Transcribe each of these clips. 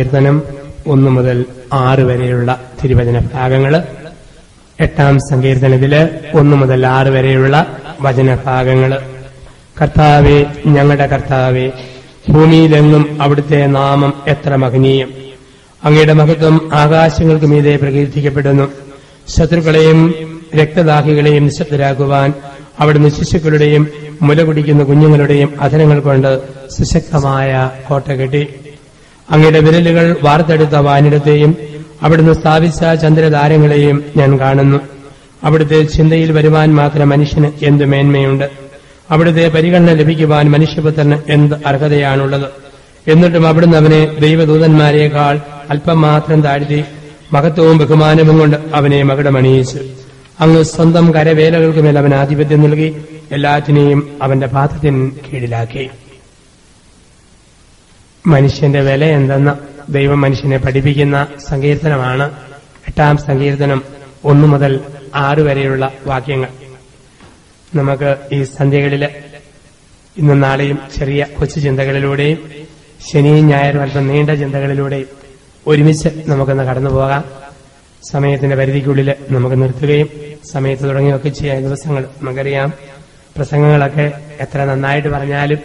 കീർത്തനം 1 മുതൽ 6 വരെയുള്ള തിരുവചന ഭാഗങ്ങള്. 8-ാം സങ്കീർത്തനത്തില് 1 മുതൽ 6 വരെയുള്ള വചനഭാഗങ്ങള്. കർത്താവേ, ഞങ്ങളുടെ കർത്താവേ, ഭൂമിയിലെങ്ങും അവിടുത്തെ നാമം എത്ര മഹനീയം! അങ്ങയുടെ മഹത്വം ആകാശങ്ങൾക്ക് മീതെ പ്രകീർത്തിക്കപ്പെടുന്നു. ശത്രുക്കളെയും രക്തദാഹികളെയും നിശബ്ദരാക്കുവാൻ അവിടുന്ന് ശിശുക്കളുടെയും മുല കുടിക്കുന്ന കുഞ്ഞുങ്ങളുടെയും അധരങ്ങൾ കൊണ്ട് സുശക്തമായ കോട്ട കെട്ടി. അങ്ങയുടെ വിരലുകൾ വാർത്തെടുത്ത വാനിടത്തെയും അവിടുന്ന് സ്ഥാപിച്ച ചന്ദ്രതാരങ്ങളെയും ഞാൻ കാണുന്നു. അവിടുത്തെ ചിന്തയിൽ വരുവാൻ മാത്രം മനുഷ്യന് എന്ത് മേന്മയുണ്ട്! അവിടുത്തെ പരിഗണന ലഭിക്കുവാൻ മനുഷ്യപുത്രന് എന്ത് അർഹതയാണുള്ളത്! എന്നിട്ടും അവിടുന്ന് അവനെ ദൈവദൂതന്മാരെക്കാൾ അല്പം മാത്രം താഴ്ത്തി മഹത്വവും ബഹുമാനവും കൊണ്ട് അവനെ മകുടമണിയിച്ചു. അങ്ങ് സ്വന്തം കരവേലകൾക്കുമേൽ അവൻ ആധിപത്യം നൽകി എല്ലാറ്റിനെയും അവന്റെ പാദത്തിന് കീഴിലാക്കി. മനുഷ്യന്റെ വില എന്തെന്ന് ദൈവം മനുഷ്യനെ പഠിപ്പിക്കുന്ന സങ്കീർത്തനമാണ് 8-ാം സങ്കീർത്തനം 1 മുതൽ 6 വരെയുള്ള വാക്യങ്ങൾ. നമുക്ക് ഈ സന്ധ്യകളില് ഇന്നും നാളെയും ചെറിയ കൊച്ചു ചിന്തകളിലൂടെയും ശനിയും ഞായറും അല്പം നീണ്ട ചിന്തകളിലൂടെയും ഒരുമിച്ച് നമുക്കൊന്ന് കടന്നു പോകാം. സമയത്തിന്റെ പരിധിക്കുള്ളിൽ നമുക്ക് നിർത്തുകയും സമയത്ത് തുടങ്ങുകയൊക്കെ ചെയ്യാൻ ദിവസങ്ങൾ നമുക്കറിയാം. പ്രസംഗങ്ങളൊക്കെ എത്ര നന്നായിട്ട് പറഞ്ഞാലും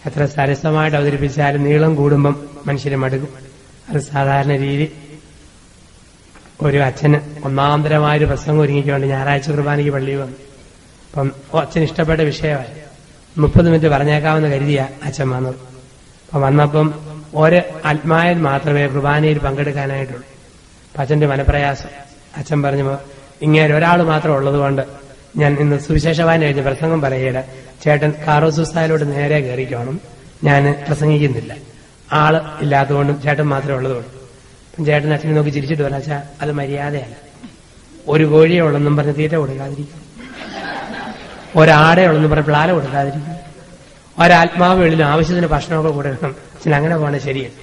എത്ര സരസമായിട്ട് അവതരിപ്പിച്ചാലും നീളം കൂടുമ്പം മനുഷ്യരെ മടുക്കും. അത് സാധാരണ രീതി. ഒരു അച്ഛന് ഒന്നാന്തരമായൊരു പ്രസംഗം ഒരുങ്ങിക്കൊണ്ട് ഞായറാഴ്ച കുർബാനയ്ക്ക് പള്ളിയിൽ വന്നു. അപ്പം അച്ഛന് ഇഷ്ടപ്പെട്ട വിഷയമായി 30 മിനിറ്റ് പറഞ്ഞേക്കാമെന്ന് കരുതിയ അച്ഛൻ വന്നത്. അപ്പം വന്നപ്പം ഒരു ആത്മായൻ മാത്രമേ കുർബാനയിൽ പങ്കെടുക്കാനായിട്ടുള്ളൂ. അപ്പം അച്ഛന്റെ മനപ്രയാസം. അച്ഛൻ പറഞ്ഞു, ഇങ്ങനെ ഒരാൾ മാത്രം ഉള്ളതുകൊണ്ട് ഞാൻ ഇന്ന് സുവിശേഷവായന കഴിഞ്ഞ് പ്രസംഗം പറയുകയില്ല. ചേട്ടൻ കാറോസുസ്ഥായിലോട്ട് നേരെ കയറിക്കോണം, ഞാൻ പ്രസംഗിക്കുന്നില്ല. ആള് ഇല്ലാത്തതുകൊണ്ടും ചേട്ടൻ മാത്രമേ ഉള്ളതുകൊണ്ടും. അപ്പം ചേട്ടൻ അച്ഛനെ നോക്കി ചിരിച്ചിട്ട് പറയാം, അച്ഛാ അത് മര്യാദയല്ല. ഒരു കോഴിയെ ഉള്ളെന്നും പറഞ്ഞ് തീറ്റ കൊടുക്കാതിരിക്കും, ഒരാടെ ഉള്ളെന്നും പറഞ്ഞ് പ്ലാല കൊടുക്കാതിരിക്കും, ഒരാത്മാവ് വെളിയിൽ ആവശ്യത്തിന് ഭക്ഷണമൊക്കെ കൊടുക്കണം. അച്ഛൻ അങ്ങനെ പോകണേ ശരിയല്ല.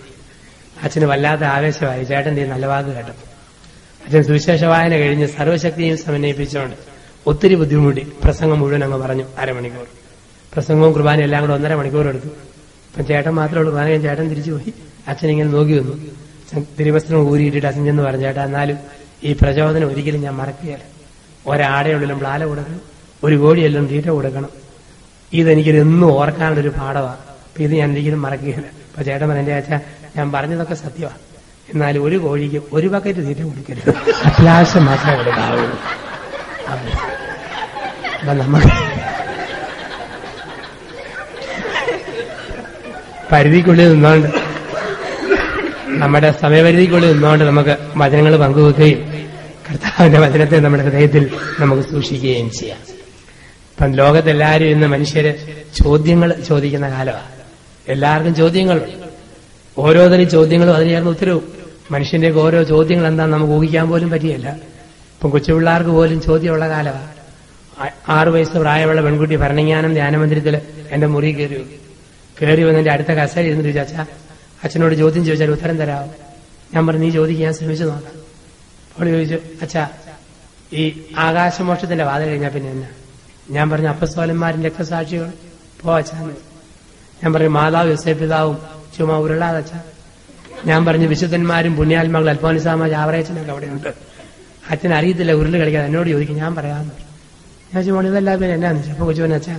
അച്ഛന് വല്ലാത്ത ആവേശമായി ചേട്ടന്റെ ഈ നല്ല വാക്ക് കേട്ടു. അച്ഛൻ സുവിശേഷ വായന കഴിഞ്ഞ് സർവശക്തിയും സമന്വയിപ്പിച്ചുകൊണ്ട് ഒത്തിരി ബുദ്ധിമുട്ടി പ്രസംഗം മുഴുവൻ അങ്ങ് പറഞ്ഞു. അരമണിക്കൂർ പ്രസംഗവും കുർബാനയും എല്ലാം കൂടെ 1.5 മണിക്കൂർ എടുത്തു. അപ്പം ചേട്ടൻ മാത്രമേ ഉള്ളൂ. കുർബാന ചേട്ടൻ തിരിച്ചുപോയി. അച്ഛൻ ഇങ്ങനെ നോക്കി വന്നു. തിരുവസ്ത്രം ഊരിയിട്ടിട്ട് അച്ഛൻ ചെന്ന് പറഞ്ഞു, ചേട്ടാ എന്നാലും ഈ പ്രചോദനം ഒരിക്കലും ഞാൻ മറക്കുകയില്ല. ഒരാടെയുള്ളിലും പ്ലാല കൊടുക്കണം, ഒരു കോഴിയെല്ലാം തീറ്റ കൊടുക്കണം. ഇതെനിക്കൊരു എന്നും ഓർക്കാനുള്ളൊരു പാഠമാണ്. അപ്പൊ ഇത് ഞാൻ ഒരിക്കലും മറക്കുകയില്ല. അപ്പൊ ചേട്ടൻ പറഞ്ഞു, എന്റെ അച്ഛാ ഞാൻ പറഞ്ഞതൊക്കെ സത്യമാണ്, എന്നാലും ഒരു കോഴിക്ക് 1 ബക്കറ്റ് തീറ്റ കൊടുക്കരുത്, അത്യാവശ്യം മാത്രമേ കൊടുക്കാവുള്ളൂ. അപ്പൊ നമുക്ക് പരിധിക്കുള്ളിൽ നിന്നോണ്ട്, നമ്മുടെ സമയപരിധിക്കുള്ളിൽ നിന്നോണ്ട് നമുക്ക് വചനങ്ങൾ പങ്കുവെക്കുകയും കർത്താവിന്റെ വചനത്തെ നമ്മുടെ ഹൃദയത്തിൽ നമുക്ക് സൂക്ഷിക്കുകയും ചെയ്യാം. ഇപ്പം ലോകത്തെല്ലാവരും ഇന്ന് മനുഷ്യര് ചോദ്യങ്ങൾ ചോദിക്കുന്ന കാലമാണ്. എല്ലാവർക്കും ചോദ്യങ്ങളുണ്ട്. ഓരോതരം ചോദ്യങ്ങളും അതിന് ചേർന്ന് ഉത്തരവും. മനുഷ്യന്റെയൊക്കെ ഓരോ ചോദ്യങ്ങൾ എന്താണെന്ന് നമുക്ക് ഊഹിക്കാൻ പോലും പറ്റിയല്ല. ഇപ്പം കൊച്ചുപിള്ളേർക്ക് പോലും ചോദ്യമുള്ള കാലമാണ്. 6 വയസ്സ് പ്രായമുള്ള പെൺകുട്ടി ഭരണജ്ഞാനം ധ്യാനമന്ദിരത്തിൽ എന്റെ മുറി കയറി വന്നതിന്റെ അടുത്ത കസേര ഇരുന്നിട്ട് ചോദിച്ചാ, അച്ഛനോട് ചോദ്യം ചോദിച്ചാൽ ഉത്തരം തരാമോ? ഞാൻ പറഞ്ഞു, നീ ചോദിക്കാൻ ശ്രമിച്ചു നോക്കാം. അവള് ചോദിച്ചു, അച്ഛാ ഈ ആകാശമോക്ഷത്തിന്റെ വാതിൽ കഴിഞ്ഞാൽ പിന്നെ എന്നാ? ഞാൻ പറഞ്ഞു, അപ്പസ്തോലന്മാരും രക്തസാക്ഷികൾ പോ അച്ഛാന്ന്. ഞാൻ പറഞ്ഞു, മാതാവ് യോസേപ്പിതാവും ചുമ്മാ ഉരുളാതച്ഛ. ഞാൻ പറഞ്ഞു, വിശുദ്ധന്മാരും പുണ്യാത്മാക്കൾ അൽഫോൻസാമ ചാവറയച്ചനൊക്കെ അവിടെയുണ്ട്. അച്ഛൻ അറിയത്തില്ല ഉരുള് കളിക്കാതെ എന്നോട് ചോദിക്കും, ഞാൻ പറയാമെന്ന് പറഞ്ഞു. ഞാൻ ചോദിച്ചു, ഇതെല്ലാം പിന്നെ എന്നാന്ന് വെച്ചാൽ അപ്പൊ കൊച്ചു പറഞ്ഞു, അച്ഛാ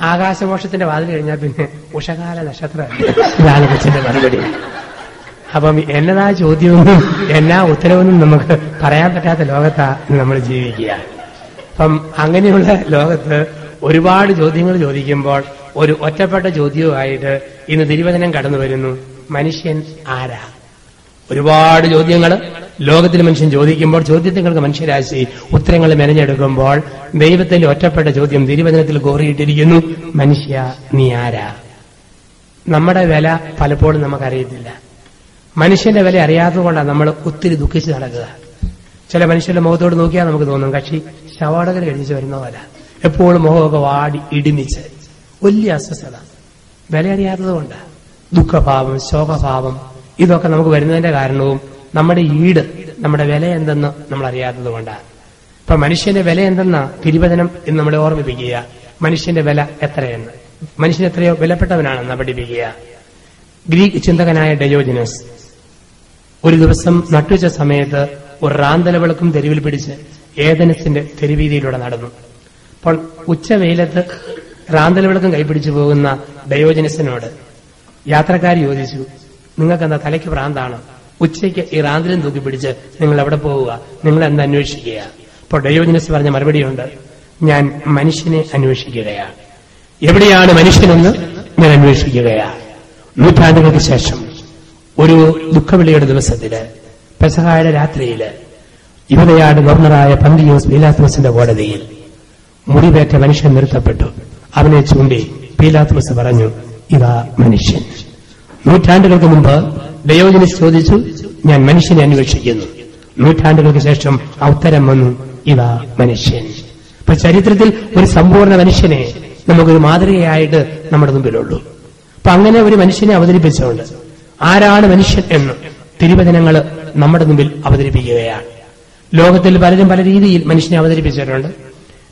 ആകാശമോക്ഷത്തിന്റെ വാതിൽ കഴിഞ്ഞാൽ പിന്നെ ഉഷകാല നക്ഷത്രമല്ല. ഇതാണ് കൊച്ചിന്റെ മറുപടി. അപ്പം എന്നതാ ചോദ്യമൊന്നും എന്നാ ഉത്തരവൊന്നും നമുക്ക് പറയാൻ പറ്റാത്ത ലോകത്താ നമ്മൾ ജീവിക്കുക. അപ്പം അങ്ങനെയുള്ള ലോകത്ത് ഒരുപാട് ചോദ്യങ്ങൾ ചോദിക്കുമ്പോൾ ഒരു ഒറ്റപ്പെട്ട ചോദ്യവുമായിട്ട് ഇന്ന് തിരുവചനം കടന്നു വരുന്നു. മനുഷ്യൻ ആരാ? ഒരുപാട് ചോദ്യങ്ങൾ ലോകത്തിൽ മനുഷ്യൻ ചോദിക്കുമ്പോൾ ചോദ്യങ്ങൾക്ക് മനുഷ്യരാശി ഉത്തരങ്ങൾ മെനഞ്ഞെടുക്കുമ്പോൾ ദൈവത്തിന്റെ ഒറ്റപ്പെട്ട ചോദ്യം തിരുവചനത്തിൽ കോറിയിട്ടിരിക്കുന്നു, മനുഷ്യ നീ ആരാ? നമ്മുടെ വില പലപ്പോഴും നമുക്കറിയത്തില്ല. മനുഷ്യന്റെ വില അറിയാത്തതുകൊണ്ടാണ് നമ്മൾ ഒത്തിരി ദുഃഖിച്ച് നടക്കുക. ചില മനുഷ്യരുടെ മുഖത്തോട് നോക്കിയാൽ നമുക്ക് തോന്നും കക്ഷി ശവാടകർ കഴിച്ച് വരുന്ന പോലെ, എപ്പോഴും മുഖമൊക്കെ വാടി ഇടിമിച്ച്, വലിയ അസ്വസ്ഥത. വില അറിയാത്തതുകൊണ്ട് ദുഃഖഭാവം, ശോകഭാവം ഇതൊക്കെ നമുക്ക് വരുന്നതിന്റെ കാരണവും നമ്മുടെ ഈട്, നമ്മുടെ വില എന്തെന്ന് നമ്മൾ അറിയാത്തത് കൊണ്ടാണ്. ഇപ്പൊ മനുഷ്യന്റെ വില എന്തെന്നാ തിരുവചനം എന്ന് നമ്മളെ ഓർമ്മിപ്പിക്കുക. മനുഷ്യന്റെ വില എത്രയെന്ന്, മനുഷ്യൻ എത്രയോ വിലപ്പെട്ടവനാണെന്ന് പഠിപ്പിക്കുക. ഗ്രീക്ക് ചിന്തകനായ ഡയോജനസ് ഒരു ദിവസം നട്ടുവച്ച സമയത്ത് ഒരു റാന്തലവിളക്കും തെരുവിൽ പിടിച്ച് ഏദനസിന്റെ തെരുവീതിയിലൂടെ നടന്നു. അപ്പോൾ ഉച്ചവെയിലത്ത് റാന്തലവിളക്കും കൈപിടിച്ചു പോകുന്ന ഡയോജനസിനോട് യാത്രക്കാർ ചോദിച്ചു, നിങ്ങൾക്കെന്താ തലയ്ക്ക് ഭ്രാന്താണ്? ഉച്ചയ്ക്ക് ഈ റാന്തലും തൂക്കി പിടിച്ച് നിങ്ങൾ എവിടെ പോവുക? നിങ്ങൾ എന്താ അന്വേഷിക്കുക? അപ്പോൾ ഡയോജനസ് പറഞ്ഞ മറുപടിയുണ്ട്, ഞാൻ മനുഷ്യനെ അന്വേഷിക്കുകയാണ്. എവിടെയാണ് മനുഷ്യനെന്ന് ഞാൻ അന്വേഷിക്കുകയാണ്. നൂറ്റാണ്ടുകൾക്ക് ശേഷം ഒരു ദുഃഖവിളിയുടെ ദിവസത്തില് പെസഹായുടെ രാത്രിയില് യൂദയാട് ഗവർണറായ പന്തിയോസ് പീലാത്തോസിന്റെ കോടതിയിൽ മുറിവേറ്റ മനുഷ്യൻ നിർത്തപ്പെട്ടു. അവനെ ചൂണ്ടി പീലാത്തോസ് പറഞ്ഞു, ഇതാ മനുഷ്യൻ. നൂറ്റാണ്ടുകൾക്ക് മുമ്പ് ഡയോജനസ് ചോദിച്ചു, ഞാൻ മനുഷ്യനെ അന്വേഷിക്കുന്നു. നൂറ്റാണ്ടുകൾക്ക് ശേഷം ഉത്തരം വന്നു, ഇതാ മനുഷ്യൻ. ഇപ്പൊ ചരിത്രത്തിൽ ഒരു സമ്പൂർണ്ണ മനുഷ്യനെ നമുക്കൊരു മാതൃകയായിട്ട് നമ്മുടെ മുമ്പിലുള്ളൂ. അപ്പൊ അങ്ങനെ ഒരു മനുഷ്യനെ അവതരിപ്പിച്ചുകൊണ്ട് ആരാണ് മനുഷ്യൻ എന്ന് തിരുവചനങ്ങൾ നമ്മുടെ മുമ്പിൽ അവതരിപ്പിക്കുകയാണ്. ലോകത്തിൽ പലരും പല രീതിയിൽ മനുഷ്യനെ അവതരിപ്പിച്ചിട്ടുണ്ട്.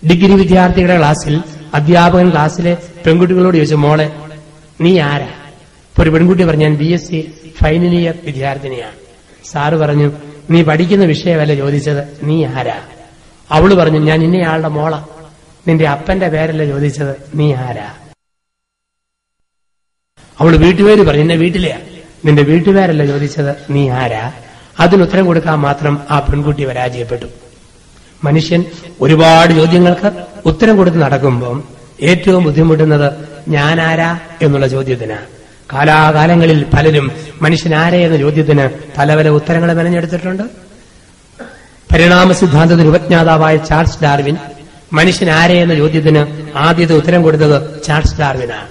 ഡിഗ്രി വിദ്യാർത്ഥികളുടെ ക്ലാസ്സിൽ അധ്യാപകൻ ക്ലാസ്സിലെ പെൺകുട്ടികളോട് ചോദിച്ചു, മോളെ നീ ആരാ? ഇപ്പൊ ഒരു പെൺകുട്ടി പറഞ്ഞു, ഞാൻ BSc ഫൈനൽ ഇയർ വിദ്യാർത്ഥിനിയാണ്. സാറ് പറഞ്ഞു, നീ പഠിക്കുന്ന വിഷയമല്ല ചോദിച്ചത്, നീ ആരാ? അവള് പറഞ്ഞു, ഞാൻ ഇന്നയാളുടെ മോള. നിന്റെ അപ്പന്റെ പേരല്ല ചോദിച്ചത്, നീ ആരാ? അവള് വീട്ടുപേര് പറഞ്ഞു, എന്നെ വീട്ടിലെയാ. നിന്റെ വീട്ടുപേരല്ല ചോദിച്ചത്, നീ ആരാ? അതിനുത്തരം കൊടുക്കാൻ മാത്രം ആ പെൺകുട്ടി പരാജയപ്പെട്ടു. മനുഷ്യൻ ഒരുപാട് ചോദ്യങ്ങൾക്ക് ഉത്തരം കൊടുത്ത് നടക്കുമ്പോൾ ഏറ്റവും ബുദ്ധിമുട്ടുന്നത് ഞാനാരാ എന്നുള്ള ചോദ്യത്തിനാണ്. കാലാകാലങ്ങളിൽ പലരും മനുഷ്യനാരെ എന്ന ചോദ്യത്തിന് പല പല ഉത്തരങ്ങൾ മെനഞ്ഞെടുത്തിട്ടുണ്ട്. പരിണാമ സിദ്ധാന്തത്തിന് ഉപജ്ഞാതാവായ ചാൾസ് ഡാർവിൻ മനുഷ്യൻ ആരെ എന്ന ചോദ്യത്തിന് ആദ്യത്തെ ഉത്തരം കൊടുത്തത് ചാൾസ് ഡാർവിനാണ്.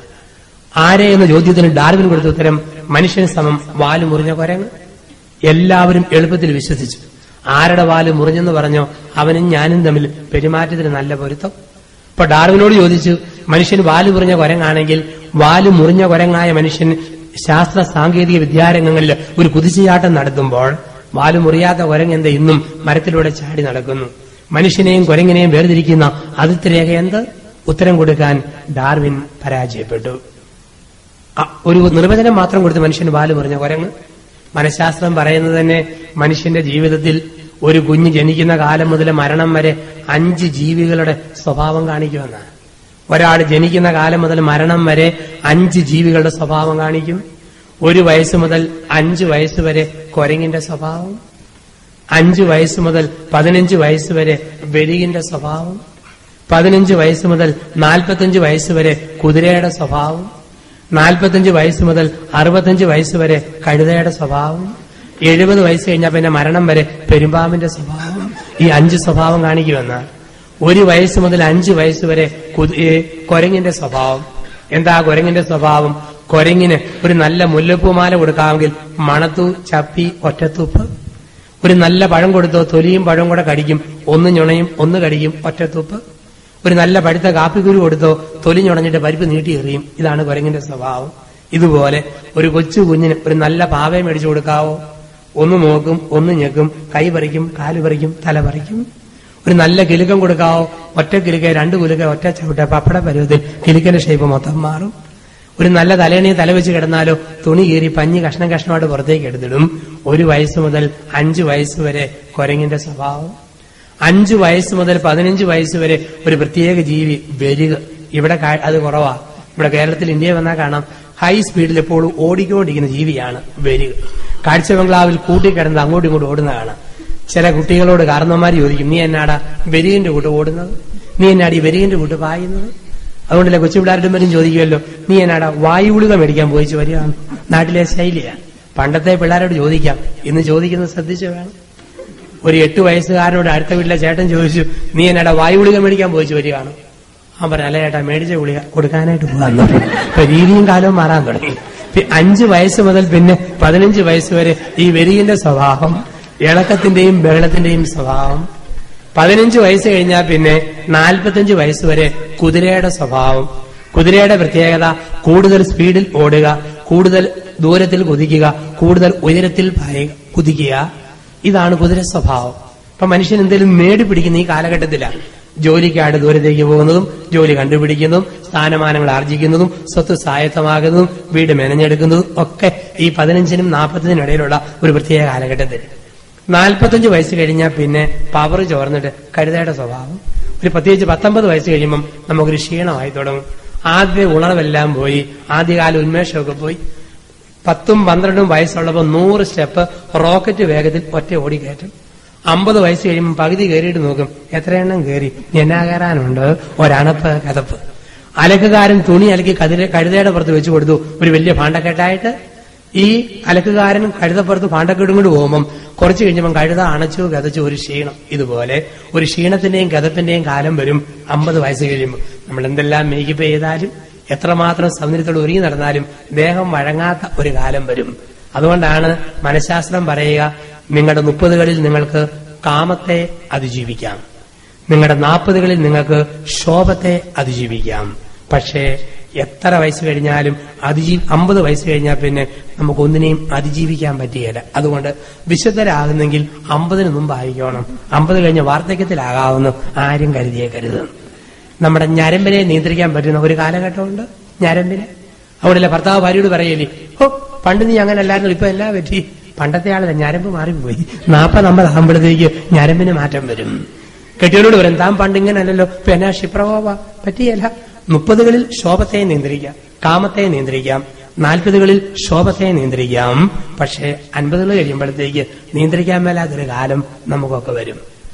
ആരെ എന്ന ചോദ്യത്തിന് ഡാർവിൻ കൊടുത്ത ഉത്തരം മനുഷ്യൻ സമം വാല് മുറിഞ്ഞ കുരങ്ങ്. എല്ലാവരും എളുപ്പത്തിൽ വിശ്വസിച്ചു. ആരുടെ വാല് മുറിഞ്ഞെന്ന് പറഞ്ഞോ അവനും ഞാനും തമ്മിൽ പെരുമാറ്റത്തിന് നല്ല പൊരുത്തം. ഇപ്പൊ ഡാർവിനോട് ചോദിച്ചു, മനുഷ്യൻ വാല് മുറിഞ്ഞ കുരങ്ങാണെങ്കിൽ വാല് മുറിഞ്ഞ കുരങ്ങായ മനുഷ്യൻ ശാസ്ത്ര സാങ്കേതിക വിദ്യാരംഗങ്ങളിൽ ഒരു കുതിച്ചുചാട്ടം നടത്തുമ്പോൾ വാല് മുറിയാത്ത കുരങ്ങ് എന്താ ഇന്നും മരത്തിലൂടെ ചാടി നടക്കുന്നു? മനുഷ്യനെയും കുരങ്ങിനെയും വേർതിരിക്കുന്ന അതിർത്തി രേഖ എന്ത്? ഉത്തരം കൊടുക്കാൻ ഡാർവിൻ പരാജയപ്പെട്ടു. ഒരു നിർവചനം മാത്രം കൊടുത്ത് മനുഷ്യന് വാല് മുറിഞ്ഞ കുരങ്ങ്. മനഃശാസ്ത്രം പറയുന്നത് തന്നെ മനുഷ്യന്റെ ജീവിതത്തിൽ ഒരു കുഞ്ഞ് ജനിക്കുന്ന കാലം മുതൽ മരണം വരെ 5 ജീവികളുടെ സ്വഭാവം കാണിക്കുമെന്നാണ്. ഒരാൾ ജനിക്കുന്ന കാലം മുതൽ മരണം വരെ 5 ജീവികളുടെ സ്വഭാവം കാണിക്കും. 1 വയസ്സ് മുതൽ 5 വയസ്സ് വരെ കുരങ്ങിന്റെ സ്വഭാവം, 5 വയസ്സ് മുതൽ 15 വയസ്സ് വരെ വെരികിന്റെ സ്വഭാവം, 15 വയസ്സ് മുതൽ 45 വയസ്സ് വരെ കുതിരയുടെ സ്വഭാവം, 45 വയസ്സ് മുതൽ 65 വയസ്സ് വരെ കഴുതയുടെ സ്വഭാവം, 70 വയസ്സ് കഴിഞ്ഞാൽ പിന്നെ മരണം വരെ പെരുമ്പാമ്പിന്റെ സ്വഭാവം. ഈ 5 സ്വഭാവം കാണിക്കുമെന്നാണ്. 1 വയസ്സ് മുതൽ 5 വയസ്സ് വരെ കുരങ്ങിന്റെ സ്വഭാവം. എന്താ കുരങ്ങിന്റെ സ്വഭാവം? കുരങ്ങിന് ഒരു നല്ല മുല്ലപ്പൂമാല കൊടുക്കാമെങ്കിൽ മണത്തു ചപ്പി ഒറ്റത്തുപ്പ്. ഒരു നല്ല പഴം കൊടുത്തോ തൊലിയും പഴവും കൂടെ കടിക്കും, ഒന്ന് ഞുണയും ഒന്ന് കടിക്കും ഒറ്റത്തുപ്പ്. ഒരു നല്ല പഴുത്ത കാപ്പിക്കുരു കൊടുത്തോ തൊലി ഞുണഞ്ഞിട്ട് പരിപ്പ് നീട്ടി എറിയും. ഇതാണ് കുരങ്ങിന്റെ സ്വഭാവം. ഇതുപോലെ ഒരു കൊച്ചു കുഞ്ഞിന് ഒരു നല്ല പാവയെ മേടിച്ചു കൊടുക്കാവോ? ഒന്ന് നോക്കും, ഒന്ന് ഞെക്കും, കൈ പറിക്കും, കാല് പറിക്കും, തല പറിക്കും. ഒരു നല്ല കിലുക്കം കൊടുക്കാവോ? ഒറ്റ കിലുക്ക, 2 കുലുക്ക, ഒറ്റ ചവിട്ട, പപ്പട പരുവത്തിൽ കിലുക്കന്റെ ഷേപ്പ് മൊത്തം മാറും. ഒരു നല്ല തലേണി തല വെച്ച് കിടന്നാലോ തുണി കീറി പഞ്ഞി കഷ്ണം കഷ്ണമായിട്ട് പുറത്തേക്ക് എടുത്തിടും. 1 വയസ്സ് മുതൽ 5 വയസ്സ് വരെ കുരങ്ങിന്റെ സ്വഭാവം. 5 വയസ്സ് മുതൽ 15 വയസ്സ് വരെ ഒരു പ്രത്യേക ജീവി വെരുക്. ഇവിടെ അത് കുറവാ. ഇവിടെ കേരളത്തിൽ ഇന്ത്യയിൽ വന്നാൽ കാണാം ഹൈ സ്പീഡിൽ എപ്പോഴും ഓടിക്കൊണ്ടിരിക്കുന്ന ജീവിയാണ് വെരുക്. കാഴ്ച ബംഗ്ലാവിൽ കൂട്ടിക്കിടന്ന് അങ്ങോട്ടും ഇങ്ങോട്ടും ഓടുന്ന കാണാം. ചില കുട്ടികളോട് കാരണവന്മാർ ചോദിക്കും, നീ എന്നാടാ വെരുകിന്റെ കൂട്ട് ഓടുന്നത്? നീ എന്നാടി ഈ വെരുകിന്റെ കൂട്ട് പായുന്നത്? അതുകൊണ്ടല്ലേ കൊച്ചു പിള്ളേരുടെ പേരും ചോദിക്കുമല്ലോ, നീ എന്നാടാ വായു ഗുളിക മേടിക്കാൻ പോയിച്ചു വരികയാണ്? നാട്ടിലെ ശൈലിയാണ്. പണ്ടത്തെ പിള്ളേരോട് ചോദിക്കാം, ഇന്ന് ചോദിക്കുന്നത് ശ്രദ്ധിച്ചു വേണം. ഒരു 8 വയസ്സുകാരനോട് അടുത്ത വീട്ടിലെ ചേട്ടൻ ചോദിച്ചു, നീ എന്നാടാ വായു ഗുളിക മേടിക്കാൻ പോയിച്ചു വരികയാണ്? അവൻ പറഞ്ഞു, അല്ല ചേട്ടാ മേടിച്ച ഗുളിക കൊടുക്കാനായിട്ട് പോകാൻ തുടങ്ങി. ഇപ്പൊ രീതിയും കാലവും മാറാൻ തുടങ്ങി. 5 വയസ്സ് മുതൽ പിന്നെ 15 വയസ്സ് വരെ ഈ വെരികിന്റെ സ്വഭാവം, ഇളക്കത്തിന്റെയും ബഹളത്തിന്റെയും സ്വഭാവം. 15 വയസ്സ് കഴിഞ്ഞാൽ പിന്നെ 45 വയസ്സ് വരെ കുതിരയുടെ സ്വഭാവം. കുതിരയുടെ പ്രത്യേകത കൂടുതൽ സ്പീഡിൽ ഓടുക, കൂടുതൽ ദൂരത്തിൽ കുതിക്കുക, കൂടുതൽ ഉയരത്തിൽ കുതിക്കുക. ഇതാണ് കുതിര സ്വഭാവം. ഇപ്പൊ മനുഷ്യൻ എന്തെങ്കിലും നേടിപ്പിടിക്കുന്ന ഈ കാലഘട്ടത്തിലാണ്. ജോലിക്കായിട്ട് ദൂരത്തേക്ക് പോകുന്നതും ജോലി കണ്ടുപിടിക്കുന്നതും സ്ഥാനമാനങ്ങൾ ആർജിക്കുന്നതും സ്വത്ത് സ്വായത്തമാകുന്നതും വീട് മെനഞ്ഞെടുക്കുന്നതും ഒക്കെ ഈ 15നും 40നും ഇടയിലുള്ള ഒരു പ്രത്യേക കാലഘട്ടത്തിൽ. 45 വയസ്സ് കഴിഞ്ഞാൽ പിന്നെ പവർ ചോർന്നിട്ട് കഴുതയുടെ സ്വഭാവം. ഒരു പ്രത്യേകിച്ച് 19 വയസ്സ് കഴിയുമ്പം നമുക്കൊരു ക്ഷീണമായി തുടങ്ങും. ആദ്യ ഉണർവെല്ലാം പോയി, ആദ്യകാല ഉന്മേഷമൊക്കെ പോയി. 10ഉം 12ഉം വയസ്സുള്ളപ്പോൾ 100 സ്റ്റെപ്പ് റോക്കറ്റ് വേഗത്തിൽ ഒറ്റ ഓടി കയറ്റും. 50 വയസ്സ് കഴിയുമ്പോൾ പകുതി കയറിയിട്ട് നോക്കും, എത്ര എണ്ണം കയറി, എന്നാ കയറാനുണ്ട്, ഒരണപ്പ് കഥപ്പ്. അലക്കുകാരൻ തുണി അലക്കി കഴുതയുടെ പുറത്ത് വെച്ചു കൊടുത്തു ഒരു വലിയ ഭാണ്ഡക്കെട്ടായിട്ട്. ഈ അലക്കുകാരൻ കഴുതപ്പുറത്ത് ഭാണ്ഡക്കെട്ടും കൊണ്ട് പോകുമ്പം കുറച്ച് കഴിഞ്ഞപ്പം കഴുത അണച്ചു കഥച്ചു ഒരു ക്ഷീണം. ഇതുപോലെ ഒരു ക്ഷീണത്തിന്റെയും കഥപ്പിന്റെയും കാലം വരും 50 വയസ്സ് കഴിയുമ്പോൾ. നമ്മൾ എന്തെല്ലാം മേക്കപ്പ് ചെയ്താലും എത്രമാത്രം സൗന്ദര്യത്തോട് ഒരുങ്ങി നടന്നാലും ദേഹം വഴങ്ങാത്ത ഒരു കാലം വരും. അതുകൊണ്ടാണ് മനഃശാസ്ത്രം പറയുക, നിങ്ങളുടെ 30കളിൽ നിങ്ങൾക്ക് കാമത്തെ അതിജീവിക്കാം, നിങ്ങളുടെ 40കളിൽ നിങ്ങൾക്ക് ശോഭത്തെ അതിജീവിക്കാം. പക്ഷേ എത്ര വയസ്സ് കഴിഞ്ഞാലും 50 വയസ്സ് കഴിഞ്ഞാൽ പിന്നെ നമുക്കൊന്നിനെയും അതിജീവിക്കാൻ പറ്റുകയില്ല. അതുകൊണ്ട് വിശുദ്ധരാകുന്നെങ്കിൽ 50ന് മുമ്പായിക്കോണം. 50 കഴിഞ്ഞ വാർദ്ധക്യത്തിലാകാവുന്ന ആരും കരുതിയേക്കരുത്. നമ്മുടെ ഞരമ്പിനെ നിയന്ത്രിക്കാൻ പറ്റുന്ന ഒരു കാലഘട്ടമുണ്ട്. ഞരമ്പിനെ അവിടെയല്ല ഭർത്താവ് ഭാര്യയോട് പറയല്ലേ, പണ്ട് നീ അങ്ങനെ അല്ലായിരുന്നു, ഇപ്പൊ എല്ലാം പറ്റി. പണ്ടത്തെ ആളല്ല, ഞരമ്പ് മാറിപ്പോയി. 40-50 ആകുമ്പോഴത്തേക്ക് ഞരമ്പിന് മാറ്റം വരും. കെട്ടിയോട് പറയും, താൻ പണ്ട് ഇങ്ങനെ അല്ലല്ലോ, ഇപ്പൊ എന്നാ ക്ഷിപ്രകോപ പറ്റിയല്ല. 30കളിൽ ശോഭത്തെ നിയന്ത്രിക്കാം, കാമത്തെ നിയന്ത്രിക്കാം. 40കളിൽ ശോഭത്തെ നിയന്ത്രിക്കാം. പക്ഷേ 50കൾ കഴിയുമ്പോഴത്തേക്ക് നിയന്ത്രിക്കാൻ മേലാത്തൊരു കാലം നമുക്കൊക്കെ വരും.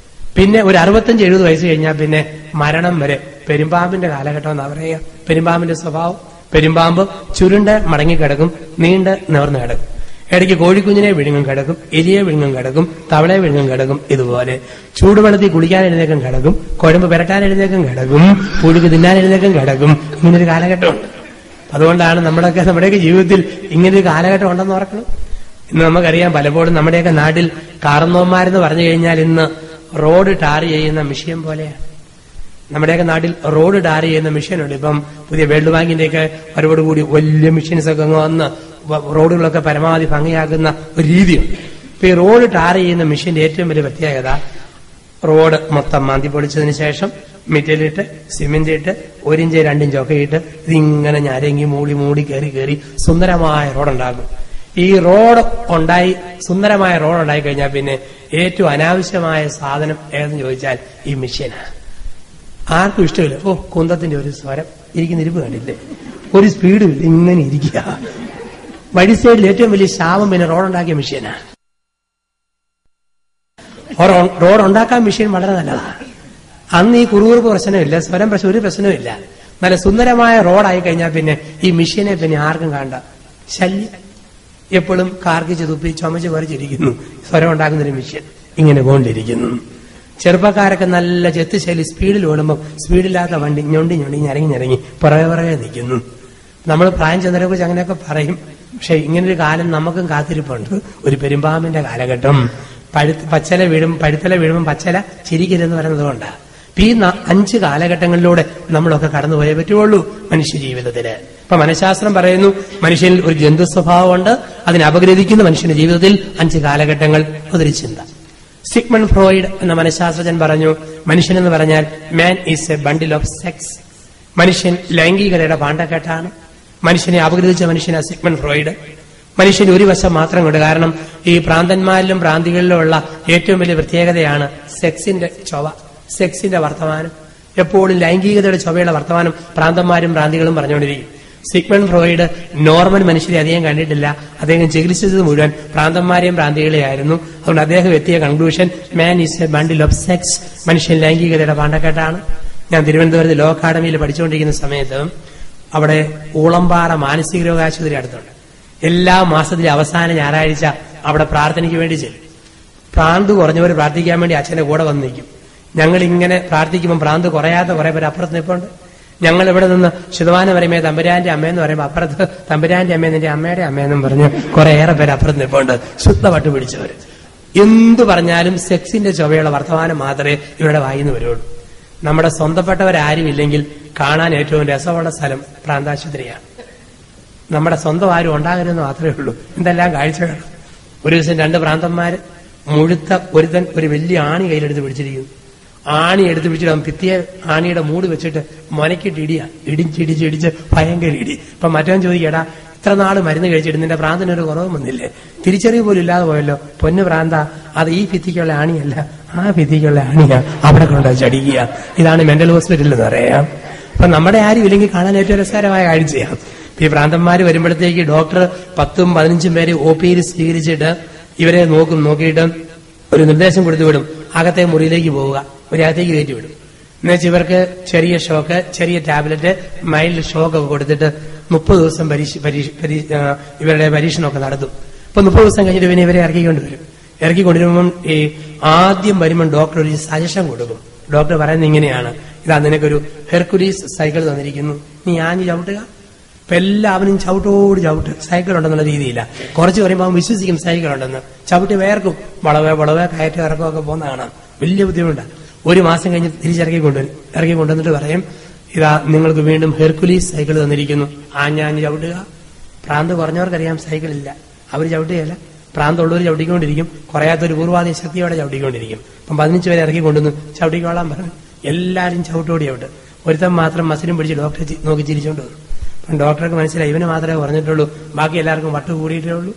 പിന്നെ ഒരു 65-70 വയസ്സ് കഴിഞ്ഞാൽ പിന്നെ മരണം വരെ പെരുമ്പാമ്പിന്റെ കാലഘട്ടം എന്നാ പറയുക. പെരുമ്പാമ്പിന്റെ സ്വഭാവം, പെരുമ്പാമ്പ് ചുരുണ്ട് മടങ്ങിക്കിടക്കും, നീണ്ട് നിവർന്നു കിടക്കും. ഇടയ്ക്ക് കോഴിക്കുഞ്ഞിനെ വിഴുങ്ങും കിടക്കും, എലിയെ വിഴുങ്ങും കിടക്കും, തവളയെ വിഴുങ്ങും കിടക്കും. ഇതുപോലെ ചൂടുവെള്ളത്തിൽ കുളിക്കാൻ എഴുന്നേക്കും കിടക്കും, കുഴമ്പ് പുരട്ടാൻ എഴുന്നേക്കും കിടക്കും, പുഴുക്ക് തിന്നാൻ എഴുന്നേക്കും കിടക്കും. ഇങ്ങനൊരു കാലഘട്ടമുണ്ട്. അതുകൊണ്ടാണ് നമ്മുടെയൊക്കെ ജീവിതത്തിൽ ഇങ്ങനൊരു കാലഘട്ടം ഉണ്ടെന്ന് ഓർക്കണം. ഇന്ന് നമുക്കറിയാം, പലപ്പോഴും നമ്മുടെയൊക്കെ നാട്ടിൽ കാർന്നോന്മാരെന്ന് പറഞ്ഞു കഴിഞ്ഞാൽ ഇന്ന് റോഡ് ടാർ ചെയ്യുന്ന മിഷ്യൻ പോലെയാണ്. നമ്മുടെയൊക്കെ നാട്ടിൽ റോഡ് ടാർ ചെയ്യുന്ന മിഷ്യനുണ്ട്. ഇപ്പം പുതിയ വേൾഡ് ബാങ്കിന്റെയൊക്കെ വരവോടുകൂടി വലിയ മിഷ്യൻസ് ഒക്കെ വന്ന് റോഡുകളൊക്കെ പരമാവധി ഭംഗിയാക്കുന്ന ഒരു രീതിയുണ്ട്. ഇപ്പൊ ഈ റോഡ് ടാർ ചെയ്യുന്ന മിഷ്യന്റെ ഏറ്റവും വലിയ പ്രത്യേകത, റോഡ് മൊത്തം മാന്തി പൊളിച്ചതിന് ശേഷം മിറ്റലിട്ട് സിമെന്റ് ഇട്ട് 1 ഇഞ്ച് 2 ഇഞ്ച് ഒക്കെ ഇട്ട് ഇതിങ്ങനെ ഞരങ്ങി മൂടി കയറി സുന്ദരമായ റോഡുണ്ടാകും. ഈ റോഡ് ഉണ്ടായി, സുന്ദരമായ റോഡ് ഉണ്ടായി കഴിഞ്ഞാൽ പിന്നെ ഏറ്റവും അനാവശ്യമായ സാധനം ഏതെന്ന് ചോദിച്ചാൽ ഈ മിഷ്യനാണ്. ആർക്കും ഇഷ്ടമില്ല. കുന്തത്തിന്റെ ഒരു സ്വരം, ഇരിക്കുന്ന ഇരിപ്പ് കണ്ടില്ലേ, ഒരു സ്പീഡും ഇല്ല, ഇങ്ങനെ ഇരിക്കുക. വഴി സൈഡിൽ ഏറ്റവും വലിയ ശാപം പിന്നെ റോഡുണ്ടാക്കിയ മിഷ്യനാണ്. റോഡ് ഉണ്ടാക്കാൻ മിഷ്യൻ വളരെ നല്ലതാണ്. അന്ന് ഈ കുറുകുറുപ്പ് പ്രശ്നമില്ല, സ്വരം ഒരു പ്രശ്നമില്ല. നല്ല സുന്ദരമായ റോഡായി കഴിഞ്ഞാൽ പിന്നെ ഈ മിഷ്യനെ പിന്നെ ആർക്കും കാണണ്ട. ശല്യം, എപ്പോഴും കാർക്കിച്ച് തുപ്പി ചുമച്ച് പറിച്ചിരിക്കുന്നു. സ്വരം ഉണ്ടാക്കുന്നൊരു മിഷ്യൻ ഇങ്ങനെ കൊണ്ടിരിക്കുന്നു. ചെറുപ്പക്കാരൊക്കെ നല്ല ചെത്തുശൈലി സ്പീഡിൽ ഓടുമ്പോൾ സ്പീഡില്ലാത്ത വണ്ടി ഞൊണ്ടി ഞരങ്ങി പുറകെ നിൽക്കുന്നു. നമ്മൾ പ്രായം ചെന്നതിനെ കുറിച്ച് അങ്ങനെയൊക്കെ പറയും. പക്ഷെ ഇങ്ങനൊരു കാലം നമുക്കും കാത്തിരിപ്പുണ്ട്. ഒരു പെരുമ്പാമ്പിന്റെ കാലഘട്ടം. പച്ചല വീഴുമ്പം പച്ചല ചിരിക്കരുതെന്ന് പറയുന്നത് കൊണ്ടാണ്. ഈ 5 കാലഘട്ടങ്ങളിലൂടെ നമ്മളൊക്കെ കടന്നുപോയേ പറ്റുള്ളൂ മനുഷ്യ ജീവിതത്തില്. ഇപ്പൊ മനഃശാസ്ത്രം പറയുന്നു, മനുഷ്യനിൽ ഒരു ജന്തു സ്വഭാവമുണ്ട്, അതിനെ അപഗ്രഥിക്കുന്ന മനുഷ്യന്റെ ജീവിതത്തിൽ 5 കാലഘട്ടങ്ങൾ. അതൊരു ചിന്ത. സിഗ്മണ്ട് ഫ്രോയിഡ് എന്ന മനഃശാസ്ത്രജ്ഞൻ പറഞ്ഞു, മനുഷ്യൻ എന്ന് പറഞ്ഞാൽ man is a bundle of sex. മനുഷ്യൻ ലൈംഗികതയുടെ പാണ്ടക്കെട്ടാണ്. മനുഷ്യനെ അപഗ്രഥിച്ച മനുഷ്യനാണ് സിഗ്മണ്ട് ഫ്രോയിഡ്. മനുഷ്യന് ഒരു വശം മാത്രം കൊണ്ട്, കാരണം ഈ പ്രാന്തന്മാരിലും പ്രാന്തികളിലും ഉള്ള ഏറ്റവും വലിയ പ്രത്യേകതയാണ് സെക്സിന്റെ ചൊവ, സെക്സിന്റെ വർത്തമാനം. എപ്പോഴും ലൈംഗികതയുടെ ചൊവ്വയുള്ള വർത്തമാനം പ്രാന്തന്മാരും പ്രാന്തികളും പറഞ്ഞുകൊണ്ടിരിക്കും. സിഗ്മണ്ട് ഫ്രോയിഡ് നോർമൽ മനുഷ്യരെ അധികം കണ്ടിട്ടില്ല. അദ്ദേഹം ചികിത്സിച്ചത് മുഴുവൻ പ്രാന്തന്മാരെയും പ്രാന്തികളെയായിരുന്നു. അതുകൊണ്ട് അദ്ദേഹം എത്തിയ conclusion, man is a bundle of sex. മനുഷ്യൻ ലൈംഗികതയുടെ പാണ്ടക്കെട്ടാണ്. ഞാൻ തിരുവനന്തപുരത്ത് ലോ അക്കാഡമിയിൽ പഠിച്ചുകൊണ്ടിരിക്കുന്ന സമയത്ത് അവിടെ ഊളമ്പാറ മാനസിക രോഗാശുപത്രി അടുത്തുണ്ട്. എല്ലാ മാസത്തിലെ അവസാന ഞായറാഴ്ച അവിടെ പ്രാർത്ഥനയ്ക്ക് വേണ്ടി ചെല്ലും. പ്രാന്ത് കുറഞ്ഞവർ പ്രാർത്ഥിക്കാൻ വേണ്ടി അച്ഛന്റെ കൂടെ വന്ന് നിൽക്കും. ഞങ്ങൾ ഇങ്ങനെ പ്രാർത്ഥിക്കുമ്പോൾ പ്രാന്ത് കുറയാത്ത കുറെ പേര് അപ്പുറത്ത് നിൽപ്പുണ്ട്. ഞങ്ങൾ ഇവിടെ നിന്ന് ശതമാനം പറയുമ്പോൾ തമ്പുരാന്റെ അമ്മയെന്ന് പറയുമ്പോൾ അപ്പുറത്ത് തമ്പുരാന്റെ അമ്മ നിന്റെ അമ്മയുടെ അമ്മയെന്നും പറഞ്ഞ് കുറേയേറെ പേര് അപ്പുറത്ത് നിൽപ്പുണ്ട്. ശുദ്ധപട്ട് പിടിച്ചവര്. എന്തു പറഞ്ഞാലും സെക്സിന്റെ ചൊവ്വയുള്ള വർത്തമാനം മാത്രമേ ഇവരുടെ വായിന്ന് വരുള്ളൂ. നമ്മുടെ സ്വന്തപ്പെട്ടവരാരും ഇല്ലെങ്കിൽ കാണാൻ ഏറ്റവും രസമുള്ള സ്ഥലം പ്രാന്താശുപത്രിയാണ്. നമ്മുടെ സ്വന്തം ആരും ഉണ്ടാകരുതെന്ന് മാത്രമേ ഉള്ളൂ. എന്തെല്ലാം കാഴ്ചകൾ. ഒരു ദിവസം 2 പ്രാന്തന്മാര് മുഴുത്ത ഒരുത്തൻ ഒരു വലിയ ആണി കയ്യിലെടുത്ത് പിടിച്ചിരിക്കുന്നു. ആണി എടുത്ത് പിടിച്ചിട്ട് അവൻ ഭിത്തിയെ ആണിയുടെ മൂട് വെച്ചിട്ട് മുനക്കിട്ട് ഇടിച്ച് ഭയങ്കര ഇടി. അപ്പൊ മറ്റവൻ ചോദിക്കടാ, ഇത്ര നാള് മരുന്ന് കഴിച്ചിട്ട് നിന്റെ പ്രാന്തനൊരു കുറവും വന്നില്ലേ? തിരിച്ചറിവ് പോലും ഇല്ലാതെ പോയല്ലോ. പൊന്നു പ്രാന്ത, അത് ഈ ഭിത്തിക്കുള്ള ആണിയല്ല, ആ ഭിത്തിക്കുള്ള ആണിയാ, അവിടെ കൊണ്ട് ചടിക്കുക. ഇതാണ് മെന്റൽ ഹോസ്പിറ്റൽ എന്ന് പറയാം. അപ്പൊ നമ്മുടെ ആരും ഇല്ലെങ്കിൽ കാണാൻ ഏറ്റവും രസകരമായ കാഴ്ചയാണ്. ഈ ഭ്രാന്തന്മാര് വരുമ്പോഴത്തേക്ക് ഡോക്ടർ 10ഉം 15ഉം പേര് OPയിൽ സ്വീകരിച്ചിട്ട് ഇവരെ നോക്കിയിട്ട് ഒരു നിർദ്ദേശം കൊടുത്തു വിടും. അകത്തെ മുറിയിലേക്ക് പോവുക, ഒരകത്തേക്ക് കയറ്റി വിടും. എന്നുവെച്ചാൽ ഇവർക്ക് ചെറിയ ഷോക്ക്, ചെറിയ ടാബ്ലറ്റ്, മൈൽഡ് ഷോക്ക് ഒക്കെ കൊടുത്തിട്ട് 30 ദിവസം ഇവരുടെ പരീക്ഷണമൊക്കെ നടത്തും. അപ്പൊ 30 ദിവസം കഴിഞ്ഞിട്ട് പിന്നെ ഇവരെ ഇറക്കിക്കൊണ്ടിരുമ്പം ഈ ആദ്യം വരുമ്പം ഡോക്ടർ ഒരു സജഷൻ കൊടുക്കും. ഡോക്ടർ പറയുന്നത് ഇങ്ങനെയാണ്: ഇതാ നിനക്കൊരു ഹെർക്കുലീസ് സൈക്കിൾ തന്നിരിക്കുന്നു, നീ ആഞ്ഞ് ചവിട്ടുക. ഇപ്പൊ എല്ലാവരും ചവിട്ട് സൈക്കിൾ ഉണ്ടെന്നുള്ള രീതിയില്ല. കുറച്ച് പറയുമ്പോൾ അവൻ വിശ്വസിക്കും സൈക്കിൾ ഉണ്ടെന്ന്. ചവിട്ടി വേർക്കും, വളവേ കയറ്റം ഇറക്കമൊക്കെ പോകുന്ന കാണാം. വലിയ ബുദ്ധിമുട്ടാണ്. 1 മാസം കഴിഞ്ഞ് തിരിച്ചിറക്കി കൊണ്ടുവന്നിട്ട് പറയും, ഇതാ നിങ്ങൾക്ക് വീണ്ടും ഹെർക്കുലീസ് സൈക്കിൾ തന്നിരിക്കുന്നു, ആഞ്ഞാഞ്ഞ് ചവിട്ടുക. പ്രാന്ത് കുറഞ്ഞവർക്കറിയാം സൈക്കിൾ ഇല്ല, അവർ ചവിട്ടുകയല്ല. പ്രാന്തമുള്ളവർ ചവിട്ടിക്കൊണ്ടിരിക്കും, കുറയാത്തൊരു പൂർവാധി ശക്തിയോടെ ചവിട്ടിക്കൊണ്ടിരിക്കും. അപ്പം 15 പേരെ ഇറക്കി കൊണ്ടുവന്ന് ചവിട്ടിക്കോളാൻ പറഞ്ഞു. എല്ലാവരും ചവിട്ടോടി ചവിട്ട്. ഒരുത്തൻ മാത്രം മസിലും പിടിച്ച് ഡോക്ടറെ നോക്കി ചിരിച്ചോണ്ട് വന്നു. അപ്പം ഡോക്ടർക്ക് മനസ്സിലായി ഇവന് മാത്രമേ പറഞ്ഞിട്ടുള്ളൂ, ബാക്കി എല്ലാവർക്കും വട്ട് കൂടിയിട്ടേ ഉള്ളൂ.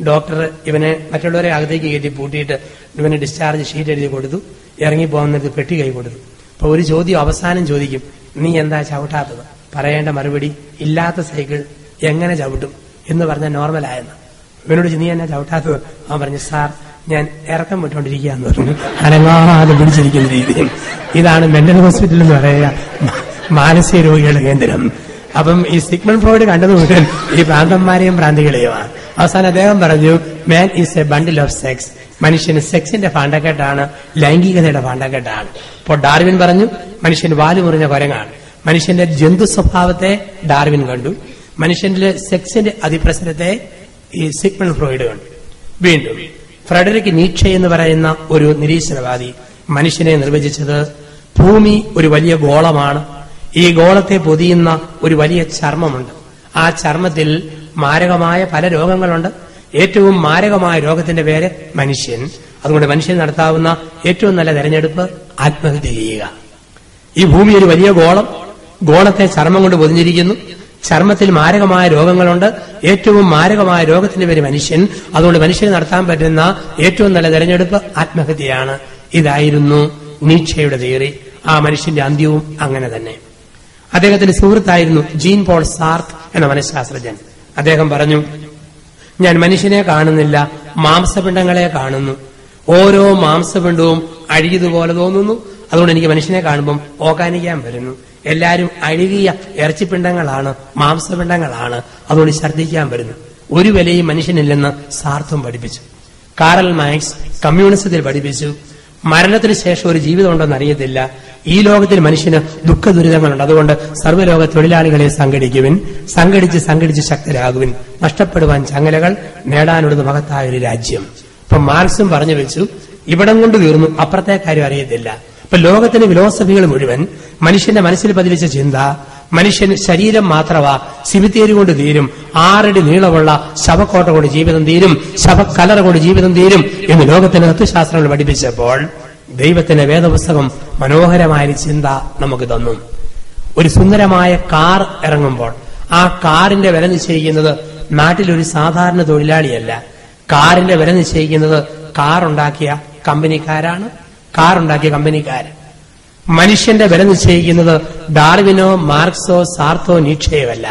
ഡോക്ടർ ഇവനെ മറ്റുള്ളവരെ അകത്തേക്ക് കയറ്റി പൂട്ടിയിട്ട് ഇവന് ഡിസ്ചാർജ് ഷീറ്റ് എഴുതി കൊടുത്തു. ഇറങ്ങിപ്പോകുന്നത് പെട്ടി കൈ കൊടുത്തു. അപ്പൊ ഒരു ചോദ്യം അവസാനം ചോദിക്കും, നീ എന്താ ചവിട്ടാത്തത്? പറയേണ്ട മറുപടി, ഇല്ലാത്ത സൈക്കിൾ എങ്ങനെ ചവിട്ടും എന്ന് പറഞ്ഞാൽ നോർമലായെന്ന്. ഇവനോട് നീ എന്നാ ചവിട്ടാത്തത്? അവൻ പറഞ്ഞു, സാർ ഞാൻ ഇറക്കം വിട്ടുകൊണ്ടിരിക്കുകയെന്ന് പറഞ്ഞു. അനങ്ങാതെ പിടിച്ചിരിക്കുന്ന രീതി. ഇതാണ് മെന്റൽ ഹോസ്പിറ്റൽ എന്ന് പറയുക, മാനസിക രോഗികളുടെ കേന്ദ്രം. അപ്പം ഈ സിഗ്മണ്ട് ഫ്രോയിഡ് കണ്ടത് മുഴുവൻ ഈ പ്രാന്തന്മാരെയും പ്രാന്തികളെയുമാണ്. അവസാനം അദ്ദേഹം പറഞ്ഞു, man is a bundle of sex. മനുഷ്യന് സെക്സിന്റെ ഭാണ്ഡക്കെട്ടാണ്, ലൈംഗികതയുടെ ഭാണ്ഡക്കെട്ടാണ്. ഇപ്പോൾ ഡാർവിൻ പറഞ്ഞു മനുഷ്യൻ വാലുമുറിഞ്ഞ കുരങ്ങാണ്. മനുഷ്യന്റെ ജന്തു സ്വഭാവത്തെ ഡാർവിൻ കണ്ടു, മനുഷ്യന്റെ സെക്സിന്റെ അതിപ്രസരത്തെ ഈ സിഗ്മണ്ട് ഫ്രോയിഡ് കണ്ടു. വീണ്ടും ഫ്രെഡറിക് നീറ്റ്ഷെ എന്ന് പറയുന്ന ഒരു നിരീശ്വരവാദി മനുഷ്യനെ നിർവചിച്ചത്, ഭൂമി ഒരു വലിയ ഗോളമാണ്, ഈ ഗോളത്തെ പൊതിയുന്ന ഒരു വലിയ ചർമ്മമുണ്ട്, ആ ചർമ്മത്തിൽ മാരകമായ പല രോഗങ്ങളുണ്ട്, ഏറ്റവും മാരകമായ രോഗത്തിന്റെ പേര് മനുഷ്യൻ. അതുകൊണ്ട് മനുഷ്യൻ നടത്താവുന്ന ഏറ്റവും നല്ല തെരഞ്ഞെടുപ്പ് ആത്മഹത്യ ചെയ്യുക. ഈ ഭൂമി ഒരു വലിയ ഗോളത്തെ ചർമ്മം കൊണ്ട് പൊതിഞ്ഞിരിക്കുന്നു, ചർമ്മത്തിൽ മാരകമായ രോഗങ്ങളുണ്ട്, ഏറ്റവും മാരകമായ രോഗത്തിന്റെ പേര് മനുഷ്യൻ. അതുകൊണ്ട് മനുഷ്യന് നടത്താൻ പറ്റുന്ന ഏറ്റവും നല്ല തെരഞ്ഞെടുപ്പ് ആത്മഹത്യയാണ്. ഇതായിരുന്നു നീറ്റ്ഷെയുടെ തിയറി. ആ മനുഷ്യന്റെ അന്ത്യവും അങ്ങനെ തന്നെ. അദ്ദേഹത്തിന്റെ സുഹൃത്തായിരുന്നു ജീൻ പോൾ സാർത്ത് എന്ന മനഃശാസ്ത്രജ്ഞൻ. അദ്ദേഹം പറഞ്ഞു, ഞാൻ മനുഷ്യനെ കാണുന്നില്ല, മാംസപിണ്ഡങ്ങളെ കാണുന്നു. ഓരോ മാംസപിണ്ഡവും അഴുകിയതുപോലെ തോന്നുന്നു. അതുകൊണ്ട് എനിക്ക് മനുഷ്യനെ കാണുമ്പം ഓക്കാനിക്കാൻ വരുന്നു. എല്ലാവരും അഴുകിയ ഇറച്ചിപ്പിണ്ഡങ്ങളാണ്, മാംസപിണ്ഡങ്ങളാണ്. അതുകൊണ്ട് ഛർദ്ദിക്കാൻ വരുന്നു. ഒരു വിലയും മനുഷ്യനില്ലെന്ന് സാർത്തും പഠിപ്പിച്ചു. കാറൽ മാർക്സ് കമ്മ്യൂണിസത്തിൽ പഠിപ്പിച്ചു, മരണത്തിന് ശേഷം ഒരു ജീവിതം ഉണ്ടെന്ന് അറിയത്തില്ല. ഈ ലോകത്തിൽ മനുഷ്യന് ദുഃഖ ദുരിതങ്ങളുണ്ട്. അതുകൊണ്ട് സർവ്വലോക തൊഴിലാളികളെ സംഘടിക്കുവിൻ, സംഘടിച്ച് ശക്തരാകുവിൻ. നഷ്ടപ്പെടുവാൻ ചങ്ങലകൾ, നേടാനുള്ളത് മഹത്തായ ഒരു രാജ്യം. അപ്പൊ മാർക്സും പറഞ്ഞു വെച്ചു, ഇവിടം കൊണ്ട് തീർന്നു, അപ്പുറത്തെ കാര്യം അറിയത്തില്ല. അപ്പൊ ലോകത്തിന്റെ ഫിലോസഫികൾ മുഴുവൻ മനുഷ്യന്റെ മനസ്സിൽ പതിവിച്ച ചിന്ത, മനുഷ്യൻ ശരീരം മാത്രമാ, സിമിത്തേരി കൊണ്ട് തീരും, 6 അടി നീളമുള്ള ശവക്കോട്ട കൊണ്ട് ജീവിതം തീരും, ശവക്കലറ കൊണ്ട് ജീവിതം തീരും എന്ന് ലോകത്തിന്റെ തത്വശാസ്ത്രങ്ങൾ പഠിപ്പിച്ചപ്പോൾ ദൈവത്തിന്റെ വേദപുസ്തകം മനോഹരമായൊരു ചിന്ത നമുക്ക് തന്നു. ഒരു സുന്ദരമായ കാർ ഇറങ്ങുമ്പോൾ ആ കാറിന്റെ വില നിശ്ചയിക്കുന്നത് നാട്ടിലൊരു സാധാരണ തൊഴിലാളിയല്ല. കാറിന്റെ വില നിശ്ചയിക്കുന്നത് കാറുണ്ടാക്കിയ കമ്പനിക്കാരാണ്. മനുഷ്യന്റെ വില നിശ്ചയിക്കുന്നത് ഡാർവിനോ, മാർക്സോ, സാർത്തോ, നീറ്റ്ഷെയോ അല്ല.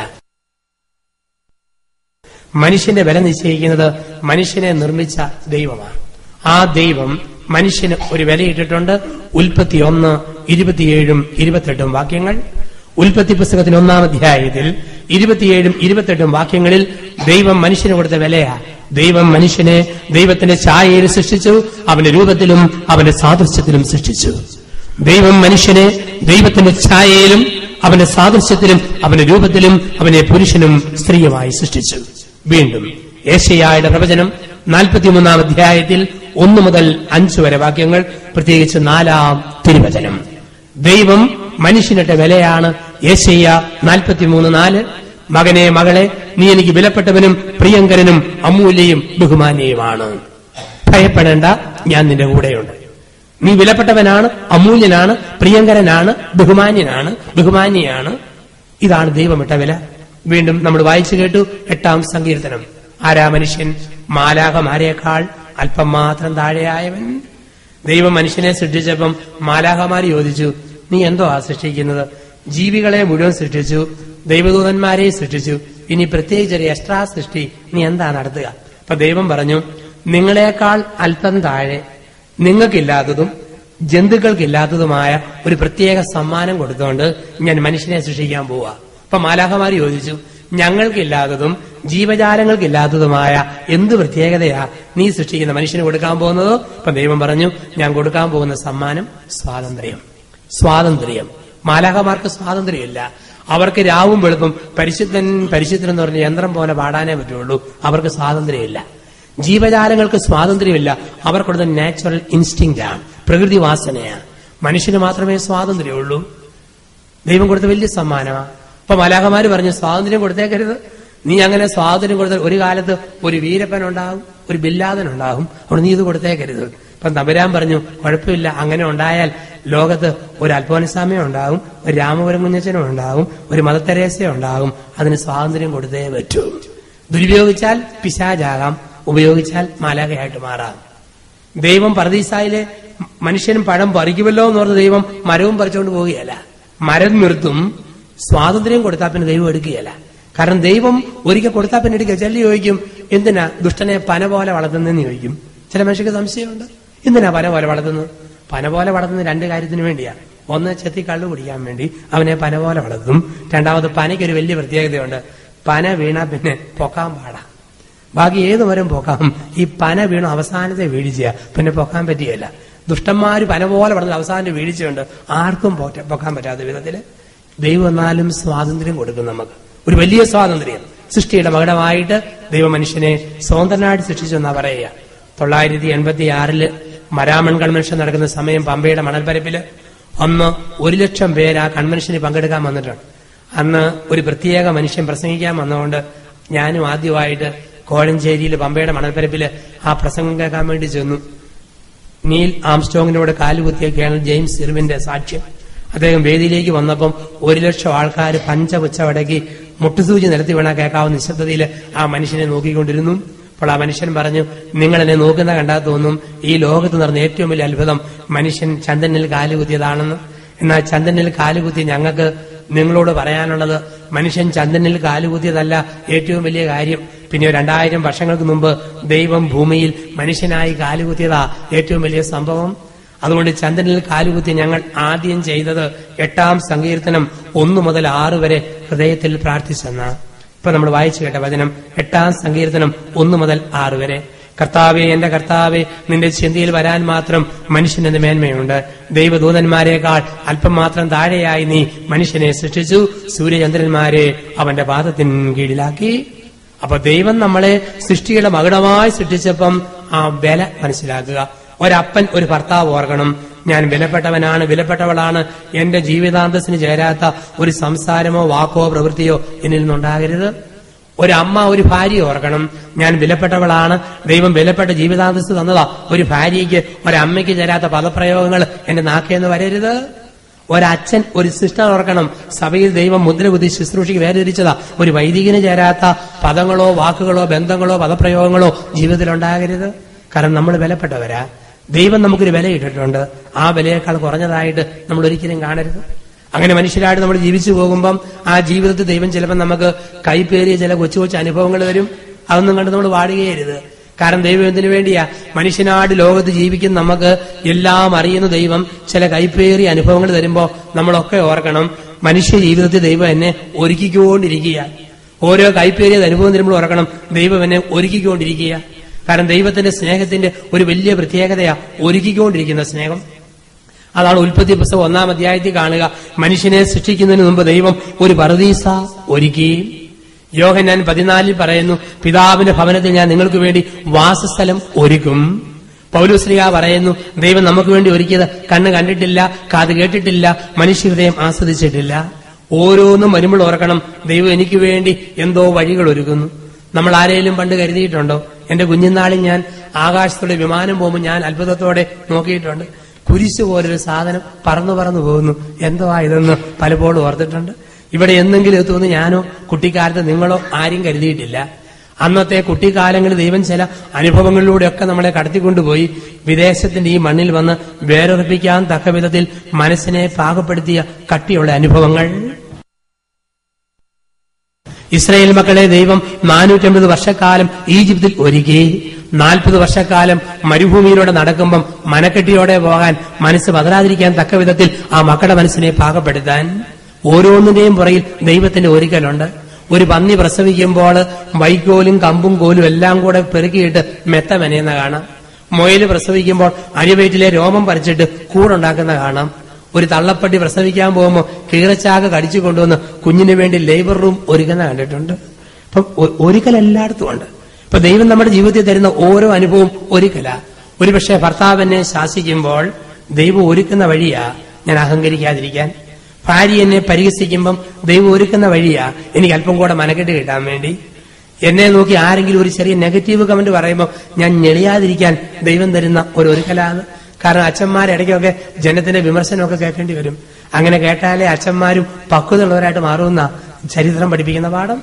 മനുഷ്യന്റെ വില നിശ്ചയിക്കുന്നത് മനുഷ്യനെ നിർമ്മിച്ച ദൈവമാണ്. ആ ദൈവം മനുഷ്യന് ഒരു വിലയിട്ടിട്ടുണ്ട്. ഉൽപ്പത്തി 1:27-28 വാക്യങ്ങൾ. ഉൽപ്പത്തി പുസ്തകത്തിന് 1-ാം അധ്യായത്തിൽ 27-28 വാക്യങ്ങളിൽ ദൈവം മനുഷ്യന് കൊടുത്ത വിലയാ. ദൈവം മനുഷ്യനെ ദൈവത്തിന്റെ ഛായയിൽ സൃഷ്ടിച്ചു, അവന്റെ രൂപത്തിലും അവന്റെ സാദൃശ്യത്തിലും സൃഷ്ടിച്ചു. ദൈവം മനുഷ്യനെ ദൈവത്തിന്റെ ഛായയിലും അവന്റെ സാദൃശ്യത്തിലും അവന്റെ രൂപത്തിലും അവനെ പുരുഷനും സ്ത്രീയുമായി സൃഷ്ടിച്ചു. വീണ്ടും യെശയ്യായുടെ പ്രവചനം 43-ാം അധ്യായത്തിൽ 1 മുതൽ 5 വരെ വാക്യങ്ങൾ, പ്രത്യേകിച്ച് 4-ാം തിരുവചനം. ദൈവം മനുഷ്യനിട്ട വിലയാണ്. യെശയ്യ 43:4, മകനെ മകളെ, നീ എനിക്ക് വിലപ്പെട്ടവനും പ്രിയങ്കരനും അമൂല്യയും ബഹുമാന്യയുമാണ്. ഭയപ്പെടേണ്ട, ഞാൻ നിന്റെ കൂടെയുണ്ട്. നീ വിലപ്പെട്ടവനാണ്, അമൂല്യനാണ്, പ്രിയങ്കരനാണ്, ബഹുമാന്യയാണ്. ഇതാണ് ദൈവമിട്ട വില. വീണ്ടും നമ്മൾ വായിച്ചു കേട്ടു 8-ാം സങ്കീർത്തനം. ആരാ മനുഷ്യൻ? മാലാഖമാരേക്കാൾ അല്പം മാത്രം താഴെയായവൻ. ദൈവം മനുഷ്യനെ സൃഷ്ടിച്ചപ്പം മാലാഖമാർ ചോദിച്ചു, നീ എന്തോ സൃഷ്ടിക്കുന്നത്? ജീവികളെ മുഴുവൻ സൃഷ്ടിച്ചു, ദൈവദൂതന്മാരെ സൃഷ്ടിച്ചു, ഇനി പ്രത്യേകിച്ച് ഒരു എക്സ്ട്രാ സൃഷ്ടി നീ എന്താ നടത്തുക? അപ്പൊ ദൈവം പറഞ്ഞു, നിങ്ങളെക്കാൾ അല്പം താഴെ നിങ്ങൾക്കില്ലാത്തതും ജന്തുക്കൾക്കില്ലാത്തതുമായ ഒരു പ്രത്യേക സമ്മാനം കൊടുത്തുകൊണ്ട് ഞാൻ മനുഷ്യനെ സൃഷ്ടിക്കാൻ പോവാ. അപ്പൊ മാലാഖമാർ ചോദിച്ചു, ഞങ്ങൾക്കില്ലാത്തതും ജീവജാലങ്ങൾക്കില്ലാത്തതുമായ എന്ത് പ്രത്യേകതയാ നീ സൃഷ്ടിക്കുന്ന മനുഷ്യന് കൊടുക്കാൻ പോകുന്നതോ? അപ്പൊ ദൈവം പറഞ്ഞു, ഞാൻ കൊടുക്കാൻ പോകുന്ന സമ്മാനം സ്വാതന്ത്ര്യം. മാലാഖമാർക്ക് സ്വാതന്ത്ര്യമില്ല. അവർക്ക് രാവും വെളുപ്പും പരിശുദ്ധൻ എന്ന് പറഞ്ഞ യന്ത്രം പോലെ പാടാനേ പറ്റുള്ളൂ. അവർക്ക് സ്വാതന്ത്ര്യമില്ല. ജീവജാലങ്ങൾക്ക് സ്വാതന്ത്ര്യമില്ല. അവർക്കുള്ളത് നാച്ചുറൽ ഇൻസ്റ്റിങ്ക്റ്റ് ആണ്, പ്രകൃതി വാസനയാണ്. മനുഷ്യന് മാത്രമേ സ്വാതന്ത്ര്യമുള്ളൂ. ദൈവം കൊടുത്ത വലിയ സമ്മാനമാണ്. അപ്പൊ മാലാഖമാര് പറഞ്ഞു, സ്വാതന്ത്ര്യം കൊടുത്തേക്കരുത്. നീ അങ്ങനെ സ്വാതന്ത്ര്യം കൊടുത്താൽ ഒരു കാലത്ത് ഒരു വീരപ്പൻ ഉണ്ടാകും, ഒരു ബില്ലാദൻ ഉണ്ടാകും. അവിടെ നീ ഇത് കൊടുത്തേക്കരുത്. അപ്പൊ തമ്പുരാൻ പറഞ്ഞു, കുഴപ്പമില്ല, അങ്ങനെ ഉണ്ടായാൽ ലോകത്ത് ഒരു അൽഫോൻസാമയും ഉണ്ടാകും, ഒരു രാമപുരം കുഞ്ഞച്ചനും ഉണ്ടാകും, ഒരു മദർ തെരേസയും ഉണ്ടാകും. അതിന് സ്വാതന്ത്ര്യം കൊടുത്തേ പറ്റൂ. ദുരുപയോഗിച്ചാൽ പിശാചാകാം, ഉപയോഗിച്ചാൽ മാലാഖയായിട്ട് മാറാം. ദൈവം പർദീസായിലെ മനുഷ്യനും പഴം പറിക്കുമല്ലോ എന്ന് പറഞ്ഞ് ദൈവം മരവും പറിച്ചുകൊണ്ട് പോവുകയല്ല. മരം നിർത്തും. സ്വാതന്ത്ര്യം കൊടുത്താൽ പിന്നെ ദൈവം എടുക്കുകയല്ല. കാരണം ദൈവം ഒരിക്കൽ കൊടുത്താൽ പിന്നെ എടുക്കുക. ചില ചോദിക്കും, എന്തിനാ ദുഷ്ടനെ പന പോലെ വളർത്തുന്നതെന്ന് ചോദിക്കും. ചില മനുഷ്യർക്ക് സംശയമുണ്ട്, എന്തിനാ പന പോലെ വളർത്തുന്നത്? പന പോലെ വളർത്തുന്നത് 2 കാര്യത്തിന് വേണ്ടിയാ. ഒന്ന്, ചെത്തി കള്ളു കുടിക്കാൻ വേണ്ടി അവനെ പന പോലെ വളർത്തും. രണ്ടാമത്, പനയ്ക്കൊരു വലിയ പ്രത്യേകതയുണ്ട്. പന വീണാ പിന്നെ പൊക്കാൻ പാടാം. ബാക്കി ഏത് മരം പൊക്കാം, ഈ പന വീണു അവസാനത്തെ വീഴ്ച പിന്നെ പൊക്കാൻ പറ്റിയല്ല. ദുഷ്ടന്മാര് പന പോലെ വളർന്ന അവസാനത്തെ വീഴ്ചയുണ്ട്, ആർക്കും പൊക്കാൻ പറ്റാത്ത വിധത്തില്. ദൈവം എന്നാലും സ്വാതന്ത്ര്യം കൊടുക്കും നമുക്ക്, ഒരു വലിയ സ്വാതന്ത്ര്യം. സൃഷ്ടിയുടെ മകുടമായിട്ട് ദൈവ മനുഷ്യനെ സ്വതന്ത്രനായിട്ട് സൃഷ്ടിച്ചു എന്നാ പറയുക. 986 മരാമൺ കൺവെൻഷൻ നടക്കുന്ന സമയം പമ്പയുടെ മണൽപ്പരപ്പില് അന്ന് 1,00,000 പേര് ആ കൺവെൻഷനിൽ പങ്കെടുക്കാൻ വന്നിട്ടുണ്ട്. അന്ന് ഒരു പ്രത്യേക മനുഷ്യൻ പ്രസംഗിക്കാൻ വന്നതുകൊണ്ട് ഞാനും ആദ്യമായിട്ട് കോഴഞ്ചേരിയിൽ പമ്പയുടെ മണൽപ്പരപ്പില് ആ പ്രസംഗം കേൾക്കാൻ വേണ്ടി ചെന്നു. നീൽ ആംസ്ട്രോങ്ങിനോട് കാലുകുത്തിയ കേണൽ ജെയിംസ് ഇർവിന്റെ സാക്ഷ്യം. അദ്ദേഹം വേദിയിലേക്ക് വന്നപ്പം 1,00,000 ആൾക്കാർ പഞ്ചപുച്ചവടക്കി മുട്ടുസൂചി നിരത്തി വീണ കേൾക്കാവുന്ന നിശബ്ദതയിൽ ആ മനുഷ്യനെ നോക്കിക്കൊണ്ടിരുന്നു. അപ്പോൾ ആ മനുഷ്യൻ പറഞ്ഞു, നിങ്ങൾ എന്നെ നോക്കുന്ന കണ്ടാൽ തോന്നും ഈ ലോകത്ത് നടന്ന ഏറ്റവും വലിയ അത്ഭുതം മനുഷ്യൻ ചന്ദ്രനിൽ കാലുകുത്തിയതാണെന്ന്. എന്നാൽ ചന്ദ്രനിൽ കാലുകുത്തി ഞങ്ങൾക്ക് നിങ്ങളോട് പറയാനുള്ളത്, മനുഷ്യൻ ചന്ദ്രനിൽ കാലുകുത്തിയതല്ല ഏറ്റവും വലിയ കാര്യം. പിന്നെ 2000 വർഷങ്ങൾക്ക് മുമ്പ് ദൈവം ഭൂമിയിൽ മനുഷ്യനായി കാലുകുത്തിയതാ ഏറ്റവും വലിയ സംഭവം. അതുകൊണ്ട് ചന്ദ്രനിൽ കാലുകുത്തി ഞങ്ങൾ ആദ്യം ചെയ്തത് 8-ാം സങ്കീർത്തനം 1 മുതൽ 6 വരെ ഹൃദയത്തിൽ പ്രാർത്ഥിച്ചെന്ന. ഇപ്പൊ നമ്മൾ വായിച്ചു കേട്ട വചനം 8-ാം സങ്കീർത്തനം 1 മുതൽ 6 വരെ. കർത്താവേ, എന്റെ കർത്താവേ, നിന്റെ ചിന്തയിൽ വരാൻ മാത്രം മനുഷ്യന് മേന്മയുണ്ട്. ദൈവദൂതന്മാരെക്കാൾ അല്പം മാത്രം താഴെയായി നീ മനുഷ്യനെ സൃഷ്ടിച്ചു, സൂര്യചന്ദ്രന്മാരെ അവന്റെ പാദത്തിന് കീഴിലാക്കി. അപ്പൊ ദൈവം നമ്മളെ സൃഷ്ടിയുടെ മകുടമായി സൃഷ്ടിച്ചപ്പം ആ വില മനസ്സിലാക്കുക. ഒരപ്പൻ ഒരു ഭർത്താവ് ഓർക്കണം, ഞാൻ വിലപ്പെട്ടവനാണ്, വിലപ്പെട്ടവളാണ്. എന്റെ ജീവിതാന്തസ്സിന് ചേരാത്ത ഒരു സംസാരമോ വാക്കോ പ്രവൃത്തിയോ എന്നിൽ നിന്നുണ്ടാകരുത്. ഒരമ്മ ഒരു ഭാര്യ ഓർക്കണം, ഞാൻ വിലപ്പെട്ടവളാണ്, ദൈവം വിലപ്പെട്ട ജീവിതാന്തസ് തന്നതാ. ഒരു ഭാര്യയ്ക്ക് ഒരമ്മയ്ക്ക് ചേരാത്ത പദപ്രയോഗങ്ങൾ എന്റെ നാക്കേന്ന് വരരുത്. ഒരച്ഛൻ ഒരു സിസ്റ്റർ ഓർക്കണം, സഭയിൽ ദൈവം മുദ്ര കുത്തി ശുശ്രൂഷയ്ക്ക് വേർതിരിച്ചതാ. ഒരു വൈദികന് ചേരാത്ത പദങ്ങളോ വാക്കുകളോ ബന്ധങ്ങളോ പദപ്രയോഗങ്ങളോ ജീവിതത്തിൽ ഉണ്ടാകരുത്. കാരണം നമ്മൾ വിലപ്പെട്ടവരാ. ദൈവം നമുക്കൊരു വില ഇട്ടിട്ടുണ്ട്. ആ വിലയേക്കാൾ കുറഞ്ഞതായിട്ട് നമ്മൾ ഒരിക്കലും കാണരുത്. അങ്ങനെ മനുഷ്യരായിട്ട് നമ്മൾ ജീവിച്ചു പോകുമ്പം ആ ജീവിതത്തിൽ ദൈവം ചിലപ്പോൾ നമുക്ക് കൈപ്പേറിയ ചില കൊച്ചു കൊച്ചു അനുഭവങ്ങൾ തരും. അതൊന്നും കണ്ട് നമ്മൾ വാടുകയരുത്. കാരണം ദൈവം എന്തിനു വേണ്ടിയാ? മനുഷ്യനാട് ലോകത്ത് ജീവിക്കുന്ന നമുക്ക് എല്ലാം അറിയുന്ന ദൈവം ചില കൈപ്പേറിയ അനുഭവങ്ങൾ തരുമ്പോ നമ്മളൊക്കെ ഓർക്കണം, മനുഷ്യ ജീവിതത്തിൽ ദൈവം എന്നെ ഒരുക്കിക്കൊണ്ടിരിക്കുക. ഓരോ കൈപ്പേറിയ അനുഭവം തരുമ്പോൾ ഓർക്കണം, ദൈവം എന്നെ ഒരുക്കിക്കൊണ്ടിരിക്കുക. കാരണം ദൈവത്തിന്റെ സ്നേഹത്തിന്റെ ഒരു വലിയ പ്രത്യേകതയാ ഒരുക്കിക്കൊണ്ടിരിക്കുന്ന സ്നേഹം. അതാണ് ഉൽപ്പത്തി പുസ്തകം 1-ാം അധ്യായത്തിൽ കാണുക. മനുഷ്യനെ സൃഷ്ടിക്കുന്നതിന് മുമ്പ് ദൈവം ഒരു പറുദീസ ഒരുക്കി. യോഹന്നാൻ 14 പറയുന്നു, പിതാവിന്റെ ഭവനത്തിൽ ഞാൻ നിങ്ങൾക്ക് വേണ്ടി വാസസ്ഥലം ഒരുക്കും. പൗലോസ്ലീഹ പറയുന്നു, ദൈവം നമുക്ക് വേണ്ടി ഒരുക്കിയത് കണ്ണ് കണ്ടിട്ടില്ല, കാത് കേട്ടിട്ടില്ല, മനുഷ്യഹൃദയം ആസ്വദിച്ചിട്ടില്ല. ഓരോന്നും വരുമ്പോൾ ഓർക്കണം, ദൈവം എനിക്ക് വേണ്ടി എന്തോ വഴികൾ ഒരുക്കുന്നു. നമ്മൾ ആരെങ്കിലും പണ്ട് കരുതിയിട്ടുണ്ടോ? എന്റെ കുഞ്ഞുനാളിൽ ഞാൻ ആകാശത്തോടെ വിമാനം പോകുമ്പോൾ ഞാൻ അത്ഭുതത്തോടെ നോക്കിയിട്ടുണ്ട്. കുരിശ് പോലൊരു സാധനം പറന്നു പറന്നു പോകുന്നു. എന്തുവാ ഇതെന്ന് പലപ്പോഴും ഓർത്തിട്ടുണ്ട്. ഇവിടെ എന്തെങ്കിലും എത്തുമെന്ന് ഞാനോ കുട്ടിക്കാലത്ത് നിങ്ങളോ ആരും കരുതിയിട്ടില്ല. അന്നത്തെ കുട്ടിക്കാലങ്ങളിൽ ദൈവം ചില അനുഭവങ്ങളിലൂടെയൊക്കെ നമ്മളെ കടത്തിക്കൊണ്ടുപോയി വിദേശത്തിന്റെ ഈ മണ്ണിൽ വന്ന് വേരുറപ്പിക്കാൻ തക്ക വിധത്തിൽ മനസ്സിനെ പാകപ്പെടുത്തിയ കട്ടിയുള്ള അനുഭവങ്ങൾ. ഇസ്രായേൽ മക്കളെ ദൈവം 450 വർഷക്കാലം ഈജിപ്തിൽ ഒരുക്കി. 40 വർഷക്കാലം മരുഭൂമിയിലൂടെ നടക്കുമ്പം മനക്കെട്ടിയോടെ പോകാൻ, മനസ്സ് പതരാതിരിക്കാൻ തക്ക വിധത്തിൽ ആ മക്കളുടെ മനസ്സിനെ പാകപ്പെടുത്താൻ. ഓരോന്നിന്റെയും പുറകിൽ ദൈവത്തിന്റെ ഒരുക്കലുണ്ട്. ഒരു പന്നി പ്രസവിക്കുമ്പോൾ വൈക്കോലും കമ്പും കോലും എല്ലാം കൂടെ പെറുക്കിയിട്ട് മെത്ത മെനയുന്ന കാണാം. മുയല് പ്രസവിക്കുമ്പോൾ അരിവയറ്റിലെ രോമം പറിച്ചിട്ട് കൂടുണ്ടാക്കുന്ന കാണാം. ഒരു തള്ളപ്പട്ടി പ്രസവിക്കാൻ പോകുമ്പോൾ കീറച്ചാക കടിച്ചു കൊണ്ടുവന്ന് കുഞ്ഞിന് വേണ്ടി ലേബർ റൂം ഒരുക്കുന്ന കണ്ടിട്ടുണ്ട്. അപ്പം ഒരുക്കൽ എല്ലായിടത്തും ഉണ്ട്. ഇപ്പൊ ദൈവം നമ്മുടെ ജീവിതത്തിൽ തരുന്ന ഓരോ അനുഭവവും ഒരുക്കലാ. ഒരുപക്ഷെ ഭർത്താവ് എന്നെ ശാസിക്കുമ്പോൾ ദൈവം ഒരുക്കുന്ന വഴിയാ ഞാൻ അഹങ്കരിക്കാതിരിക്കാൻ. ഭാര്യ എന്നെ പരിഹസിക്കുമ്പം ദൈവം ഒരുക്കുന്ന വഴിയാ എനിക്ക് അല്പം കൂടെ മനക്കെട്ട് കിട്ടാൻ വേണ്ടി. എന്നെ നോക്കി ആരെങ്കിലും ഒരു ചെറിയ നെഗറ്റീവ് കമന്റ് പറയുമ്പോൾ ഞാൻ ഞെളിയാതിരിക്കാൻ ദൈവം തരുന്ന ഒരു ഒരുക്കലാണ്. കാരണം അച്ഛന്മാരിടയ്ക്കൊക്കെ ജനത്തിന്റെ വിമർശനമൊക്കെ കേൾക്കേണ്ടി വരും. അങ്ങനെ കേട്ടാലേ അച്ഛന്മാരും പക്വതയുള്ളവരായിട്ട് മാറുന്ന ചരിത്രം പഠിപ്പിക്കുന്ന പാഠം.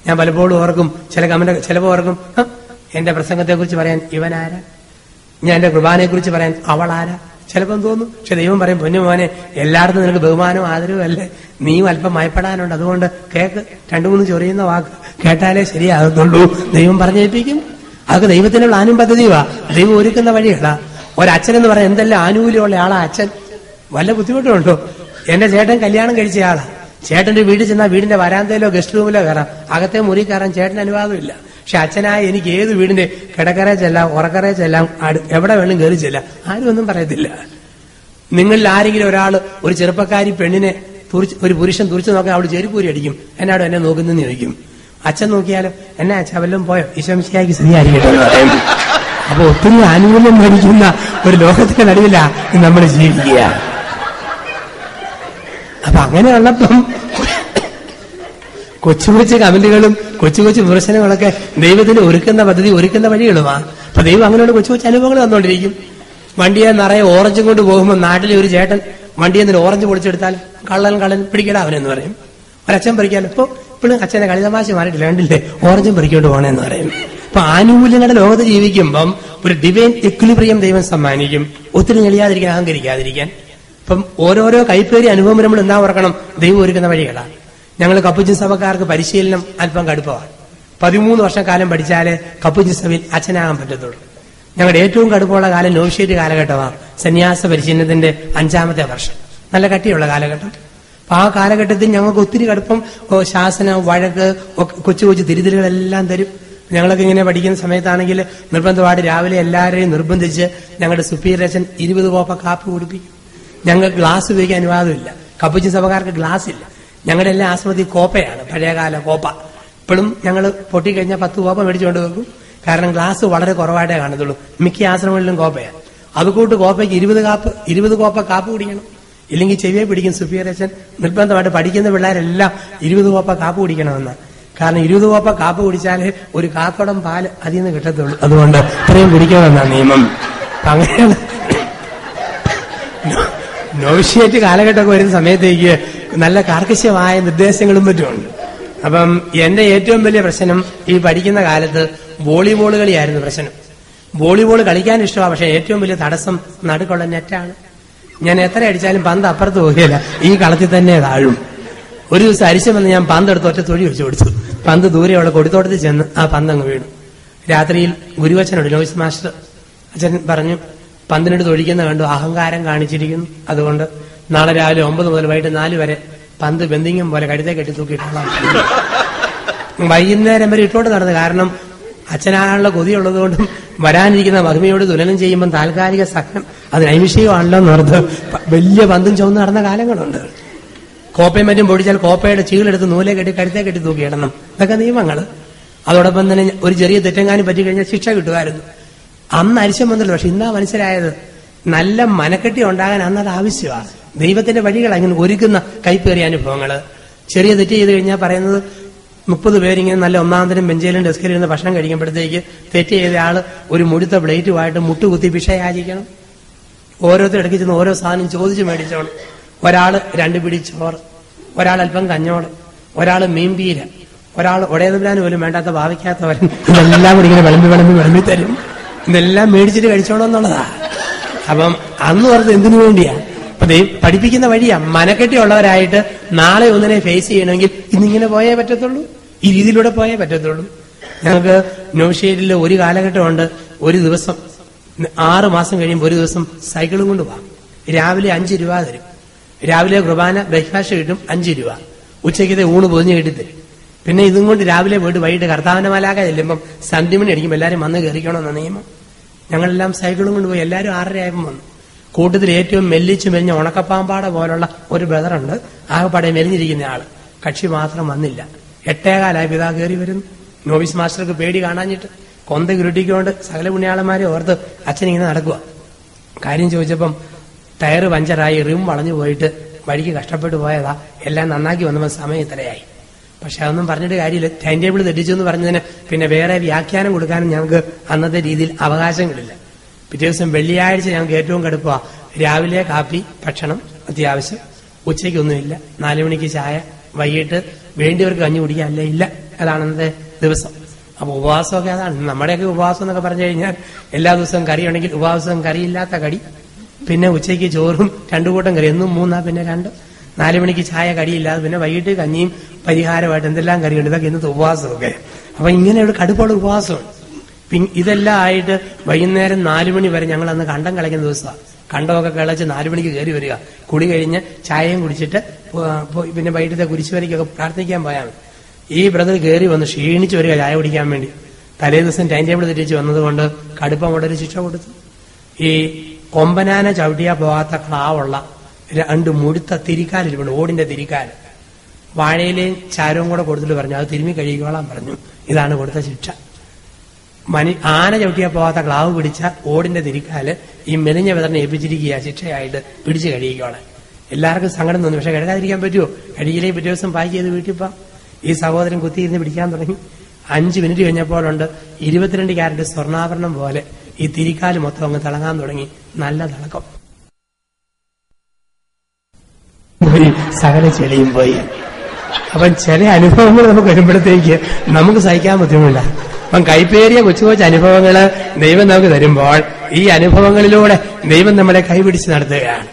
ഞാൻ പലപ്പോഴും ഓർക്കും, ചില കമന്റ് ചിലപ്പോൾ ഓർക്കും, എന്റെ പ്രസംഗത്തെക്കുറിച്ച് പറയാൻ ഇവനാരാ, ഞാൻ എന്റെ കുർബാനയെക്കുറിച്ച് പറയാൻ അവളാരാ, ചിലപ്പം തോന്നും. പക്ഷെ ദൈവം പറയും, പൊന്നു മോനെ, എല്ലായിടത്തും നിനക്ക് ബഹുമാനവും ആദരവും അല്ലേ, നീയും അല്പം മയപ്പെടാനുണ്ട്, അതുകൊണ്ട് കേക്ക്. 2-3 ചൊറിയുന്ന വാക്ക് കേട്ടാലേ ശരിയാകുന്നുള്ളൂ. ദൈവം പറഞ്ഞേൽപ്പിക്കും. അതൊക്കെ ദൈവത്തിന്റെ പ്ലാനും പദ്ധതിയുവാ, ദൈവം ഒരുക്കുന്ന വഴികളാ. ഒരച്ഛനെന്ന് പറയാൻ എന്തെല്ലാം ആനുകൂല്യമുള്ള ആളാ അച്ഛൻ. വല്ല ബുദ്ധിമുട്ടുണ്ടോ? എന്റെ ചേട്ടൻ കല്യാണം കഴിച്ച ആളാ. ചേട്ടന്റെ വീട്ടിൽ ചെന്നാൽ വീടിന്റെ വരാന്തയിലോ ഗസ്റ്റ് റൂമിലോ കയറാം, അകത്തെ മുറി കയറാൻ ചേട്ടന് അനുവാദമില്ല. പക്ഷെ അച്ഛനായ എനിക്ക് ഏത് വീടിന്റെ കിടക്കറ ചെല്ലാം, ഉറക്കറ ചെല്ലാം, എവിടെ വേണം കയറി ചെല്ലാം, ആരും ഒന്നും പറയത്തില്ല. നിങ്ങളിൽ ആരെങ്കിലും ഒരാള് ഒരു ചെറുപ്പക്കാരി പെണ്ണിനെ ഒരു പുരുഷൻ തുറിച്ചു നോക്കാൻ അവള് ചെരുപ്പൂരി അടിക്കും, എന്നാടും എന്നെ നോക്കുന്നെന്ന് ചോദിക്കും. അച്ഛൻ നോക്കിയാലും എന്നെ അച്ഛൻ വല്ലതും പോയോ, ഈശോമിശിഹായ്ക്ക് സ്ത്രീയായിരിക്കട്ടെ എന്ന് പറയും. അപ്പൊ ഒത്തിരി ആനുകൂല്യം മേടിക്കുന്ന ഒരു ലോകത്തിന്റെ നടുവിലാ നമ്മൾ ജീവിക്കുക. അപ്പൊ അങ്ങനെയുള്ളപ്പം കൊച്ചു കൊച്ചു കമന്റുകളും കൊച്ചു കൊച്ചു വിമർശനങ്ങളൊക്കെ ദൈവത്തിന് ഒരുക്കുന്ന പദ്ധതി, ഒരുക്കുന്ന വഴികളുമാണ്. അപ്പൊ ദൈവം അങ്ങനെയുള്ള കൊച്ചു കൊച്ചു അനുഭവങ്ങൾ തന്നുകൊണ്ടിരിക്കും. വണ്ടിയെ നിറയെ ഓറഞ്ചും കൊണ്ട് പോകുമ്പോൾ നാട്ടിലെ ഒരു ചേട്ടൻ വണ്ടിയെ നിന്ന് ഓറഞ്ച് പൊളിച്ചെടുത്താൽ കള്ളൻ പിടിക്കടാ അവനെന്ന് പറയും. ഒരച്ഛൻ പറിക്കാലോ. ഇപ്പോഴും അച്ഛനെ കളിതമാശ മാറിയിട്ടില്ല, കണ്ടില്ലേ, ഓറഞ്ചും പറിക്കൊണ്ട് പോകണമെന്ന് പറയും. അപ്പൊ ആനുകൂല്യങ്ങളുടെ ലോകത്ത് ജീവിക്കുമ്പം ഒരു ഡിവൈൻ എക്വിലിബ്രിയം ദൈവം സമ്മാനിക്കും. ഒത്തിരി ഞെളിയാതിരിക്കാൻ, അഹങ്കരിക്കാതിരിക്കാൻ. ഇപ്പം ഓരോരോ കൈപ്പേറി അനുഭവം നമ്മൾ എന്താ ഓർക്കണം, ദൈവം ഒരുക്കുന്ന വഴികളാണ്. ഞങ്ങൾ കപ്പുച്ചിൻ സഭക്കാർക്ക് പരിശീലനം അല്പം കടുപ്പമാണ്. 13 വർഷക്കാലം പഠിച്ചാലേ കപ്പുച്ചിൻ സഭയിൽ അച്ഛനാകാൻ പറ്റത്തുള്ളൂ. ഞങ്ങളുടെ ഏറ്റവും കടുപ്പമുള്ള കാലം നോവിഷ്യേറ്റ് കാലഘട്ടമാണ്. സന്യാസ പരിശീലനത്തിന്റെ 5ാമത്തെ വർഷം, നല്ല കട്ടിയുള്ള കാലഘട്ടം. അപ്പൊ ആ കാലഘട്ടത്തിൽ ഞങ്ങൾക്ക് ഒത്തിരി കടുപ്പം, ശാസനം, വഴക്ക്, കൊച്ചു കൊച്ചു തിരുത്തലുകളെല്ലാം തരും. ഞങ്ങളൊക്കെ ഇങ്ങനെ പഠിക്കുന്ന സമയത്താണെങ്കിൽ നിർബന്ധമായിട്ട് രാവിലെ എല്ലാവരെയും നിർബന്ധിച്ച് ഞങ്ങളുടെ സുപ്പീരിയർ അച്ഛൻ 20 കോപ്പ കാപ്പി കുടിപ്പിക്കും. ഞങ്ങൾക്ക് ഗ്ലാസ് ഉപയോഗിക്കാൻ അനുവാദമില്ല. കപ്പുച്ചിൻ സഭക്കാർക്ക് ഗ്ലാസ് ഇല്ല. ഞങ്ങളുടെ എല്ലാ ആശ്രമത്തിൽ കോപ്പയാണ്, പഴയകാല കോപ്പ. ഇപ്പോഴും ഞങ്ങൾ പൊട്ടിക്കഴിഞ്ഞാൽ 10 കോപ്പ മേടിച്ചുകൊണ്ട് വെക്കും. കാരണം ഗ്ലാസ് വളരെ കുറവായിട്ടേ കാണത്തുള്ളൂ. മിക്ക ആശ്രമങ്ങളിലും കോപ്പയാണ്. അതുകൂട്ട് കോപ്പയ്ക്ക് 20 കോപ്പ കാപ്പ് കുടിക്കണം, ഇല്ലെങ്കിൽ ചെവിയെ പിടിക്കും സുപ്പീരിയർ അച്ഛൻ. നിർബന്ധമായിട്ട് പഠിക്കുന്ന പിള്ളേരെല്ലാം 20 കോപ്പ കാപ്പ് കുടിക്കണമെന്ന്. കാരണം 20 കോപ്പ കാപ്പ് കുടിച്ചാലേ ഒരു കാക്കടം പാല് അതിൽ നിന്ന് കിട്ടത്തുള്ളൂ. അതുകൊണ്ട് ഇത്രയും കുടിക്കണമെന്നാണ് നിയമം. അങ്ങനെയാണ് നോവിഷ്യേറ്റ് കാലഘട്ടമൊക്കെ വരുന്ന സമയത്തേക്ക് നല്ല കാർക്കശ്യമായ നിർദ്ദേശങ്ങളും മറ്റുമുണ്ട്. അപ്പം എന്റെ ഏറ്റവും വലിയ പ്രശ്നം ഈ പഠിക്കുന്ന കാലത്ത് വോളിബോൾ കളിയായിരുന്നു പ്രശ്നം. വോളിബോൾ കളിക്കാൻ ഇഷ്ടമാണ്, പക്ഷെ ഏറ്റവും വലിയ തടസ്സം നടുക്കുള്ള നെറ്റാണ്. ഞാൻ എത്ര അടിച്ചാലും പന്ത് അപ്പുറത്ത് പോവുകയില്ല, ഈ കളത്തിൽ തന്നെ താഴും. ഒരു ദിവസം അരിശം വന്ന് ഞാൻ പന്തെടുത്ത് ഒറ്റ തൊഴി വെച്ച് കൊടുത്തു. പന്ത് ദൂരെയുള്ള കൊടിത്തോട്ടത്തിൽ ചെന്ന് ആ പന്തങ്ങ് വീണു. രാത്രിയിൽ ഗുരുവച്ചനോട്, നോയിസ് മാസ്റ്റർ അച്ഛൻ പറഞ്ഞു, പന്തിനെടുത്ത് ഒഴിക്കുന്ന കണ്ടു, അഹങ്കാരം കാണിച്ചിരിക്കുന്നു. അതുകൊണ്ട് നാളെ രാവിലെ 9 മുതൽ വൈകിട്ട് 4 വരെ പന്ത് ബന്ധിങ്ങും പോലെ കഴുത്തെ കെട്ടി തൂക്കിയിട്ടാണ്. വൈകുന്നേരം വരെ ഇട്ടോട്ട് നടന്നു. കാരണം അച്ഛനാകാനുള്ള കൊതിയുള്ളതുകൊണ്ടും വരാനിരിക്കുന്ന മഹിമയോട് തുലനം ചെയ്യുമ്പോൾ താൽക്കാലിക സഹനം അത് നൈമിഷികമാണല്ലോ എന്നോർത്ത് വലിയ പന്തും ചുവന്ന് നടന്ന കാലങ്ങളുണ്ട്. കോപ്പയും മറ്റും പൊടിച്ചാൽ കോപ്പയുടെ ചീളെടുത്ത് നൂലെ കെട്ടി കഴുത്തെ കെട്ടി തൂക്കിയിടണം. ഇതൊക്കെ നിയമങ്ങൾ. അതോടൊപ്പം തന്നെ ഒരു ചെറിയ തെറ്റെങ്ങാനും പറ്റിക്കഴിഞ്ഞാൽ ശിക്ഷ കിട്ടുമായിരുന്നു. അന്ന് അരിശം വന്നല്ലോ. പക്ഷെ ഇന്നാ മനസ്സിലായത്, നല്ല മനക്കെട്ടി ഉണ്ടാകാൻ അന്നത് ആവശ്യമാണ്. ദൈവത്തിന്റെ വഴികൾ അങ്ങനെ ഒരുക്കുന്ന കൈപ്പേറിയ അനുഭവങ്ങള്. ചെറിയ തെറ്റ് ചെയ്ത് കഴിഞ്ഞാൽ പറയുന്നത് 30 പേരിങ്ങനെ നല്ല ഒന്നാന്തരം ബെഞ്ചിലും ഡെസ്കിലിരുന്ന് ഭക്ഷണം കഴിക്കുമ്പോഴത്തേക്ക് തെറ്റ് ചെയ്ത ആള് ഒരു മുഴുത്ത പ്ലേറ്റുമായിട്ട് മുട്ടുകുത്തി ഭിക്ഷ യാചിക്കണം. ഓരോരുത്തർ ഇടയ്ക്ക് ചെന്ന് ഓരോ സാധനം ചോദിച്ച് മേടിച്ചോണം. ഒരാള് 2 പിടി ചോറ്, ഒരാൾ അല്പം കഞ്ഞോളം, ഒരാൾ മീൻപീര, ഒരാൾ ഒടയതമ്പുരാന് പോലും വേണ്ടാത്ത ഭാവിക്കാത്തവരൻ. ഇതെല്ലാം കൂടി ഇങ്ങനെ വിളമ്പി തരും. ഇതെല്ലാം മേടിച്ചിട്ട് കഴിച്ചോണമെന്നുള്ളതാ. അപ്പം അന്ന് പറഞ്ഞത് എന്തിനു വേണ്ടിയാ? അപ്പൊ പഠിപ്പിക്കുന്ന വഴിയാ. മനക്കെട്ടിയുള്ളവരായിട്ട് നാളെ ഒന്നിനെ ഫേസ് ചെയ്യണമെങ്കിൽ ഇന്നിങ്ങനെ പോയേ പറ്റത്തുള്ളൂ, ഈ രീതിയിലൂടെ പോയേ പറ്റത്തുള്ളൂ. ഞങ്ങൾക്ക് നൗഷേരിൽ ഒരു കാലഘട്ടമുണ്ട്, ഒരു ദിവസം 6 മാസം കഴിയുമ്പോൾ ഒരു ദിവസം സൈക്കിളും കൊണ്ട് പോകാം. രാവിലെ 5 രൂപ തരും. രാവിലെ കുർബാന ബ്രേക്ക്ഫാസ്റ്റ് കിട്ടും 5 രൂപ. ഉച്ചയ്ക്കത്തെ ഊണ് പൊതിഞ്ഞ് കിട്ടിത്തരും. പിന്നെ ഇതും കൊണ്ട് രാവിലെ പോയിട്ട് വൈകിട്ട് കർത്താവിന്റെ മലാക ചെല്ലുമ്പം സന്ധ്യമണി അടിക്കുമ്പോൾ എല്ലാവരും വന്ന് കയറിക്കണമെന്ന നിയമം. ഞങ്ങളെല്ലാം സൈക്കിളും കൊണ്ടുപോയി. എല്ലാവരും 6:30 ആയപ്പം വന്നു. കൂട്ടത്തിൽ ഏറ്റവും മെല്ലിച്ചു മെലിഞ്ഞ ഉണക്കപ്പാമ്പാട പോലുള്ള ഒരു ബ്രദറുണ്ട്. ആകെപ്പാടെ മെലിഞ്ഞിരിക്കുന്ന ആള്. കക്ഷി മാത്രം വന്നില്ല. 8:15 പിതാ കയറി വരുന്നു. നോവിസ് മാസ്റ്റർക്ക് പേടി കാണാഞ്ഞിട്ട് കൊന്ത ഉരുട്ടിക്കൊണ്ട് സകല പുണ്യാളന്മാരെ ഓർത്ത് അച്ഛൻ ഇങ്ങനെ നടക്കുക. കാര്യം ചോദിച്ചപ്പം ടയറ് പഞ്ചറായി, റിം വളഞ്ഞു പോയിട്ട് വഴിക്ക് കഷ്ടപ്പെട്ടു പോയതാ. എല്ലാം നന്നാക്കി വന്നപ്പോൾ സമയം ഇത്രയായി. പക്ഷെ അതൊന്നും പറഞ്ഞിട്ട് കാര്യമില്ല. ടൈം ടേബിൾ തെറ്റിച്ചു എന്ന് പറഞ്ഞതിന് പിന്നെ വേറെ വ്യാഖ്യാനം കൊടുക്കാനും ഞങ്ങൾക്ക് അന്നത്തെ രീതിയിൽ അവകാശങ്ങളില്ല. പിറ്റേ ദിവസം വെള്ളിയാഴ്ച ഞങ്ങൾക്ക് ഏറ്റവും കടുപ്പമാണ്. രാവിലെ കാപ്പി ഭക്ഷണം അത്യാവശ്യം, ഉച്ചയ്ക്കൊന്നുമില്ല, 4 മണിക്ക് ചായ, വൈകിട്ട് വേണ്ടിയവർക്ക് കഞ്ഞി കുടിക്കാൻ അല്ലേ ഇല്ല. അതാണ് അന്നത്തെ ദിവസം. അപ്പൊ ഉപവാസമൊക്കെ അതാണ്. നമ്മുടെയൊക്കെ ഉപവാസം എന്നൊക്കെ പറഞ്ഞു കഴിഞ്ഞാൽ എല്ലാ ദിവസവും കറിയുണ്ടെങ്കിൽ ഉപവാസം കറിയില്ലാത്ത കടി, പിന്നെ ഉച്ചയ്ക്ക് ചോറും 2 കൂട്ടം കറി, എന്നും 3, പിന്നെ 2, 4 മണിക്ക് ചായ കടിയില്ലാതെ, പിന്നെ വൈകിട്ട് കഞ്ഞിയും പരിഹാരമായിട്ട് എന്തെല്ലാം കറിയുണ്ട്. ഇതൊക്കെ ഇന്നത്തെ ഉപവാസമൊക്കെ. അപ്പൊ ഇങ്ങനെയുള്ള കടുപ്പുള്ള ഉപവാസമാണ്. ഇതെല്ലാം ആയിട്ട് വൈകുന്നേരം 4 മണി വരെ ഞങ്ങൾ അന്ന് കണ്ടം കളയ്ക്കുന്ന ദിവസമാണ്. കണ്ടമൊക്കെ കിളച്ച് 4 മണിക്ക് കയറി വരിക. കുളി കഴിഞ്ഞ് ചായയും കുടിച്ചിട്ട് പിന്നെ വൈകിട്ടത്തെ കുരിശുവരയ്ക്കൊക്കെ പ്രാർത്ഥിക്കാൻ പോയാൽ ഈ ബ്രദർ കയറി വന്ന് ക്ഷീണിച്ച് വരിക ചായ കുടിക്കാൻ വേണ്ടി. തലേ ദിവസം ടൈം ടേബിൾ തെറ്റിച്ച് വന്നതുകൊണ്ട് കടുപ്പം കൊണ്ടൊരു ശിക്ഷ കൊടുത്തു. ഈ കൊമ്പനാന ചവിട്ടിയാ പോകാത്ത ക്ലാവുള്ള 2 മുഴുത്ത തിരിക്കാലിരിപ്പുണ്ട്, ഓടിന്റെ തിരിക്കാൽ. വാഴയിലെയും ചാരവും കൂടെ കൊടുത്തിട്ട് പറഞ്ഞു അത് തിരുമ്മി കഴുകിക്കോളാൻ പറഞ്ഞു. ഇതാണ് കൊടുത്ത ശിക്ഷ. ആന ചവിട്ടിയാ പോകാത്ത ക്ലാവ് പിടിച്ച ഓടിന്റെ തിരിക്കാല് ഈ മെലിഞ്ഞ വിതറിനെ ഏൽപ്പിച്ചിരിക്കുക ശിക്ഷയായിട്ട് പിടിച്ച് കഴുകിക്കോളാൻ. എല്ലാവർക്കും സങ്കടം തോന്നി. പക്ഷെ കഴുകാതിരിക്കാൻ പറ്റുമോ? കഴുകിയിലേക്ക് പിറ്റേ ദിവസം പാക്ക് ചെയ്ത് വീട്ടിൽ പോവാം. ഈ സഹോദരൻ കുത്തിയിരുന്ന് പിടിക്കാൻ തുടങ്ങി. 5 മിനിറ്റ് കഴിഞ്ഞപ്പോഴുണ്ട് 22 ക്യാരറ്റ് സ്വർണ്ണാഭരണം പോലെ ഈ തിരിക്കാല് മൊത്തം അങ്ങ് തിളങ്ങാൻ തുടങ്ങി. നല്ല തിളക്കം പോയി, സകല ചെളിയും പോയി. അപ്പം ചില അനുഭവങ്ങൾ നമുക്ക് വരുമ്പോഴത്തേക്ക് നമുക്ക് സഹിക്കാൻ ബുദ്ധിമുട്ടില്ല. അപ്പം കൈപ്പേറിയ കൊച്ചു കൊച്ചു അനുഭവങ്ങള് ദൈവം നമുക്ക് തരുമ്പോൾ ഈ അനുഭവങ്ങളിലൂടെ ദൈവം നമ്മളെ കൈപിടിച്ച് നടത്തുകയാണ്.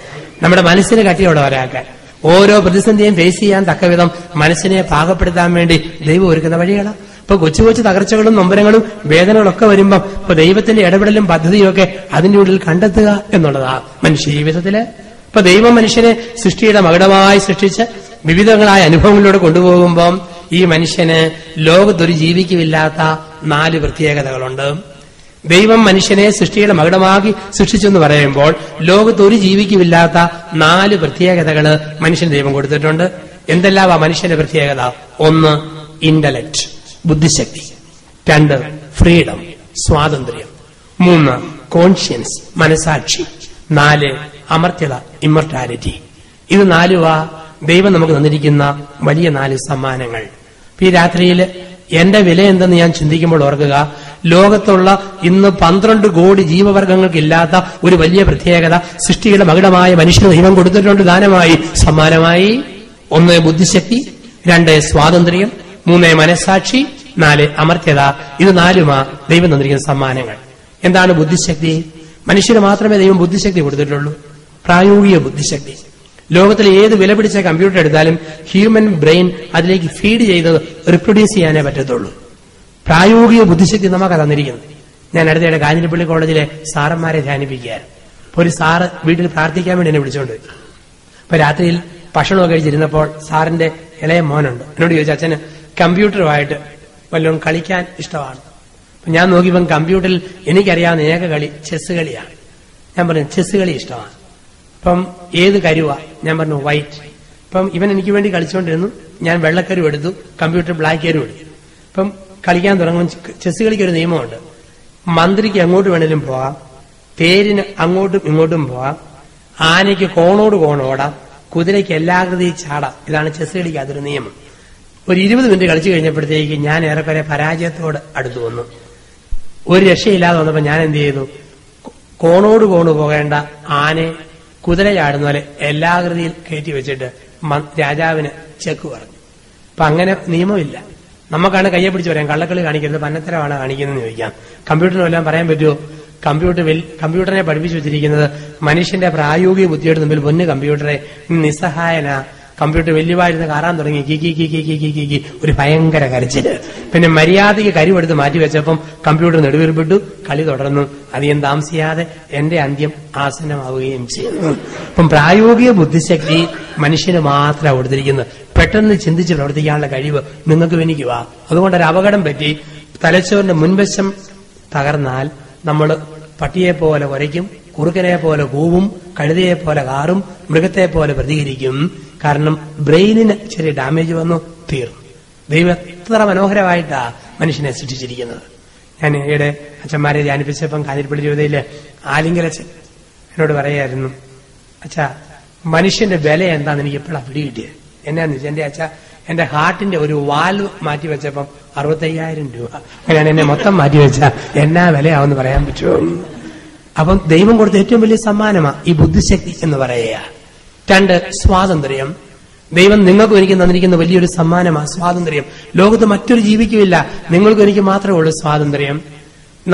നമ്മുടെ മനസ്സിന് കട്ടിയുള്ളവരാക്കാൻ, ഓരോ പ്രതിസന്ധിയും ഫേസ് ചെയ്യാൻ തക്കവിധം മനസ്സിനെ പാകപ്പെടുത്താൻ വേണ്ടി ദൈവം ഒരുക്കുന്ന വഴികളാണ്. ഇപ്പൊ കൊച്ചു കൊച്ചു തകർച്ചകളും നൊമ്പരങ്ങളും വേദനകളൊക്കെ വരുമ്പം ഇപ്പൊ ദൈവത്തിന്റെ ഇടപെടലും പദ്ധതിയും ഒക്കെ അതിന്റെ ഉള്ളിൽ കണ്ടെത്തുക എന്നുള്ളതാ മനുഷ്യ ജീവിതത്തില്. ഇപ്പൊ ദൈവം മനുഷ്യനെ സൃഷ്ടിയുടെ മകുടമായി സൃഷ്ടിച്ച് വിവിധങ്ങളായ അനുഭവങ്ങളിലൂടെ കൊണ്ടുപോകുമ്പോൾ ഈ മനുഷ്യന് ലോകത്തൊരു ജീവിക്കുമില്ലാത്ത 4 പ്രത്യേകതകളുണ്ട്. ദൈവം മനുഷ്യനെ സൃഷ്ടിയുടെ മകുടമാക്കി സൃഷ്ടിച്ചെന്ന് പറയുമ്പോൾ ലോകത്തൊരു ജീവിക്കുമില്ലാത്ത 4 പ്രത്യേകതകള് മനുഷ്യന് ദൈവം കൊടുത്തിട്ടുണ്ട്. എന്തെല്ലാമാ മനുഷ്യന്റെ പ്രത്യേകത? 1 ഇന്റലക്ട്, ബുദ്ധിശക്തി. 2 ഫ്രീഡം, സ്വാതന്ത്ര്യം. 3 കോൺഷ്യൻസ്, മനസാക്ഷി. 4 അമർത്യത, ഇമ്മോർട്ടാലിറ്റി. ഇത് 4 ദൈവം നമുക്ക് തന്നിരിക്കുന്ന വലിയ 4 സമ്മാനങ്ങൾ. ഈ രാത്രിയിൽ എന്റെ വില എന്തെന്ന് ഞാൻ ചിന്തിക്കുമ്പോൾ ഓർക്കുക, ലോകത്തുള്ള ഇന്ന് 12 കോടി ജീവവർഗങ്ങൾക്കില്ലാത്ത ഒരു വലിയ പ്രത്യേകത സൃഷ്ടിയുടെ മകുടമായ മനുഷ്യന് ദൈവം കൊടുത്തിട്ടുണ്ട് ദാനമായി, സമ്മാനമായി. 1 ബുദ്ധിശക്തി, 2 സ്വാതന്ത്ര്യം, 3 മനസാക്ഷി, 4 അമർത്യത. ഇത് 4 ദൈവം തന്നിരിക്കുന്ന സമ്മാനങ്ങൾ. എന്താണ് ബുദ്ധിശക്തി? മനുഷ്യന് മാത്രമേ ദൈവം ബുദ്ധിശക്തി കൊടുത്തിട്ടുള്ളൂ. പ്രായോഗിക ബുദ്ധിശക്തി. ലോകത്തിലെ ഏത് വില പിടിച്ച കമ്പ്യൂട്ടർ എടുത്താലും ഹ്യൂമൻ ബ്രെയിൻ അതിലേക്ക് ഫീഡ് ചെയ്ത് റിപ്രൊഡ്യൂസ് ചെയ്യാനേ പറ്റത്തുള്ളൂ. പ്രായോഗിക ബുദ്ധിശക്തി നമുക്ക് തന്നിരിക്കുന്നത്. ഞാൻ അടുത്തിടെ കാഞ്ഞിരപ്പള്ളി കോളേജിലെ സാറന്മാരെ ധ്യാനിപ്പിക്കുകയായിരുന്നു. അപ്പൊ ഒരു സാറ് വീട്ടിൽ പ്രാർത്ഥിക്കാൻ വേണ്ടി എന്നെ വിളിച്ചുകൊണ്ട്. അപ്പൊ രാത്രിയിൽ ഭക്ഷണമൊക്കെ കഴിച്ചിരുന്നപ്പോൾ സാറിന്റെ ഇളയ മോനുണ്ട്. എന്നോട് ചോദിച്ചു, അച്ഛന് കമ്പ്യൂട്ടറുമായിട്ട് വല്ലതും കളിക്കാൻ ഇഷ്ടമാണ്. അപ്പൊ ഞാൻ നോക്കിയപ്പം കമ്പ്യൂട്ടറിൽ എനിക്കറിയാവുന്ന ഏക കളി ചെസ് കളിയാണ്. ഞാൻ പറഞ്ഞു ചെസ് കളി ഇഷ്ടമാണ്. അപ്പം ഏത് കരുവാ? ഞാൻ പറഞ്ഞു വൈറ്റ്. അപ്പം ഇവൻ എനിക്ക് വേണ്ടി കളിച്ചുകൊണ്ടിരുന്നു. ഞാൻ വെള്ളക്കരു എടുത്തു, കമ്പ്യൂട്ടർ ബ്ലാക്ക് കരു എടുത്തു. അപ്പം കളിക്കാൻ തുടങ്ങും. ചെസ് കളിക്ക് ഒരു നിയമമുണ്ട്. മന്ത്രിക്ക് അങ്ങോട്ട് വേണേലും പോവാം, തേരിന് അങ്ങോട്ടും ഇങ്ങോട്ടും പോവാം, ആനയ്ക്ക് കോണോട് കോണോടാം, കുതിരയ്ക്ക് എല്ലാകൃതി ചാടാം. ഇതാണ് ചെസ് കളിക്ക് അതൊരു നിയമം. ഒരു 20 മിനിറ്റ് കളിച്ചു കഴിഞ്ഞപ്പോഴത്തേക്ക് ഞാൻ ഏറെക്കുറെ പരാജയത്തോട് അടുത്തു വന്നു. ഒരു രക്ഷയില്ലാതെ വന്നപ്പോൾ ഞാൻ എന്ത് ചെയ്തു? കോണോട് കോണ് പോകേണ്ട ആനെ കുതിര ചാടുന്ന പോലെ എല്ലാകൃതിയിൽ കയറ്റി വെച്ചിട്ട് രാജാവിന് ചെക്ക് പറഞ്ഞു. അപ്പൊ അങ്ങനെ നിയമമില്ല. നമുക്കാണ് കയ്യെ പിടിച്ച് പറയാം, കള്ളക്കളി കാണിക്കരുത്, പന്നത്തരമാണ് കാണിക്കുന്നതെന്ന് ചോദിക്കാം. കമ്പ്യൂട്ടറിന് വല്ലതും പറയാൻ പറ്റുമോ? കമ്പ്യൂട്ടറിനെ പഠിപ്പിച്ചു വെച്ചിരിക്കുന്നത് മനുഷ്യന്റെ പ്രായോഗിക ബുദ്ധിയുടെ മുമ്പിൽ പൊന്ന് കമ്പ്യൂട്ടറെ നിസ്സഹായന. കമ്പ്യൂട്ടർ വലിയവായിരുന്ന് കാറാൻ തുടങ്ങി, കീ ഒരു ഭയങ്കര കരച്ചില്. പിന്നെ മര്യാദയ്ക്ക് കരിവെടുത്ത് മാറ്റിവെച്ചപ്പം കമ്പ്യൂട്ടർ നെടുവീർപ്പെട്ടു, കളി തുടർന്നു. അധികം താമസിയാതെ എന്റെ അന്ത്യം ആസന്നമാവുകയും ചെയ്യുന്നു. അപ്പം പ്രായോഗിക ബുദ്ധിശക്തി മനുഷ്യന് മാത്രമാണ് കൊടുത്തിരിക്കുന്നത്. പെട്ടെന്ന് ചിന്തിച്ച് പ്രവർത്തിക്കാനുള്ള കഴിവ് നിങ്ങൾക്ക് എനിക്കുക. അതുകൊണ്ടൊരു അപകടം പറ്റി തലച്ചോറിന്റെ മുൻവശം തകർന്നാൽ നമ്മൾ പട്ടിയെ പോലെ കുരയ്ക്കും, കുറുക്കനെ പോലെ കൂവും, കഴുതയെ പോലെ കാറും, മൃഗത്തെ പോലെ പ്രതികരിക്കും. കാരണം ബ്രെയിനിന് ചെറിയ ഡാമേജ് വന്നു, തീർന്നു. ദൈവം എത്ര മനോഹരമായിട്ടാ മനുഷ്യനെ സൃഷ്ടിച്ചിരിക്കുന്നത്. ഞാൻ ഈയിടെ അച്ഛന്മാരെ ധ്യാനിപ്പിച്ചപ്പം കാഞ്ഞിരപ്പള്ളി ജ്യോതിയില് ആലിംഗലച്ഛൻ എന്നോട് പറയായിരുന്നു, അച്ഛാ മനുഷ്യന്റെ വില എന്താന്ന് എനിക്ക് എപ്പോഴാണ് പിടികിട്ടിയത്. എന്നാന്ന് വെച്ചാൽ എന്റെ അച്ഛ എന്റെ ഹാർട്ടിന്റെ ഒരു വാൽവ് മാറ്റി വെച്ചപ്പം 65,000 രൂപ. ഞാൻ എന്നെ മൊത്തം മാറ്റി വെച്ചാ എന്നാ വിലയാവെന്ന് പറയാൻ പറ്റുമോ? അപ്പം ദൈവം കൊടുത്ത ഏറ്റവും വലിയ സമ്മാനമാണ് ഈ ബുദ്ധിശക്തി എന്ന് പറയുക. 2, സ്വാതന്ത്ര്യം. ദൈവം നിങ്ങൾക്കും എനിക്ക് തന്നിരിക്കുന്ന വലിയൊരു സമ്മാനമാണ് സ്വാതന്ത്ര്യം. ലോകത്ത് മറ്റൊരു ജീവിക്കുമില്ല, നിങ്ങൾക്കും എനിക്ക് മാത്രമേ ഉള്ളൂ സ്വാതന്ത്ര്യം.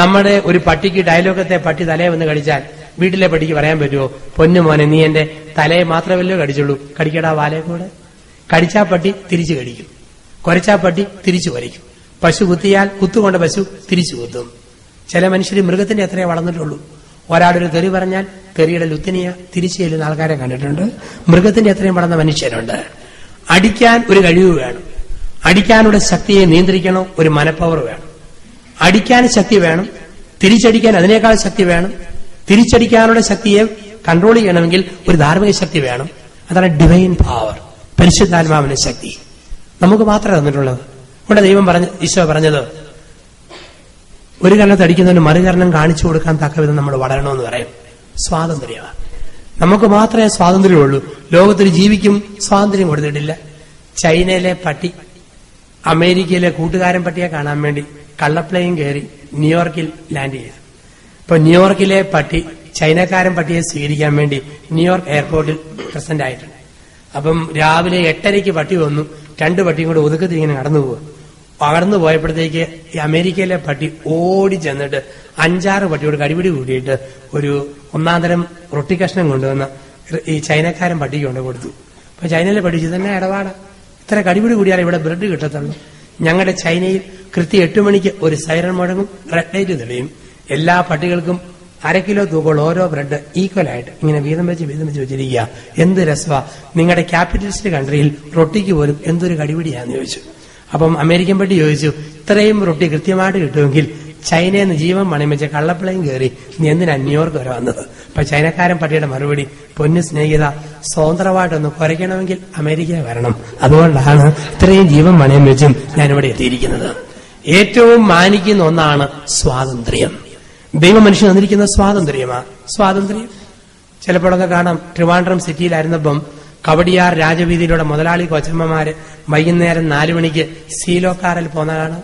നമ്മുടെ ഒരു പട്ടിക്ക് ഡയലോഗത്തെ പട്ടി തലയെ വന്ന് കടിച്ചാൽ വീട്ടിലെ പട്ടിക്ക് പറയാൻ പറ്റുമോ, പൊന്നു മോനെ നീ എന്റെ തലയെ മാത്രമല്ലോ കടിച്ചുള്ളൂ, കടിക്കടാ വാലയെ കൂടെ. കടിച്ചാ പട്ടി തിരിച്ചു കടിക്കും, കുരച്ചാ പട്ടി തിരിച്ചു കുരയ്ക്കും. പശു കുത്തിയാൽ കുത്തുകൊണ്ട പശു തിരിച്ചു കുത്തും. ചില മനുഷ്യർ മൃഗത്തിന്റെ അത്രേ വളർന്നിട്ടുള്ളൂ. ഒരാളൊരു തെറി പറഞ്ഞാൽ തെറിയുടെ ലുത്തിനിയ തിരിച്ചു ചെല്ലുന്ന ആൾക്കാരെ കണ്ടിട്ടുണ്ട്. മൃഗത്തിന്റെ അത്രയും വളർന്ന മനുഷ്യരുണ്ട്. അടിക്കാൻ ഒരു കഴിവ് വേണം. അടിക്കാനുള്ള ശക്തിയെ നിയന്ത്രിക്കണം, ഒരു മനപ്പവർ വേണം. അടിക്കാൻ ശക്തി വേണം, തിരിച്ചടിക്കാൻ അതിനേക്കാൾ ശക്തി വേണം. തിരിച്ചടിക്കാനുള്ള ശക്തിയെ കൺട്രോൾ ചെയ്യണമെങ്കിൽ ഒരു ധാർമ്മിക ശക്തി വേണം. അതാണ് ഡിവൈൻ പവർ, പരിശുദ്ധാത്മാവിന്റെ ശക്തി. നമുക്ക് മാത്രമേ തന്നിട്ടുള്ളത്. ഇവിടെ ദൈവം ഈശോ പറഞ്ഞത്, ഒരു കരണത്ത് അടിക്കുന്നതിന് മറുകരണം കാണിച്ചു കൊടുക്കാൻ തക്കവിധം നമ്മൾ വളരണമെന്ന് പറയും. സ്വാതന്ത്ര്യമാണ്. നമുക്ക് മാത്രമേ സ്വാതന്ത്ര്യമുള്ളൂ. ലോകത്തിൽ ജീവിക്കും സ്വാതന്ത്ര്യം കൊടുത്തിട്ടില്ല. ചൈനയിലെ പട്ടി അമേരിക്കയിലെ കൂട്ടുകാരൻ പട്ടിയെ കാണാൻ വേണ്ടി കള്ളപ്ലെയിൻ കയറി ന്യൂയോർക്കിൽ ലാൻഡ് ചെയ്തു. ഇപ്പൊ ന്യൂയോർക്കിലെ പട്ടി ചൈനക്കാരൻ പട്ടിയെ സ്വീകരിക്കാൻ വേണ്ടി ന്യൂയോർക്ക് എയർപോർട്ടിൽ പ്രസന്റ് ആയിട്ടുണ്ട്. അപ്പം രാവിലെ 8:30 പട്ടി വന്നു. 2 പട്ടിയും കൂടെ ഒതുക്കത്തിൽ ഇങ്ങനെ നടന്നു പോകും. പകർന്നു പോയപ്പോഴത്തേക്ക് ഈ അമേരിക്കയിലെ പട്ടി ഓടി ചെന്നിട്ട് 5-6 പട്ടിയോട് കടിപിടി കൂടിയിട്ട് ഒരു 1-തരം റൊട്ടി കഷ്ണം കൊണ്ടുവന്ന് ഈ ചൈനക്കാരൻ പട്ടിക്ക് കൊണ്ട് കൊടുത്തു. അപ്പൊ ചൈനയിലെ പട്ടി തന്നെ ഇടപാട്, ഇത്ര കടിപിടി കൂടിയാൽ ഇവിടെ ബ്രെഡ് കിട്ടത്തുള്ളൂ. ഞങ്ങളുടെ ചൈനയിൽ കൃത്യം 8 മണിക്ക് ഒരു സൈറൺ മുഴങ്ങും, റെഡ് ലൈറ്റ് തെളിയും. എല്ലാ പട്ടികൾക്കും 1/2 കിലോ തൂക്കമുള്ള ഓരോ ബ്രെഡ് ഈക്വലായിട്ട് ഇങ്ങനെ വീതം വെച്ച് വെച്ചിരിക്കുക. എന്ത് രസമാ! നിങ്ങളുടെ ക്യാപിറ്റലിസ്റ്റ് കൺട്രിയിൽ റൊട്ടിക്ക് പോലും എന്തൊരു കടിപിടിയാന്ന് ചോദിച്ചു. അപ്പം അമേരിക്കൻ പട്ടി ചോദിച്ചു, ഇത്രയും റൊട്ടി കൃത്യമായിട്ട് കിട്ടുമെങ്കിൽ ചൈനയിൽ നിന്ന് ജീവൻ പണയം വെച്ച കള്ളപ്ലെയിൻ കയറി നീ എന്തിനാ ന്യൂയോർക്ക് വരെ വന്നത്? അപ്പൊ ചൈനക്കാരൻ പട്ടിയുടെ മറുപടി, പൊന്നു സ്നേഹിത, സ്വതന്ത്രമായിട്ടൊന്ന് കുറയ്ക്കണമെങ്കിൽ അമേരിക്ക വരണം, അതുകൊണ്ടാണ് ഇത്രയും ജീവൻ പണയം വെച്ചും ഞാനിവിടെ എത്തിയിരിക്കുന്നത്. ഏറ്റവും മാനിക്കുന്ന ഒന്നാണ് സ്വാതന്ത്ര്യം. ദൈവം മനുഷ്യൻ തന്നിരിക്കുന്ന സ്വാതന്ത്ര്യമാണ്. സ്വാതന്ത്ര്യം ചിലപ്പോഴൊക്കെ കാണാം. ട്രിവാൻഡ്രം സിറ്റിയിലായിരുന്നപ്പം കവടിയാർ രാജവീതിയിലൂടെ മുതലാളി കൊച്ചമ്മമാര് വൈകുന്നേരം 4 മണിക്ക് സീലോ കാറിൽ പോന്ന കാണാം.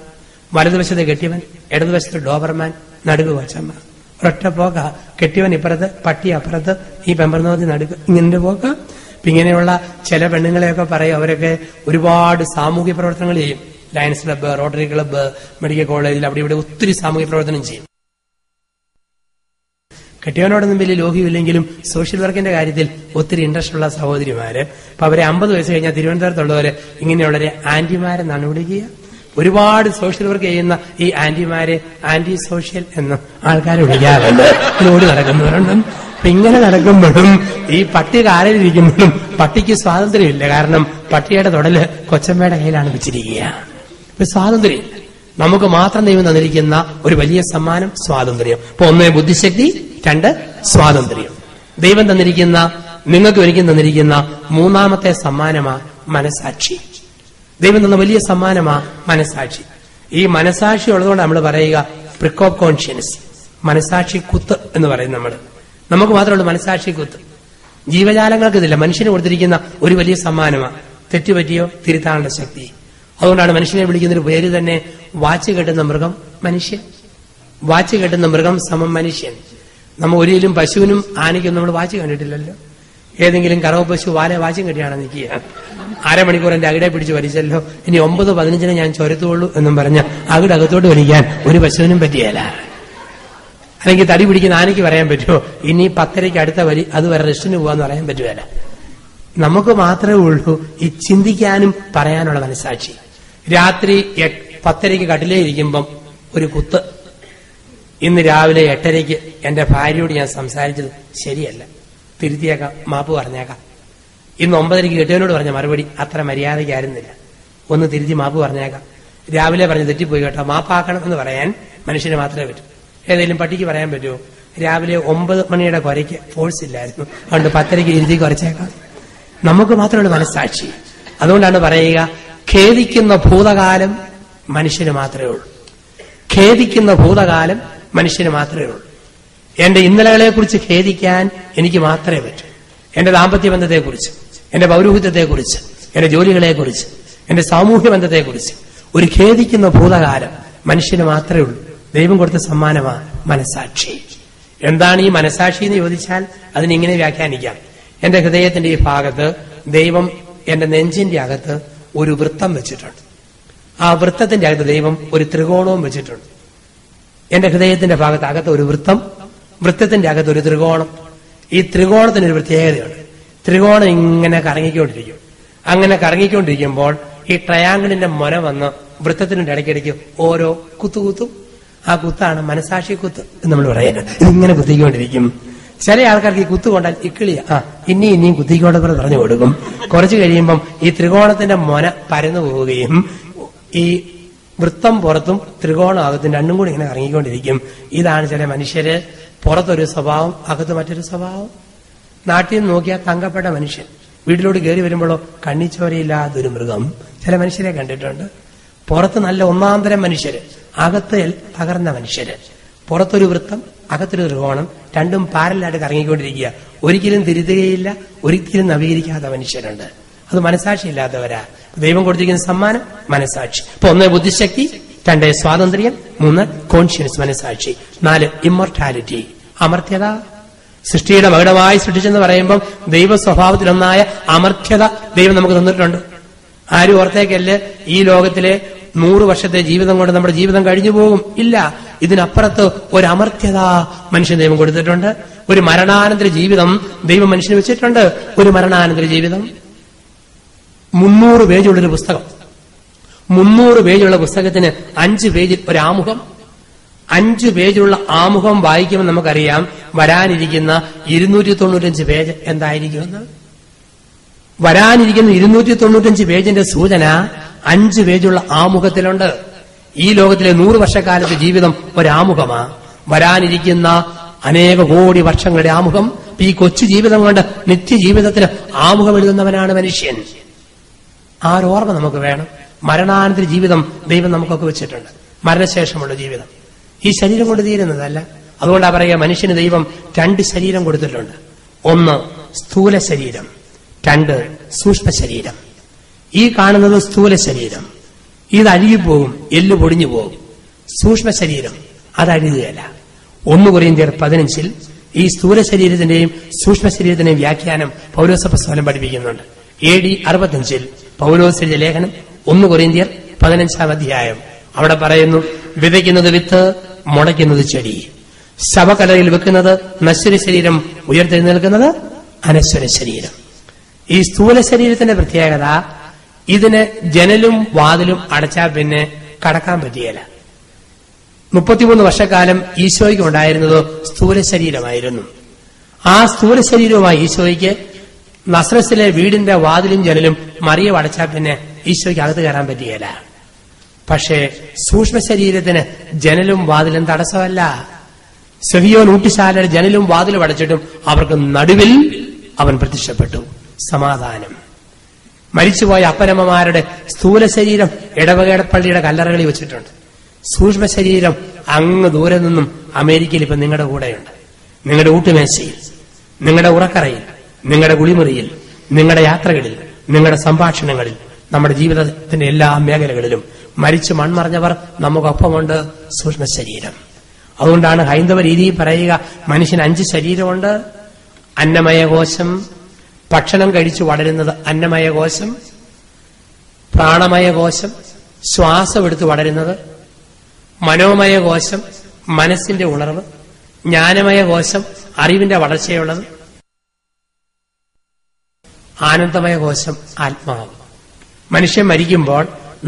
വലതുവശത്ത് കെട്ടിയവൻ, ഇടതുവശത്ത് ഡോബർമാൻ, നടുക്ക് കൊച്ചമ്മ. ഒരൊറ്റ പോക്ക. കെട്ടിയവൻ ഇപ്പുറത്ത്, പട്ടി അപ്പുറത്ത്, ഈ പെമ്പർനോത്തി നടുക്ക്, ഇങ്ങനെ പോക്ക. ഇങ്ങനെയുള്ള ചില പെണ്ണുങ്ങളെയൊക്കെ പറയും, അവരൊക്കെ ഒരുപാട് സാമൂഹ്യ പ്രവർത്തനങ്ങൾ ചെയ്യും. Lions club, rotary club, medical കോളേജിൽ അവിടെ ഇവിടെ ഒത്തിരി സാമൂഹ്യ പ്രവർത്തനം ചെയ്യും. കെട്ടിയവനോടൊന്നും വലിയ ലോഹ്യമില്ലെങ്കിലും സോഷ്യൽ വർക്കിന്റെ കാര്യത്തിൽ ഒത്തിരി ഇൻട്രസ്റ്റ് ഉള്ള സഹോദരിമാര്. അപ്പൊ അവരെ 50 വയസ്സ് കഴിഞ്ഞാൽ തിരുവനന്തപുരത്തുള്ളവര് ഇങ്ങനെയുള്ളവരെ ആന്റിമാരെന്നാണ് വിളിക്കുക. ഒരുപാട് സോഷ്യൽ വർക്ക് ചെയ്യുന്ന ഈ ആന്റിമാരെ ആന്റി സോഷ്യൽ എന്ന് ആൾക്കാർ വിളിക്കാറുണ്ട്. ഓടി നടക്കുന്നവരുണ്ട്. അപ്പൊ ഇങ്ങനെ നടക്കുമ്പോഴും ഈ പട്ടി കാലിലിരിക്കുമ്പോഴും പട്ടിക്ക് സ്വാതന്ത്ര്യമില്ല. കാരണം പട്ടിയുടെ തൊടല് കൊച്ചമ്മയുടെ കയ്യിലാണ് വെച്ചിരിക്കുക. ഇപ്പൊ സ്വാതന്ത്ര്യം നമുക്ക് മാത്രം ദൈവം തന്നിരിക്കുന്ന ഒരു വലിയ സമ്മാനം സ്വാതന്ത്ര്യം. ഇപ്പൊ 1 ബുദ്ധിശക്തി, 2 സ്വാതന്ത്ര്യം. ദൈവം തന്നിരിക്കുന്ന, നിങ്ങൾക്ക് ഒരിക്കലും തന്നിരിക്കുന്ന 3ാമത്തെ സമ്മാനമാണ് മനസാക്ഷി. ദൈവം തന്ന വലിയ സമ്മാനമാണ് മനസാക്ഷി. ഈ മനസാക്ഷി ഉള്ളതുകൊണ്ട് നമ്മൾ പറയുക പ്രിക് ഓഫ് കോൺഷ്യൻസ്, മനസാക്ഷി കുത്ത് എന്ന് പറയും. നമുക്ക് മാത്രമുള്ള മനസാക്ഷി കുത്ത്. ജീവജാലങ്ങൾക്ക് ഇതില്ല. മനുഷ്യന് കൊടുത്തിരിക്കുന്ന ഒരു വലിയ സമ്മാനമാണ് തെറ്റുപറ്റിയോ തിരുത്താനുള്ള ശക്തി. അതുകൊണ്ടാണ് മനുഷ്യനെ വിളിക്കുന്നൊരു പേര് തന്നെ വാച്ച് കെട്ടുന്ന മൃഗം മനുഷ്യൻ. വാച്ച് കെട്ടുന്ന മൃഗം സമം മനുഷ്യൻ. നമ്മൾ ഒരിക്കലും പശുവിനും ആനയ്ക്കൊന്നും നമ്മൾ വാച്ച് കണ്ടിട്ടില്ലല്ലോ. ഏതെങ്കിലും കറവ പശു വാലെ വാച്ചും കെട്ടിയാണ് നിൽക്കുക. അരമണിക്കൂർ എന്റെ അകിടെ പിടിച്ച് വലിച്ചല്ലോ, ഇനി 9:15 ഞാൻ ചൊരത്തുള്ളൂ എന്നും പറഞ്ഞ അകിടകത്തോട്ട് വലിക്കാൻ ഒരു പശുവിനും പറ്റിയല്ല. അല്ലെങ്കിൽ തടി പിടിക്കുന്ന ആനയ്ക്ക് പറയാൻ പറ്റുമോ ഇനി 10:30 അടുത്ത വരി അതുവരെ റെസ്റ്റിന് പോകാന്ന് പറയാൻ പറ്റുമല്ല. നമുക്ക് മാത്രമേ ഉള്ളൂ ഈ ചിന്തിക്കാനും പറയാനുള്ള മനസ്സാക്ഷി. രാത്രി 10:30 കട്ടിലേ ഇരിക്കുമ്പം ഒരു കുത്ത്. ഇന്ന് രാവിലെ 8:30 എന്റെ ഭാര്യയോട് ഞാൻ സംസാരിച്ചത് ശരിയല്ല, തിരുത്തിയേക്കാം, മാപ്പ് പറഞ്ഞേക്കാം. ഇന്ന് 9:30 കെട്ടിയവനോട് പറഞ്ഞ മറുപടി അത്ര മര്യാദയ്ക്കായിരുന്നില്ല, ഒന്ന് തിരുത്തി മാപ്പ് പറഞ്ഞേക്കാം. രാവിലെ പറഞ്ഞ് തെറ്റിപ്പോയി കേട്ടോ, മാപ്പാക്കണം എന്ന് പറയാൻ മനുഷ്യന് മാത്രമേ പറ്റൂ. ഏതെങ്കിലും പട്ടിക്ക് പറയാൻ പറ്റുമോ രാവിലെ 9 മണിയുടെ കുരയ്ക്ക് ഫോഴ്സ് ഇല്ലായിരുന്നു, അതുകൊണ്ട് 10:30 ഇരുത്തി കുറച്ചേക്കാം? നമുക്ക് മാത്രമേ മനസ്സാക്ഷി. അതുകൊണ്ടാണ് പറയുക, ഖേദിക്കുന്ന ഭൂതകാലം മനുഷ്യന് മാത്രമേ ഉള്ളൂ. ഖേദിക്കുന്ന ഭൂതകാലം മനുഷ്യന് മാത്രമേ ഉള്ളൂ. എന്റെ ഇന്നലകളെ കുറിച്ച് ഖേദിക്കാൻ എനിക്ക് മാത്രമേ പറ്റൂ. എന്റെ ദാമ്പത്യ ബന്ധത്തെക്കുറിച്ച്, എന്റെ പൗരോഹിത്യത്തെക്കുറിച്ച്, എന്റെ ജോലികളെക്കുറിച്ച്, എന്റെ സാമൂഹ്യ ബന്ധത്തെക്കുറിച്ച് ഒരു ഖേദിക്കുന്ന ഭൂതകാലം മനുഷ്യന് മാത്രമേ ഉള്ളൂ. ദൈവം കൊടുത്ത സമ്മാനമാണ് മനസ്സാക്ഷി. എന്താണ് ഈ മനസ്സാക്ഷി എന്ന് ചോദിച്ചാൽ അതിനിങ്ങനെ വ്യാഖ്യാനിക്കാം. എന്റെ ഹൃദയത്തിന്റെ ഈ ഭാഗത്ത് ദൈവം എന്റെ നെഞ്ചിന്റെ അകത്ത് ഒരു വൃത്തം വെച്ചിട്ടുണ്ട്. ആ വൃത്തത്തിന്റെ അകത്ത് ദൈവം ഒരു ത്രികോണവും വെച്ചിട്ടുണ്ട്. എന്റെ ഹൃദയത്തിന്റെ ഭാഗത്ത് അകത്ത് ഒരു വൃത്തം, വൃത്തത്തിന്റെ അകത്ത് ഒരു ത്രികോണം. ഈ ത്രികോണത്തിനൊരു പ്രത്യേകതയുണ്ട്. ത്രികോണം ഇങ്ങനെ കറങ്ങിക്കൊണ്ടിരിക്കും. അങ്ങനെ കറങ്ങിക്കൊണ്ടിരിക്കുമ്പോൾ ഈ ട്രയാങ്കിളിന്റെ മുന വന്ന് വൃത്തത്തിന്റെ ഇടയ്ക്കിടയ്ക്ക് ഓരോ കുത്തുകുത്തും. ആ കുത്താണ് മനസാക്ഷി കുത്ത് എന്ന് നമ്മൾ പറയുന്നത്. ഇതിങ്ങനെ കുത്തിക്കൊണ്ടിരിക്കും. ചില ആൾക്കാർക്ക് ഈ കുത്തു കൊണ്ടാൽ ഇക്കിളിയ ഇനിയും കുത്തിക്കോട്ടെ പറഞ്ഞു കൊടുക്കും. കുറച്ചു കഴിയുമ്പം ഈ ത്രികോണത്തിന്റെ മുന പരന്നു പോവുകയും ഈ വൃത്തം പുറത്തും ത്രികോണം അകത്തും രണ്ടും കൂടി ഇങ്ങനെ ഇറങ്ങിക്കൊണ്ടിരിക്കും. ഇതാണ് ചില മനുഷ്യര്. പുറത്തൊരു സ്വഭാവം, അകത്ത് മറ്റൊരു സ്വഭാവം. നാട്ടിൽ നിന്ന് നോക്കിയാൽ തങ്കപ്പെട്ട മനുഷ്യൻ, വീട്ടിലോട്ട് കയറി വരുമ്പോഴോ കണ്ണിച്ചോരയില്ലാതൊരു മൃഗം. ചില മനുഷ്യരെ കണ്ടിട്ടുണ്ട്. പുറത്ത് നല്ല ഒന്നാന്തരം മനുഷ്യര്, അകത്ത് തകർന്ന മനുഷ്യര്. പുറത്തൊരു വൃത്തം, അകത്തൊരു ത്രികോണം, രണ്ടും പാരലായിട്ട് കറങ്ങിക്കൊണ്ടിരിക്കുക. ഒരിക്കലും തിരുത്തുകയില്ല, ഒരിക്കലും നവീകരിക്കാത്ത മനുഷ്യരുണ്ട്. അത് മനസാക്ഷി ഇല്ലാത്തവരാ. ദൈവം കൊടുത്തിരിക്കുന്ന സമ്മാനം മനസാക്ഷി. ഇപ്പൊ 1 ബുദ്ധിശക്തി, 2 സ്വാതന്ത്ര്യം, 3 കോൺഷ്യൻസ് മനസാക്ഷി, 4 ഇമ്മോർട്ടാലിറ്റി അമർത്യത. സൃഷ്ടിയുടെ മകുടമായി സൃഷ്ടിച്ചെന്ന് പറയുമ്പോൾ ദൈവ സ്വഭാവത്തിലൊന്നായ അമർത്യത ദൈവം നമുക്ക് തന്നിട്ടുണ്ട്. ആരും ഓർത്തേക്കല്ലേ ഈ ലോകത്തിലെ 100 വർഷത്തെ ജീവിതം കൊണ്ട് നമ്മുടെ ജീവിതം കഴിഞ്ഞു പോകും. ഇല്ല, ഇതിനപ്പുറത്ത് ഒരു അമർത്യത മനുഷ്യൻ ദൈവം കൊടുത്തിട്ടുണ്ട്. ഒരു മരണാനന്തര ജീവിതം ദൈവം മനുഷ്യന് വെച്ചിട്ടുണ്ട്. ഒരു മരണാനന്തര ജീവിതം. 300 പേജുള്ളൊരു പുസ്തകം. 300 പേജുള്ള പുസ്തകത്തിന് 5 പേജിൽ ഒരു ആമുഖം. 5 പേജുള്ള ആമുഖം വായിക്കുമ്പോൾ നമുക്കറിയാം വരാനിരിക്കുന്ന 295 പേജ് എന്തായിരിക്കുമെന്ന്. വരാനിരിക്കുന്ന 295 പേജിന്റെ സൂചന 5 പേജുള്ള ആമുഖത്തിലുണ്ട്. ഈ ലോകത്തിലെ 100 വർഷക്കാലത്തെ ജീവിതം ഒരാമുഖമാ. വരാനിരിക്കുന്ന അനേക കോടി വർഷങ്ങളുടെ ആമുഖം. ഈ കൊച്ചു ജീവിതം കൊണ്ട് നിത്യജീവിതത്തിന് ആമുഖം എഴുതുന്നവനാണ് മനുഷ്യൻ. ആ ഒരു ഓർമ്മ നമുക്ക് വേണം. മരണാനന്തര ജീവിതം ദൈവം നമുക്കൊക്കെ വെച്ചിട്ടുണ്ട്. മരണശേഷമുള്ള ജീവിതം ഈ ശരീരം കൊണ്ട് തീരുന്നതല്ല. അതുകൊണ്ടാ പറയുക, മനുഷ്യന് ദൈവം 2 ശരീരം കൊടുത്തിട്ടുണ്ട്. 1 സ്ഥൂല ശരീരം, 2 സൂക്ഷ്മ ശരീരം. ഈ കാണുന്നത് സ്ഥൂല ശരീരം, ഇത് അഴുകിപ്പോകും, എല്ല് പൊടിഞ്ഞു പോകും. സൂക്ഷ്മ ശരീരം അത് അഴുകുകയല്ല. 1 കൊരിന്ത്യർ 15 ഈ സ്ഥൂല ശരീരത്തിന്റെയും സൂക്ഷ്മ ശരീരത്തിന്റെയും വ്യാഖ്യാനം പൗലോസപ്പോസ്തലൻ പഠിപ്പിക്കുന്നുണ്ട്. AD 65 പൗലോസ് എഴുതിയ ലേഖനം 1 കൊരിന്ത്യർ 15 അധ്യായം. അവിടെ പറയുന്നു, വിതയ്ക്കുന്നത് വിത്ത്, മുളയ്ക്കുന്നത് ചെടി. ശവക്കലയിൽ വെക്കുന്നത് നശ്വര ശരീരം, ഉയർത്തെഴുന്നേൽക്കുന്നത് അനശ്വര ശരീരം. ഈ സ്ഥൂല ശരീരത്തിന്റെ പ്രത്യേകത, ഇതിന് ജനലും വാതിലും അടച്ചാൽ പിന്നെ കടക്കാൻ പറ്റിയല്ല. 33 വർഷക്കാലം ഈശോയ്ക്ക് ഉണ്ടായിരുന്നത് സ്ഥൂല ശരീരമായിരുന്നു. ആ സ്ഥൂല ശരീരവുമായി ഈശോയ്ക്ക് നസ്രത്തിലെ വീടിന്റെ വാതിലും ജനലും മറിയം അടച്ചാൽ പിന്നെ ഈശോയ്ക്ക് അകത്ത് കയറാൻ പറ്റിയല്ല. പക്ഷേ സൂക്ഷ്മ ശരീരത്തിന് ജനലും വാതിലും തടസ്സമല്ല. സെഹിയോൻ ഊട്ടിശാലയുടെ ജനലും വാതിലും അടച്ചിട്ടും അവർക്ക് നടുവിൽ അവൻ പ്രത്യക്ഷപ്പെട്ടു. സമാധാനം. മരിച്ചുപോയ അപ്പനമ്മമാരുടെ സ്ഥൂല ശരീരം ഇടവകേടപ്പള്ളിയുടെ കല്ലറകളിൽ വെച്ചിട്ടുണ്ട്. സൂക്ഷ്മ ശരീരം അങ്ങ് ദൂരെ നിന്നും അമേരിക്കയിൽ ഇപ്പൊ നിങ്ങളുടെ കൂടെയുണ്ട്. നിങ്ങളുടെ ഊട്ടുമേശയിൽ, നിങ്ങളുടെ ഉറക്കറയിൽ, നിങ്ങളുടെ കുളിമുറിയിൽ, നിങ്ങളുടെ യാത്രകളിൽ, നിങ്ങളുടെ സംഭാഷണങ്ങളിൽ, നമ്മുടെ ജീവിതത്തിന്റെ എല്ലാ മേഖലകളിലും മരിച്ചു മൺമറഞ്ഞവർ നമുക്കൊപ്പമുണ്ട്. സൂക്ഷ്മ ശരീരം. അതുകൊണ്ടാണ് ഹൈന്ദവ രീതിയിൽ പറയുക, മനുഷ്യന് 5 ശരീരമുണ്ട്. അന്നമയകോശം, ഭക്ഷണം കഴിച്ചു വളരുന്നത് അന്നമയകോശം, പ്രാണമയകോശം, ശ്വാസം എടുത്ത് വളരുന്നത്, മനോമയകോശം, മനസ്സിന്റെ ഉണർവ്, ജ്ഞാനമയകോശം, അറിവിന്റെ വളർച്ചയുള്ളത്, ആനന്ദമയകോശം, ആത്മാവ്. മനുഷ്യൻ മരിക്കുമ്പോൾ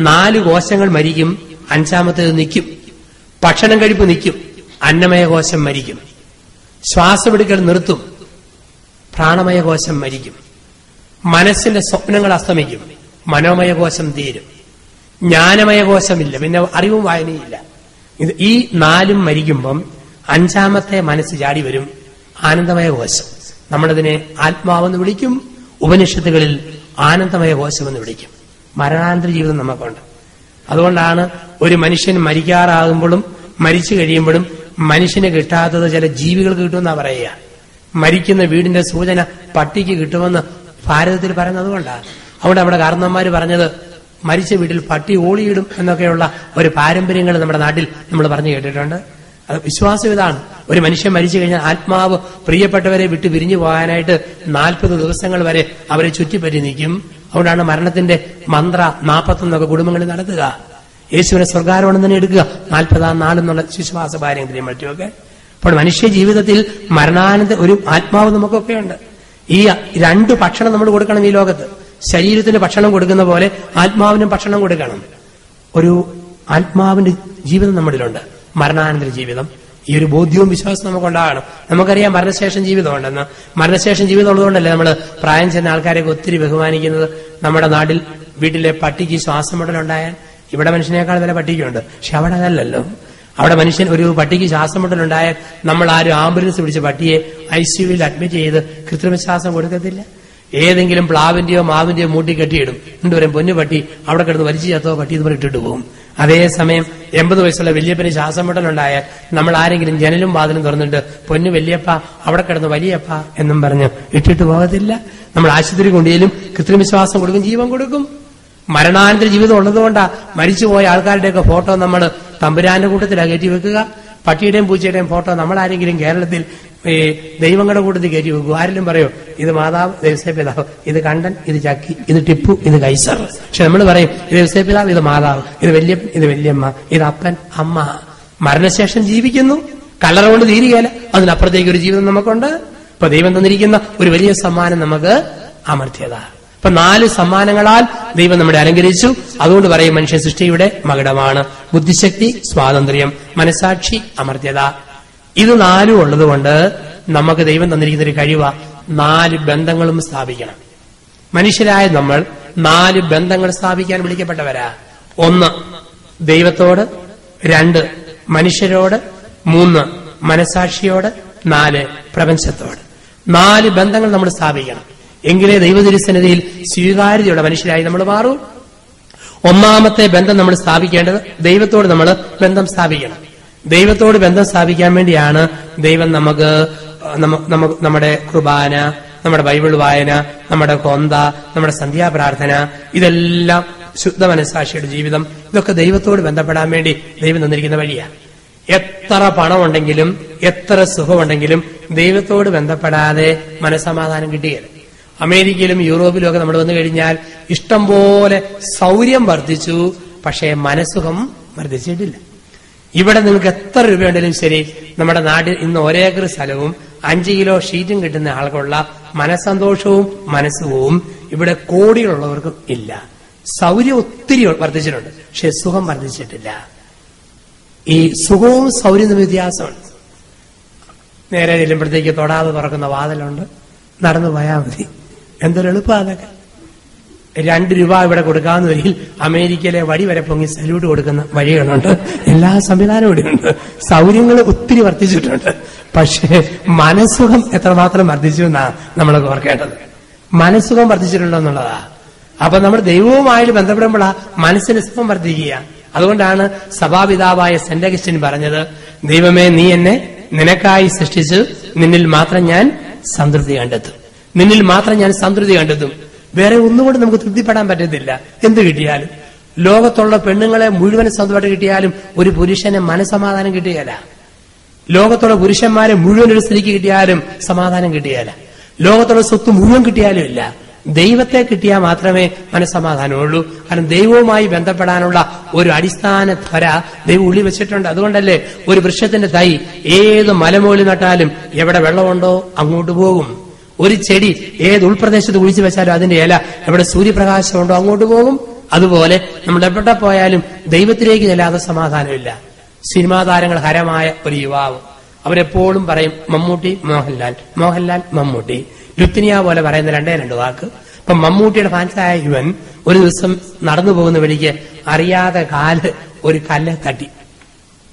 4 കോശങ്ങൾ മരിക്കും, 5ാമത്തേത് നിൽക്കും. ഭക്ഷണം കഴിപ്പ് നിൽക്കും, അന്നമയകോശം മരിക്കും. ശ്വാസമെടുക്കൽ നിർത്തും, പ്രാണമയകോശം മരിക്കും. മനസ്സിന്റെ സ്വപ്നങ്ങൾ അസ്തമിക്കും, മനോമയകോശം തീരും. ജ്ഞാനമയകോശമില്ല, പിന്നെ അറിവും വായനയില്ല. ഈ 4 മരിക്കുമ്പം 5ാമത്തെ മനസ്സ് ചാടി വരും, ആനന്ദമയകോശം. നമ്മളതിനെ ആത്മാവെന്ന് വിളിക്കും, ഉപനിഷത്തുകളിൽ ആനന്ദമയകോശമെന്ന് വിളിക്കും. മരണാനന്തര ജീവിതം നമുക്കുണ്ട്. അതുകൊണ്ടാണ് ഒരു മനുഷ്യൻ മരിക്കാറാകുമ്പോഴും മരിച്ചു കഴിയുമ്പോഴും മനുഷ്യന് കിട്ടാത്തത് ചില ജീവികൾക്ക് കിട്ടുമെന്നാ പറയുക. മരിക്കുന്ന വീടിന്റെ സൂചന പട്ടിക്ക് കിട്ടുമെന്ന് ഭാരതത്തിൽ പറയുന്നത് അതുകൊണ്ടാണ്. അവിടെ നമ്മുടെ കാരണവന്മാര് പറഞ്ഞത് മരിച്ച വീട്ടിൽ പട്ടി ഓളിയിടും എന്നൊക്കെയുള്ള ഒരു പാരമ്പര്യങ്ങൾ നമ്മുടെ നാട്ടിൽ നമ്മൾ പറഞ്ഞു കേട്ടിട്ടുണ്ട്. അത് വിശ്വാസം ഇതാണ്. ഒരു മനുഷ്യൻ മരിച്ചു കഴിഞ്ഞാൽ ആത്മാവ് പ്രിയപ്പെട്ടവരെ വിട്ട് പിരിഞ്ഞു പോകാനായിട്ട് 40 ദിവസങ്ങൾ വരെ അവരെ ചുറ്റിപ്പറ്റി നിൽക്കും. അതുകൊണ്ടാണ് മരണത്തിന്റെ മന്ത്ര 41 കുടുംബങ്ങളിൽ നടത്തുക. യേശുവിനെ സ്വർഗാരോഹണം തന്നെ എടുക്കുക 40-ാം നാളെന്നുള്ള വിശ്വാസ പാരമ്പര്യം മറ്റുമൊക്കെ. അപ്പോൾ മനുഷ്യ ജീവിതത്തിൽ മരണാനന്ത ഒരു ആത്മാവ് നമുക്കൊക്കെ ഉണ്ട്. ഈ 2 ഭക്ഷണം നമ്മൾ കൊടുക്കണം ഈ ലോകത്ത്. ശരീരത്തിന് ഭക്ഷണം കൊടുക്കുന്ന പോലെ ആത്മാവിനും ഭക്ഷണം കൊടുക്കണം. ഒരു ആത്മാവിന്റെ ജീവിതം നമ്മളിലുണ്ട്, മരണാനന്തര ജീവിതം. ഈ ഒരു ബോധ്യവും വിശ്വാസവും നമുക്കുണ്ടാകണം. നമുക്കറിയാം മരണശേഷം ജീവിതമുണ്ടെന്ന്. മരണശേഷം ജീവിതം ഉള്ളതുകൊണ്ടല്ലേ നമ്മൾ പ്രായം ചെന്ന ആൾക്കാരെയൊക്കെ ഒത്തിരി ബഹുമാനിക്കുന്നത്. നമ്മുടെ നാട്ടിൽ വീട്ടിലെ പട്ടിക്ക് ശ്വാസം മുട്ടലുണ്ടായാൽ, ഇവിടെ മനുഷ്യനേക്കാൾ വില പട്ടിക്കുണ്ട്, പക്ഷെ അവിടെ അതല്ലല്ലോ. അവിടെ മനുഷ്യൻ ഒരു പട്ടിക്ക് ശ്വാസം മുട്ടലുണ്ടായാൽ നമ്മൾ ആരും ആംബുലൻസ് പിടിച്ച പട്ടിയെ ICUവിൽ അഡ്മിറ്റ് ചെയ്ത് കൃത്രിമ ശ്വാസം കൊടുക്കത്തില്ല. ഏതെങ്കിലും പ്ലാവിന്റെയോ മാവിന്റെയോ മൂട്ടി കെട്ടിയിടും. രണ്ടുപേരും പൊന്നു പട്ടി അവിടെ കിടന്ന് വലിച്ചു ചത്തോ പട്ടി ഇതുപോലെ ഇട്ടിട്ട് പോകും. അതേസമയം 80 വയസ്സുള്ള വല്യപ്പന് ശ്വാസം മുട്ടലുണ്ടായാൽ നമ്മൾ ആരെങ്കിലും ജനലും വാതിലും തുറന്നിട്ട് പൊന്നു വല്യപ്പ അവിടെ കിടന്ന് വലിയപ്പ എന്നും പറഞ്ഞ് ഇട്ടിട്ട് പോകത്തില്ല. നമ്മൾ ആശുപത്രി കൊണ്ടുപോയാലും കൃത്രിമ ശ്വാസം കൊടുക്കും, ജീവൻ കൊടുക്കും. മരണാനന്തര ജീവിതം ഉള്ളതുകൊണ്ടാ മരിച്ചുപോയ ആൾക്കാരുടെയൊക്കെ ഫോട്ടോ നമ്മൾ തമ്പുരാന്റെ കൂട്ടത്തിലാണ് കയറ്റി വെക്കുക. പട്ടിയുടെയും പൂച്ചയുടെയും ഫോട്ടോ നമ്മൾ ആരെങ്കിലും കേരളത്തിൽ ദൈവങ്ങളുടെ കൂട്ടത്തിൽ കയറ്റി വെക്കും. ആരെങ്കിലും പറയോ ഇത് മാതാവ്, ഇത് ഔസേപ്പിതാവ്, ഇത് കണ്ടൻ, ഇത് ചക്കി, ഇത് ടിപ്പു, ഇത് കൈസർ. പക്ഷെ നമ്മൾ പറയും ഇത് ഔസേപ്പിതാവ്, ഇത് മാതാവ്, ഇത് വല്യപ്പൻ, ഇത് വല്യമ്മ, ഇത് അപ്പൻ, അമ്മ. മരണശേഷം ജീവിക്കുന്നു, കല്ലറ കൊണ്ട് തീരുകയല്ല, അതിനപ്പുറത്തേക്ക് ഒരു ജീവിതം നമുക്കുണ്ട്. ഇപ്പൊ ദൈവം തന്നിരിക്കുന്ന ഒരു വലിയ സമ്മാനം നമുക്ക് അമർത്യത. ഇപ്പൊ 4 സമ്മാനങ്ങളാൽ ദൈവം നമ്മളെ അലങ്കരിച്ചു. അതുകൊണ്ട് പറയും മനുഷ്യ സൃഷ്ടിയുടെ മകുടമാണ്. ബുദ്ധിശക്തി, സ്വാതന്ത്ര്യം, മനസാക്ഷി, അമർത്യത. ഇത് 4 ഉള്ളതുകൊണ്ട് നമുക്ക് ദൈവം തന്നിരിക്കുന്ന ഒരു കഴിവാ 4 ബന്ധങ്ങളും സ്ഥാപിക്കണം. മനുഷ്യരായ നമ്മൾ 4 ബന്ധങ്ങൾ സ്ഥാപിക്കാൻ വിളിക്കപ്പെട്ടവരാ. 1 ദൈവത്തോട്, 2 മനുഷ്യരോട്, 3 മനസാക്ഷിയോട്, 4 പ്രപഞ്ചത്തോട്. 4 ബന്ധങ്ങൾ നമ്മൾ സ്ഥാപിക്കണം. എങ്കിലേ ദൈവതിരുസന്നിധിയിൽ സ്വീകാര്യതയുള്ള മനുഷ്യരായി നമ്മൾ മാറൂ. 1ാമത്തെ ബന്ധം നമ്മൾ സ്ഥാപിക്കേണ്ടത് ദൈവത്തോട് നമ്മൾ ബന്ധം സ്ഥാപിക്കണം. ദൈവത്തോട് ബന്ധം സ്ഥാപിക്കാൻ വേണ്ടിയാണ് ദൈവം നമുക്ക് നമ്മുടെ കുർബാന, നമ്മുടെ ബൈബിൾ വായന, നമ്മുടെ കൊന്ത, നമ്മുടെ സന്ധ്യാപ്രാർത്ഥന, ഇതെല്ലാം ശുദ്ധ മനസാക്ഷിയുടെ ജീവിതം, ഇതൊക്കെ ദൈവത്തോട് ബന്ധപ്പെടാൻ വേണ്ടി ദൈവം തന്നിരിക്കുന്ന വഴിയാണ്. എത്ര പണമുണ്ടെങ്കിലും എത്ര സുഖമുണ്ടെങ്കിലും ദൈവത്തോട് ബന്ധപ്പെടാതെ മനസ്സമാധാനം കിട്ടുകയില്ല. അമേരിക്കയിലും യൂറോപ്പിലും ഒക്കെ നമ്മൾ വന്നു കഴിഞ്ഞാൽ ഇഷ്ടം പോലെ സൗകര്യം വർദ്ധിച്ചു, പക്ഷേ മനസ്സുഖം വർദ്ധിച്ചിട്ടില്ല. ഇവിടെ നിങ്ങൾക്ക് എത്ര രൂപയുണ്ടെങ്കിലും ശരി, നമ്മുടെ നാട്ടിൽ ഇന്ന് 1 ഏക്കർ സ്ഥലവും 5 കിലോ ഷീറ്റും കിട്ടുന്ന ആൾക്കുള്ള മനസ്സന്തോഷവും മനസ്സുഖവും ഇവിടെ കോടികളുള്ളവർക്കും ഇല്ല. സൗകര്യം ഒത്തിരി വർദ്ധിച്ചിട്ടുണ്ട്, പക്ഷെ സുഖം വർദ്ധിച്ചിട്ടില്ല. ഈ സുഖവും സൗകര്യം തമ്മിൽ വ്യത്യാസമുണ്ട്. നേരെ ചെല്ലുമ്പോഴത്തേക്ക് തൊടാതെ തുറക്കുന്ന വാതിലുണ്ട്, നടന്നു പോയാൽ മതി. എന്തൊരു എളുപ്പമാണ് അതൊക്കെ. 2 രൂപ ഇവിടെ കൊടുക്കാവുന്ന വരിയിൽ അമേരിക്കയിലെ വടി വരെ പൊങ്ങി സല്യൂട്ട് കൊടുക്കുന്ന വഴികളുണ്ട്. എല്ലാ സംവിധാനവും ഇവിടെയുണ്ട്. സൗകര്യങ്ങൾ ഒത്തിരി വർദ്ധിച്ചിട്ടുണ്ട്, പക്ഷേ മനസ്സുഖം എത്രമാത്രം വർദ്ധിച്ചു എന്നാണ് നമ്മളൊക്കെ ഓർക്കേണ്ടത്. മനസ്സുഖം വർദ്ധിച്ചിട്ടുണ്ടോ എന്നുള്ളതാ. അപ്പൊ നമ്മൾ ദൈവവുമായിട്ട് ബന്ധപ്പെടുമ്പോഴാ മനസ്സിന് സുഖം വർദ്ധിക്കുക. അതുകൊണ്ടാണ് സഭാപിതാവായ സെന്റ് അഗസ്റ്റിൻ പറഞ്ഞത്, ദൈവമേ നീ എന്നെ നിനക്കായി സൃഷ്ടിച്ചു, നിന്നിൽ മാത്രം ഞാൻ സംതൃപ്തി കണ്ടെത്തും. നിന്നിൽ മാത്രം ഞാൻ സംതൃപ്തി കണ്ടെത്തും. വേറെ ഒന്നുകൊണ്ട് നമുക്ക് തൃപ്തിപ്പെടാൻ പറ്റത്തില്ല. എന്ത് കിട്ടിയാലും, ലോകത്തുള്ള പെണ്ണുങ്ങളെ മുഴുവൻ സ്വന്തമായിട്ട് കിട്ടിയാലും ഒരു പുരുഷന് മനസമാധാനം കിട്ടുകയില്ല. ലോകത്തുള്ള പുരുഷന്മാരെ മുഴുവൻ ഒരു സ്ത്രീക്ക് കിട്ടിയാലും സമാധാനം കിട്ടിയാല. ലോകത്തുള്ള സ്വത്ത് മുഴുവൻ കിട്ടിയാലും ഇല്ല. ദൈവത്തെ കിട്ടിയാൽ മാത്രമേ മനസ്സമാധാനമുള്ളൂ. കാരണം ദൈവവുമായി ബന്ധപ്പെടാനുള്ള ഒരു അടിസ്ഥാന ധര ദൈവം ഉള്ളി വെച്ചിട്ടുണ്ട്. അതുകൊണ്ടല്ലേ ഒരു വൃക്ഷത്തിന്റെ തൈ ഏത് മലമുകളിൽ നട്ടാലും എവിടെ വെള്ളമുണ്ടോ അങ്ങോട്ട് പോകും. ഒരു ചെടി ഏത് ഉൾപ്രദേശത്ത് കുഴിച്ചു വെച്ചാലും അതിന്റെ ഇല എവിടെ സൂര്യപ്രകാശമുണ്ടോ അങ്ങോട്ട് പോകും. അതുപോലെ നമ്മൾ എവിടെ പോയാലും ദൈവത്തിലേക്ക് ചെല്ലാതെ സമാധാനമില്ല. സിനിമാ താരങ്ങൾ ഹരമായ ഒരു യുവാവ്, അവരെപ്പോഴും പറയും മമ്മൂട്ടി മോഹൻലാൽ, മോഹൻലാൽ മമ്മൂട്ടി. ലുത്തിനിയ പോലെ പറയുന്ന രണ്ട് വാക്ക്. ഇപ്പൊ മമ്മൂട്ടിയുടെ ഫാൻസായ ഇവൻ ഒരു ദിവസം നടന്നു പോകുന്ന വഴിക്ക് അറിയാതെ കാല് ഒരു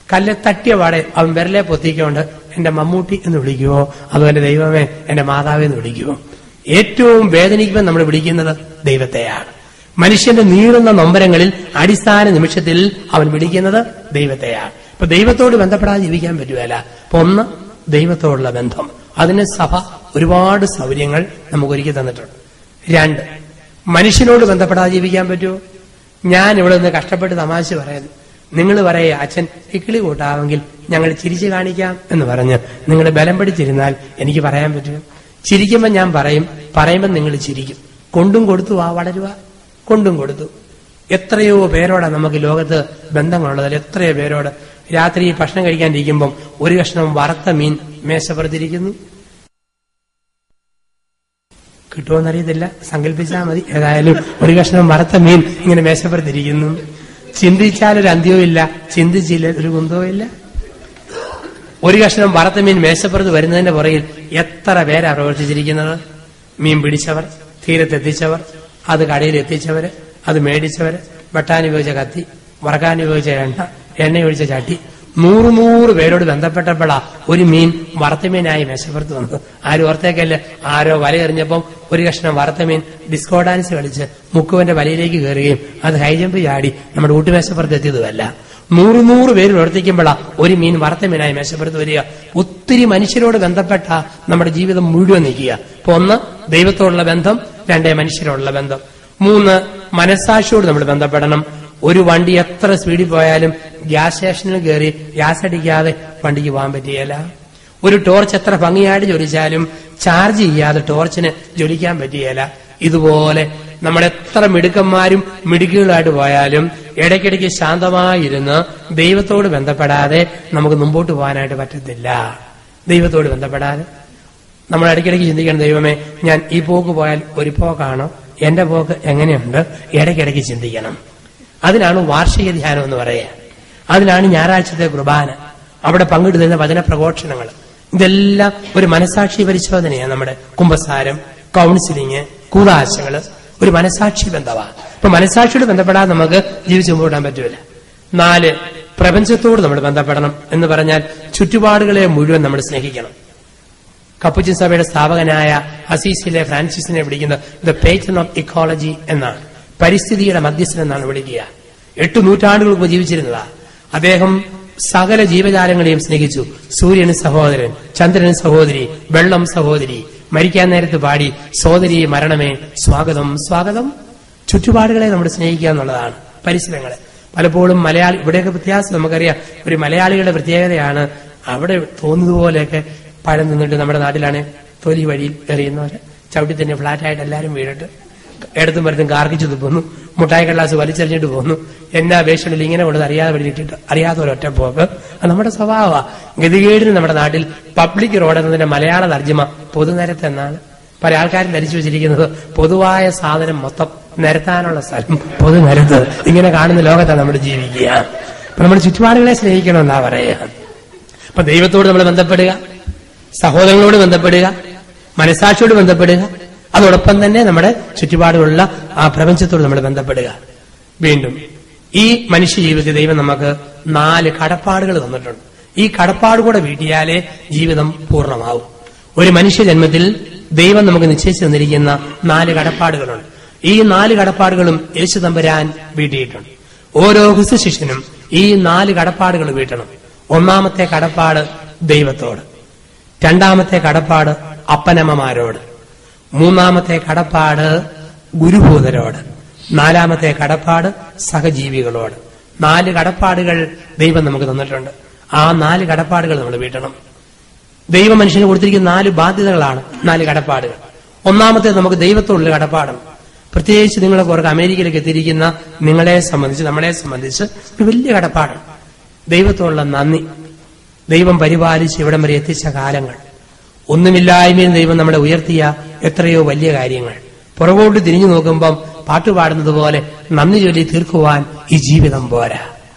കല്ലെ തട്ടിയ പാടെ അവൻ വിരലെ പൊത്തിക്കൊണ്ട് എന്റെ മമ്മൂട്ടി എന്ന് വിളിക്കുവോ അതോ എന്റെ ദൈവമേ എന്റെ മാതാവേ എന്ന് വിളിക്കുവോ? ഏറ്റവും വേദനിക്കുമ്പോൾ നമ്മൾ വിളിക്കുന്നത് ദൈവത്തെയാണ്. മനുഷ്യന്റെ നീളുന്ന നൊമ്പരങ്ങളിൽ അടിസ്ഥാന നിമിഷത്തിൽ അവൻ വിളിക്കുന്നത് ദൈവത്തെയാണ്. ഇപ്പൊ ദൈവത്തോട് ബന്ധപ്പെടാതെ ജീവിക്കാൻ പറ്റുകയില്ല. അപ്പൊ ഒന്ന്, ദൈവത്തോടുള്ള ബന്ധം. അതിന് സഭ ഒരുപാട് സൗകര്യങ്ങൾ നമുക്ക് ഒരുക്കി തന്നിട്ടുണ്ട്. രണ്ട്, മനുഷ്യനോട് ബന്ധപ്പെടാതെ ജീവിക്കാൻ പറ്റുമോ? ഞാൻ ഇവിടെ നിന്ന് കഷ്ടപ്പെട്ട് തമാശ പറയുന്നു, നിങ്ങൾ പറയേ അച്ഛൻ ഇക്കിളി കൂട്ടാമെങ്കിൽ ഞങ്ങൾ ചിരിച്ചു കാണിക്കാം എന്ന് പറഞ്ഞ് നിങ്ങൾ ബലം പിടിച്ചിരുന്നാൽ എനിക്ക് പറയാൻ പറ്റുമോ? ചിരിക്കുമ്പോൾ ഞാൻ പറയുമ്പോൾ നിങ്ങൾ ചിരിക്കും. കൊണ്ടും കൊടുത്തു വളരുക, കൊണ്ടും കൊടുത്തു. എത്രയോ പേരോടാണ് നമുക്ക് ലോകത്ത് ബന്ധങ്ങളുള്ളത്. എത്രയോ പേരോട് രാത്രി ഭക്ഷണം കഴിക്കാണ്ടിരിക്കുമ്പം ഒരു കഷ്ണം വറുത്ത മീൻ മേശപ്പുറത്തിരിക്കുന്നു. കിട്ടുമോന്നറിയത്തില്ല, സങ്കല്പിച്ചാൽ മതി. ഏതായാലും ഒരു കഷ്ണം വറുത്ത മീൻ ഇങ്ങനെ മേശപ്പുറത്തിരിക്കുന്നു. ചിന്തിച്ചാലൊരു അന്ത്യവും ഇല്ല, ചിന്തിച്ചില്ല ഒരു കുന്തവും ഇല്ല. ഒരു കഷ്ണം വറുത്ത മീൻ മേശപ്പുറത്ത് വരുന്നതിന്റെ പുറകിൽ എത്ര പേരാ പ്രവർത്തിച്ചിരിക്കുന്നത്? മീൻ പിടിച്ചവർ, തീരത്തെത്തിച്ചവർ, അത് കടയിൽ എത്തിച്ചവര്, അത് മേടിച്ചവര്, വെട്ടാൻ ഉപയോഗിച്ച കത്തി, വറക്കാൻ ഉപയോഗിച്ച എണ്ണ ഒഴിച്ച ചട്ടി, 100 പേരോട് ബന്ധപ്പെട്ടപ്പോഴാ ഒരു മീൻ വറുത്ത മീനായി മേശപ്പുറത്ത് വന്നത്. ആരും ഓർത്തേക്കല്ലേ, ആരോ വലയെറിഞ്ഞപ്പം ഒരു കഷ്ണം വറുത്ത മീൻ ഡിസ്കോ ഡാൻസ് കളിച്ച് മുക്കുവന്റെ വലയിലേക്ക് കയറുകയും അത് ഹൈജമ്പ് ചാടി നമ്മുടെ ഊട്ടുമേശപ്പുറത്ത് എത്തിയതുമല്ല. 100 പേര് പ്രവർത്തിക്കുമ്പോഴാ ഒരു മീൻ വറുത്ത മീനായി മേശപ്പുറത്ത് വരിക. ഒത്തിരി മനുഷ്യരോട് ബന്ധപ്പെട്ട നമ്മുടെ ജീവിതം മുഴുവൻ നിൽക്കുക. അപ്പൊ ഒന്ന്, ദൈവത്തോടുള്ള ബന്ധം. 2, മനുഷ്യരോടുള്ള ബന്ധം. 3, മനസ്സാക്ഷിയോട് നമ്മൾ ബന്ധപ്പെടണം. ഒരു വണ്ടി എത്ര സ്പീഡിൽ പോയാലും ഗ്യാസ് സ്റ്റേഷനിൽ കയറി ഗ്യാസ് അടിക്കാതെ വണ്ടിക്ക് പോകാൻ പറ്റുകയില്ല. ഒരു ടോർച്ച് എത്ര ഭംഗിയായിട്ട് ജ്വലിച്ചാലും ചാർജ് ചെയ്യാതെ ടോർച്ചിന് ജ്വലിക്കാൻ പറ്റുകയില്ല. ഇതുപോലെ നമ്മൾ എത്ര മിടുക്കന്മാരും മിടുക്കുകളായിട്ട് പോയാലും ഇടയ്ക്കിടയ്ക്ക് ശാന്തമായിരുന്ന് ദൈവത്തോട് ബന്ധപ്പെടാതെ നമുക്ക് മുമ്പോട്ട് പോകാനായിട്ട് പറ്റത്തില്ല. ദൈവത്തോട് ബന്ധപ്പെടാതെ നമ്മൾ ഇടയ്ക്കിടയ്ക്ക് ചിന്തിക്കണം, ദൈവമേ ഞാൻ ഈ പോക്ക് പോയാൽ ഒരു പോക്കാണോ, എന്റെ പോക്ക് എങ്ങനെയുണ്ട്, ഇടയ്ക്കിടയ്ക്ക് ചിന്തിക്കണം. അതിനാണ് വാർഷിക ധ്യാനം എന്ന് പറയുക. അതിനാണ് ഞായറാഴ്ചത്തെ കുർബാന, അവിടെ പങ്കിടുന്ന വചന പ്രഘോഷണങ്ങൾ. ഇതെല്ലാം ഒരു മനസാക്ഷി പരിശോധനയാണ്. നമ്മുടെ കുമ്പസാരം, കൗൺസിലിംഗ്, കൂതാശകള് ഒരു മനസാക്ഷി ബന്ധമാണ്. അപ്പൊ മനസാക്ഷിയോട് ബന്ധപ്പെടാതെ നമുക്ക് ജീവിച്ചു മുമ്പോട്ടാൻ പറ്റൂല. 4, പ്രപഞ്ചത്തോട് നമ്മൾ ബന്ധപ്പെടണം എന്ന് പറഞ്ഞാൽ ചുറ്റുപാടുകളെ മുഴുവൻ നമ്മൾ സ്നേഹിക്കണം. കപ്പുച്ചിൻ സഭയുടെ സ്ഥാപകനായ അസീസിലെ ഫ്രാൻസിസിനെ വിളിക്കുന്നത് ദ പേറ്റൺ ഓഫ് ഇക്കോളജി എന്നാണ്. പരിസ്ഥിതിയുടെ മധ്യസ്ഥൻ എന്നാണ് വിളിക്കുക. 8 നൂറ്റാണ്ടുകൾക്ക് ജീവിച്ചിരുന്നതാ. അദ്ദേഹം സകല ജീവജാലങ്ങളെയും സ്നേഹിച്ചു. സൂര്യന് സഹോദരൻ, ചന്ദ്രന് സഹോദരി, വെള്ളം സഹോദരി, മരിക്കാൻ നേരത്ത് പാടി സോദരി മരണമേ സ്വാഗതം സ്വാഗതം. ചുറ്റുപാടുകളെ നമ്മൾ സ്നേഹിക്കുക എന്നുള്ളതാണ്, പരിസരങ്ങളെ. പലപ്പോഴും ഇവിടെയൊക്കെ വ്യത്യാസം നമുക്കറിയാം. ഒരു മലയാളികളുടെ പ്രത്യേകതയാണ്, അവിടെ തോന്നുന്നതുപോലെയൊക്കെ പഴം നിന്നിട്ട് നമ്മുടെ നാട്ടിലാണ് തൊലി വഴിയിൽ എറിയുന്നവര്, ചവിട്ടി തന്നെ ഫ്ലാറ്റായിട്ട് എല്ലാവരും വീണിട്ട് ഇടത്തും വരത്തും കാർക്കിച്ചു തുപ്പുന്നു, മുട്ടായി കടലാസ് വലിച്ചെറിഞ്ഞിട്ട് പോകുന്നു. എന്നാ വേഷങ്ങളിൽ ഇങ്ങനെ കൊണ്ടത് അറിയാതെ വഴിയിട്ടിട്ട് അറിയാത്ത ഒരൊറ്റ പോക്ക്. അത് നമ്മുടെ സ്വഭാവമാണ്. ഗതികേടിന് നമ്മുടെ നാട്ടിൽ പബ്ലിക് റോഡ് എന്നതിന്റെ മലയാള തർജ്ജമ പൊതുനിരത്ത് എന്നാണ്. പല ആൾക്കാരും ധരിച്ചു വെച്ചിരിക്കുന്നത് പൊതുവായ സാധനം മൊത്തം നിരത്താനുള്ള സ്ഥലം പൊതുനിരത്ത്. ഇങ്ങനെ കാണുന്ന ലോകത്താണ് നമ്മൾ ജീവിക്കുക. അപ്പൊ നമ്മൾ ചുറ്റുപാടുകളെ സ്നേഹിക്കണമെന്നാ പറയുക. അപ്പൊ ദൈവത്തോട് നമ്മൾ ബന്ധപ്പെടുക, സഹോദരങ്ങളോട് ബന്ധപ്പെടുക, മനസാക്ഷിയോട് ബന്ധപ്പെടുക, അതോടൊപ്പം തന്നെ നമ്മുടെ ചുറ്റുപാടുകളുള്ള ആ പ്രപഞ്ചത്തോട് നമ്മൾ ബന്ധപ്പെടുക. വീണ്ടും ഈ മനുഷ്യ ജീവിതത്തിൽ ദൈവം നമുക്ക് 4 കടപ്പാടുകൾ തന്നിട്ടുണ്ട്. ഈ കടപ്പാട് കൂടെ വീട്ടിയാലേ ജീവിതം പൂർണ്ണമാവും. ഒരു മനുഷ്യ ജന്മത്തിൽ ദൈവം നമുക്ക് നിശ്ചയിച്ചു തന്നിരിക്കുന്ന 4 കടപ്പാടുകളുണ്ട്. ഈ 4 കടപ്പാടുകളും യേശു തമ്പുരാൻ വീട്ടിയിട്ടുണ്ട്. ഓരോ ക്രിസ്തു ശിഷ്യനും ഈ 4 കടപ്പാടുകൾ വീട്ടണം. 1-ാമത്തെ കടപ്പാട് ദൈവത്തോട്, 2-ാമത്തെ കടപ്പാട് അപ്പനമ്മമാരോട്, 3-ാമത്തെ കടപ്പാട് ഗുരുഭൂതരോട്, 4-ാമത്തെ കടപ്പാട് സഹജീവികളോട്. 4 കടപ്പാടുകൾ ദൈവം നമുക്ക് തന്നിട്ടുണ്ട്. ആ 4 കടപ്പാടുകൾ നമ്മൾ വീട്ടണം. ദൈവം മനുഷ്യന് കൊടുത്തിരിക്കുന്ന 4 ബാധ്യതകളാണ് 4 കടപ്പാടുകൾ. ഒന്നാമത്തെ നമുക്ക് ദൈവത്തോടുള്ള കടപ്പാടാണ്. പ്രത്യേകിച്ച് നിങ്ങളൊക്കെ ഓർക്ക് അമേരിക്കയിലേക്ക് എത്തിയിരിക്കുന്ന നിങ്ങളെ സംബന്ധിച്ച്, നമ്മളെ സംബന്ധിച്ച് ഒരു വലിയ കടപ്പാടാണ് ദൈവത്തോടുള്ള നന്ദി. ദൈവം പരിപാലിച്ച് ഇവിടം വരെ എത്തിച്ച കാലങ്ങൾ, ഒന്നുമില്ലായ്മയിൽ ദൈവം നമ്മളെ ഉയർത്തിയ എത്രയോ വലിയ കാര്യങ്ങൾ, പുറകോട്ട് തിരിഞ്ഞു നോക്കുമ്പം പാട്ടുപാടുന്നത് പോലെ നന്ദി ചൊല്ലി തീർക്കുവാൻ ഈ ജീവിതം പോരാ.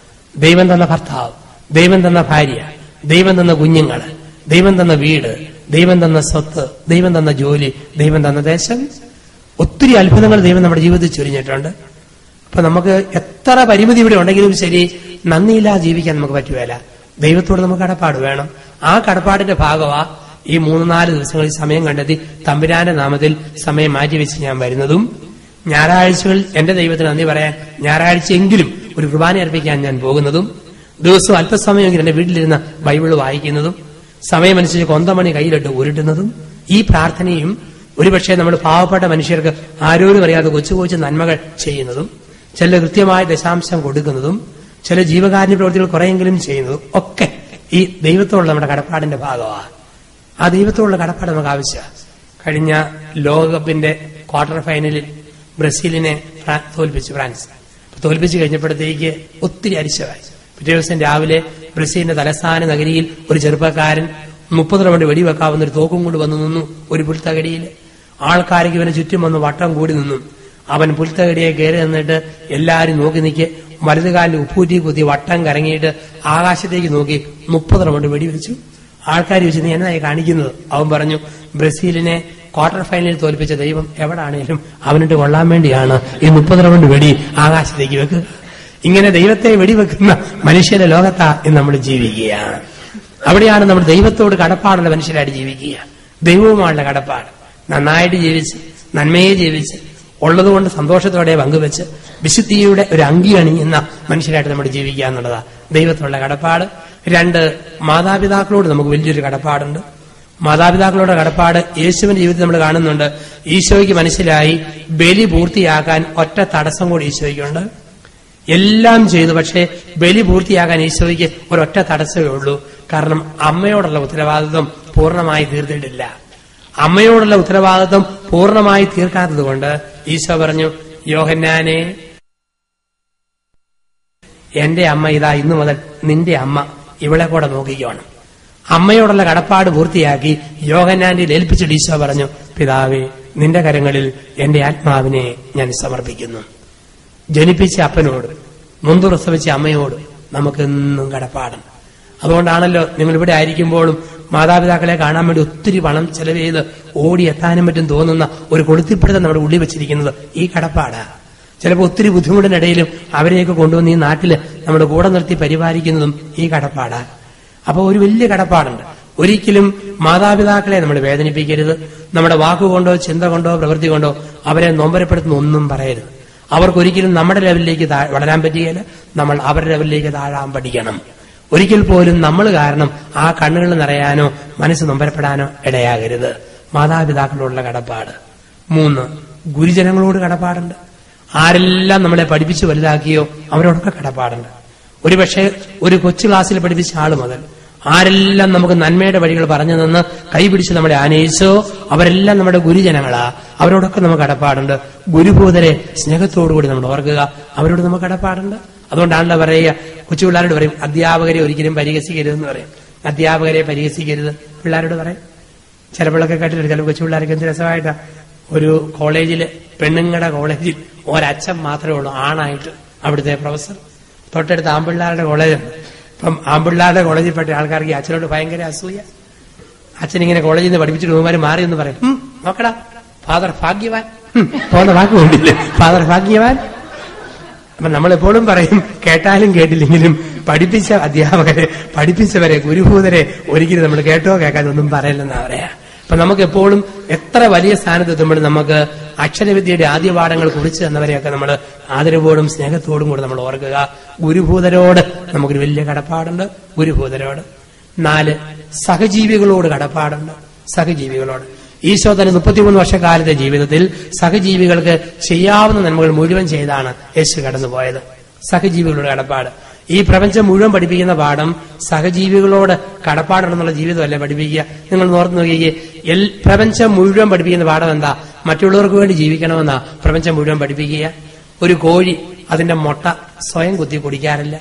ദൈവം തന്ന ഭർത്താവ്, ദൈവം തന്ന ഭാര്യ, ദൈവം തന്ന കുഞ്ഞുങ്ങൾ, ദൈവം തന്ന വീട്, ദൈവം തന്ന സ്വത്ത്, ദൈവം തന്ന ജോലി, ദൈവം തന്ന ദേശം, ഒത്തിരി അത്ഭുതങ്ങൾ ദൈവം നമ്മുടെ ജീവിതത്തിൽ ചൊരിഞ്ഞിട്ടുണ്ട്. അപ്പൊ നമുക്ക് എത്ര പരിമിതി ഇവിടെ ഉണ്ടെങ്കിലും ശരി, നന്ദിയില്ലാതെ ജീവിക്കാൻ നമുക്ക് പറ്റുകയില്ല. ദൈവത്തോട് നമുക്ക് കടപ്പാട് വേണം. ആ കടപ്പാടിന്റെ ഭാഗമാ ഈ 3-4 ദിവസങ്ങളിൽ സമയം കണ്ടെത്തി തമ്പുരാന്റെ നാമത്തിൽ സമയം മാറ്റിവെച്ച് ഞാൻ വരുന്നതും, ഞായറാഴ്ചകളിൽ എന്റെ ദൈവത്തിന് നന്ദി പറയാൻ ഞായറാഴ്ചയെങ്കിലും ഒരു കുർബാന അർപ്പിക്കാൻ ഞാൻ പോകുന്നതും, ദിവസവും അല്പസമയമെങ്കിലും എന്റെ വീട്ടിലിരുന്ന ബൈബിള് വായിക്കുന്നതും, സമയമനുസരിച്ച് കൊന്തമണി കയ്യിലിട്ട് ഉരുട്ടുന്നതും, ഈ പ്രാർത്ഥനയും, ഒരുപക്ഷെ നമ്മൾ പാവപ്പെട്ട മനുഷ്യർക്ക് ആരോരും അറിയാതെ കൊച്ചു കൊച്ചു നന്മകൾ ചെയ്യുന്നതും, ചില കൃത്യമായ ദശാംശം കൊടുക്കുന്നതും, ചില ജീവകാരുണ്യ പ്രവൃത്തികൾ കുറെയെങ്കിലും ചെയ്യുന്നതും ഒക്കെ ഈ ദൈവത്തോടുള്ള നമ്മുടെ കടപ്പാടിന്റെ ഭാഗമാണ്. ആ ദൈവത്തോടുള്ള കടപ്പാട് നമുക്ക് ആവശ്യമാണ്. കഴിഞ്ഞ ലോകകപ്പിന്റെ ക്വാർട്ടർ ഫൈനലിൽ ബ്രസീലിനെ തോൽപ്പിച്ചു ഫ്രാൻസ്. തോൽപ്പിച്ചു കഴിഞ്ഞപ്പോഴത്തേക്ക് ഒത്തിരി അരിശമായി. പിറ്റേ ദിവസം രാവിലെ ബ്രസീലിന്റെ തലസ്ഥാന നഗരിയിൽ ഒരു ചെറുപ്പക്കാരൻ 30 റൗണ്ട് വെടിവെക്കാവുന്ന ഒരു തോക്കും കൊണ്ട് വന്നു നിന്നു. ഒരു പുൽത്തകടിയിൽ ആൾക്കാർക്ക് ഇവന് ചുറ്റും വന്ന് വട്ടം കൂടി നിന്നു. അവൻ പുൽത്തകടിയെ കയറി നിന്നിട്ട് എല്ലാരും നോക്കി നിൽക്കെ വലതുകാലിൽ ഉപ്പൂറ്റി കുത്തി വട്ടം കറങ്ങിയിട്ട് ആകാശത്തേക്ക് നോക്കി 30 റൗണ്ട് വെടിവെച്ചു. ആൾക്കാർ ചോദിച്ചു, നീ എന്നായി കാണിക്കുന്നത്? അവൻ പറഞ്ഞു, ബ്രസീലിനെ ക്വാർട്ടർ ഫൈനലിൽ തോൽപ്പിച്ച ദൈവം എവിടാണേലും അവനിട്ട് കൊള്ളാൻ വേണ്ടിയാണ് ഈ 30 റൗണ്ട് വെടി ആകാശത്തേക്ക് വെക്കുക. ഇങ്ങനെ ദൈവത്തെ വെടിവെക്കുന്ന മനുഷ്യന്റെ ലോകത്താ ഇന്ന് നമ്മൾ ജീവിക്കുകയാണ്. അവിടെയാണ് നമ്മൾ ദൈവത്തോട് കടപ്പാടുള്ള മനുഷ്യരായിട്ട് ജീവിക്കുക. ദൈവവുമായുള്ള കടപ്പാട്, നന്നായിട്ട് ജീവിച്ച്, നന്മയെ ജീവിച്ച്, ഉള്ളതുകൊണ്ട് സന്തോഷത്തോടെ പങ്കുവെച്ച്, വിശുദ്ധിയുടെ ഒരു അങ്കി അണിയുന്ന മനുഷ്യരായിട്ട് നമ്മൾ ജീവിക്കുക എന്നുള്ളതാ ദൈവത്തോടുള്ള കടപ്പാട്. 2, മാതാപിതാക്കളോട് നമുക്ക് വലിയൊരു കടപ്പാടുണ്ട്. മാതാപിതാക്കളുടെ കടപ്പാട് യേശുവിന്റെ ജീവിതത്തിൽ നമ്മൾ കാണുന്നുണ്ട്. ഈശോയ്ക്ക് മനസ്സിലായി ബലി പൂർത്തിയാക്കാൻ ഒറ്റ തടസ്സം കൂടി ഈശോയ്ക്കുണ്ട്. എല്ലാം ചെയ്തു, പക്ഷേ ബലി പൂർത്തിയാക്കാൻ ഈശോയ്ക്ക് ഒരൊറ്റ തടസ്സമേ ഉള്ളൂ. കാരണം അമ്മയോടുള്ള ഉത്തരവാദിത്വം പൂർണ്ണമായി തീർത്തിട്ടില്ല. അമ്മയോടുള്ള ഉത്തരവാദിത്വം പൂർണ്ണമായി തീർക്കാത്തത് കൊണ്ട് ഈശോ പറഞ്ഞു, യോഹന്നാനെ, എന്റെ അമ്മ ഇതാ ഇന്നു മുതൽ നിന്റെ അമ്മ, ഇവളെ കൂടെ നോക്കിക്കോണം. അമ്മയോടുള്ള കടപ്പാട് പൂർത്തിയാക്കി യോഹന്നാന്റെ ഏൽപ്പിച്ചിട്ട് ഈശോ പറഞ്ഞു, പിതാവേ, നിന്റെ കരങ്ങളിൽ എന്റെ ആത്മാവിനെ ഞാൻ സമർപ്പിക്കുന്നു. ജനിപ്പിച്ച അപ്പനോട്, നൊന്തു പ്രസവിച്ച അമ്മയോട് നമുക്കെന്നും കടപ്പാടുണ്ട്. അതുകൊണ്ടാണല്ലോ നിങ്ങൾ ഇവിടെ ആയിരിക്കുമ്പോഴും മാതാപിതാക്കളെ കാണാൻ വേണ്ടി ഒത്തിരി പണം ചെലവ് ചെയ്ത് ഓടി എത്താനും മറ്റും തോന്നുന്ന ഒരു കൊളുത്തിപ്പിടുത്തം നമ്മുടെ ഉള്ളിൽ വെച്ചിരിക്കുന്നത് ഈ കടപ്പാടാ. ചിലപ്പോൾ ഒത്തിരി ബുദ്ധിമുട്ടിനിടയിലും അവരെയൊക്കെ കൊണ്ടുവന്ന് ഈ നാട്ടില് നമ്മുടെ കൂടെ നിർത്തി പരിപാലിക്കുന്നതും ഈ കടപ്പാടാ. അപ്പൊ ഒരു വലിയ കടപ്പാടുണ്ട്. ഒരിക്കലും മാതാപിതാക്കളെ നമ്മൾ വേദനിപ്പിക്കരുത്. നമ്മുടെ വാക്കുകൊണ്ടോ ചിന്ത കൊണ്ടോ പ്രവൃത്തി കൊണ്ടോ അവരെ നൊമ്പരപ്പെടുത്തുന്ന ഒന്നും പറയരുത്. അവർക്കൊരിക്കലും നമ്മുടെ ലെവലിലേക്ക് വളരാൻ പറ്റുകയില്ല. നമ്മൾ അവരുടെ ലെവലിലേക്ക് താഴാൻ പഠിക്കണം. ഒരിക്കൽ പോലും നമ്മൾ കാരണം ആ കണ്ണുകൾ നിറയാനോ മനസ്സ് നൊമ്പരപ്പെടാനോ ഇടയാകരുത്. മാതാപിതാക്കളോടുള്ള കടപ്പാട്. 3, ഗുരുജനങ്ങളോട് കടപ്പാടുണ്ട്. ആരെല്ലാം നമ്മളെ പഠിപ്പിച്ച് വലുതാക്കിയോ അവരോടൊക്കെ കടപ്പാടുണ്ട്. ഒരുപക്ഷെ ഒരു കൊച്ചു ക്ലാസ്സിൽ പഠിപ്പിച്ച ആള് മുതൽ ആരെല്ലാം നമുക്ക് നന്മയുടെ വഴികൾ പറഞ്ഞു നിന്ന് കൈപിടിച്ച് നമ്മളെ ആനയിച്ചോ അവരെല്ലാം നമ്മുടെ ഗുരുജനങ്ങളാ. അവരോടൊക്കെ നമുക്ക് കടപ്പാടുണ്ട്. ഗുരുഭൂതരെ സ്നേഹത്തോടുകൂടി നമ്മൾ ഓർക്കുക, അവരോട് നമുക്ക് കടപ്പാടുണ്ട്. അതുകൊണ്ടാണല്ലോ പറയുക, കൊച്ചു പിള്ളേരോട് പറയും അധ്യാപകരെ ഒരിക്കലും പരിഹസിക്കരുതെന്ന് പറയും. അധ്യാപകരെ പരിഹസിക്കരുത് പിള്ളേരോട് പറയും. ചിലപ്പോഴൊക്കെ കേട്ടിട്ടുണ്ട്, ചില കൊച്ചു പിള്ളേർക്ക് എന്ത് രസമായിട്ടാ, ഒരു കോളേജില്, പെണ്ണുങ്ങളുടെ കോളേജിൽ ഒരച്ഛൻ മാത്രമേ ഉള്ളൂ ആണായിട്ട്, അവിടുത്തെ പ്രൊഫസർ. തൊട്ടടുത്ത് ആമ്പിള്ളാരുടെ കോളേജുണ്ട്. അപ്പം ആമ്പിള്ളാരുടെ കോളേജിൽ പെട്ട ആൾക്കാർക്ക് അച്ഛനോട് ഭയങ്കര അസൂയ. അച്ഛൻ ഇങ്ങനെ കോളേജിൽ നിന്ന് പഠിപ്പിച്ചിട്ട് ബഹുമാനം മാറി എന്ന് പറയും, നോക്കടാ ഫാദർ ഭാഗ്യവാൻ, പോകുന്ന വാക്ക് കൊണ്ടില്ലേ ഫാദർ ഭാഗ്യവാൻ. അപ്പൊ നമ്മളെപ്പോഴും പറയും, കേട്ടാലും കേട്ടില്ലെങ്കിലും പഠിപ്പിച്ച അധ്യാപകരെ, പഠിപ്പിച്ചവരെ, ഗുരുഭൂതരെ ഒരിക്കലും നമ്മൾ കേട്ടോ കേൾക്കാതെ ഒന്നും പറയില്ലെന്നാ പറയാ. അപ്പൊ നമുക്ക് എപ്പോഴും എത്ര വലിയ സ്ഥാനത്തെത്തുമ്പോഴും നമുക്ക് അക്ഷരവിദ്യയുടെ ആദ്യ പാഠങ്ങൾ കുറിച്ച് തന്നവരെയൊക്കെ നമ്മൾ ആദരവോടും സ്നേഹത്തോടും കൂടെ നമ്മൾ ഓർക്കുക. ഗുരുഭൂതരോട് നമുക്കൊരു വലിയ കടപ്പാടുണ്ട്. ഗുരുഭൂതരോട്. 4, സഹജീവികളോട് കടപ്പാടുണ്ട്. സഹജീവികളോട് ഈശോ തന്നെ 33 വർഷക്കാലത്തെ ജീവിതത്തിൽ സഹജീവികൾക്ക് ചെയ്യാവുന്ന നന്മകൾ മുഴുവൻ ചെയ്താണ് യേശു കടന്നുപോയത്. സഹജീവികളോട് കടപ്പാട്. ഈ പ്രപഞ്ചം മുഴുവൻ പഠിപ്പിക്കുന്ന പാഠം സഹജീവികളോട് കടപ്പാടുണ്ടെന്നുള്ള ജീവിതമല്ല പഠിപ്പിക്കുക. നിങ്ങൾ ഓർത്ത് നോക്കിയേ, പ്രപഞ്ചം മുഴുവൻ പഠിപ്പിക്കുന്ന പാഠം എന്താ? മറ്റുള്ളവർക്ക് വേണ്ടി ജീവിക്കണമെന്നാ പ്രപഞ്ചം മുഴുവൻ പഠിപ്പിക്കുക. ഒരു കോഴി അതിന്റെ മുട്ട സ്വയം കുത്തി കുടിക്കാറില്ല,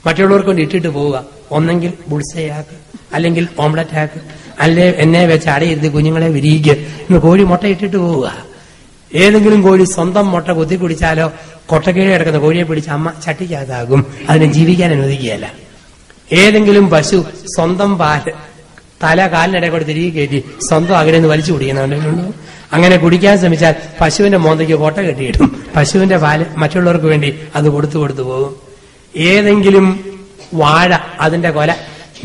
മറ്റുള്ളവർക്ക് വേണ്ടി ഇട്ടിട്ട് പോവുക. ഒന്നെങ്കിൽ ബുൾസയാക്ക്, അല്ലെങ്കിൽ ഓംലറ്റ് ആക്ക്, അല്ലെ എന്നെ വെച്ച് അടയിരുത്തി കുഞ്ഞുങ്ങളെ വിരിയിക്ക് ഇന്ന് കോഴി മുട്ട ഇട്ടിട്ട് പോവുക. ഏതെങ്കിലും കോഴി സ്വന്തം മുട്ട കുത്തി കുടിച്ചാലോ കൊട്ടക്കീഴെ കിടക്കുന്ന കോഴിയെ പിടിച്ച് അമ്മ ചട്ടിക്കകത്താകും, അതിനെ ജീവിക്കാൻ അനുവദിക്കുകയല്ല. ഏതെങ്കിലും പശു സ്വന്തം പാല് തല കാലിനിടെ കൂടെ തിരികെ കയറ്റി സ്വന്തം അകലെന്ന് വലിച്ചു കുടിക്കുന്നുണ്ടല്ലോ. അങ്ങനെ കുടിക്കാൻ ശ്രമിച്ചാൽ പശുവിന്റെ മോന്തയ്ക്ക് കോട്ട കെട്ടിയിട്ടും പശുവിന്റെ പാല് മറ്റുള്ളവർക്ക് വേണ്ടി അത് കൊടുത്തു പോകും. ഏതെങ്കിലും വാഴ അതിന്റെ കൊല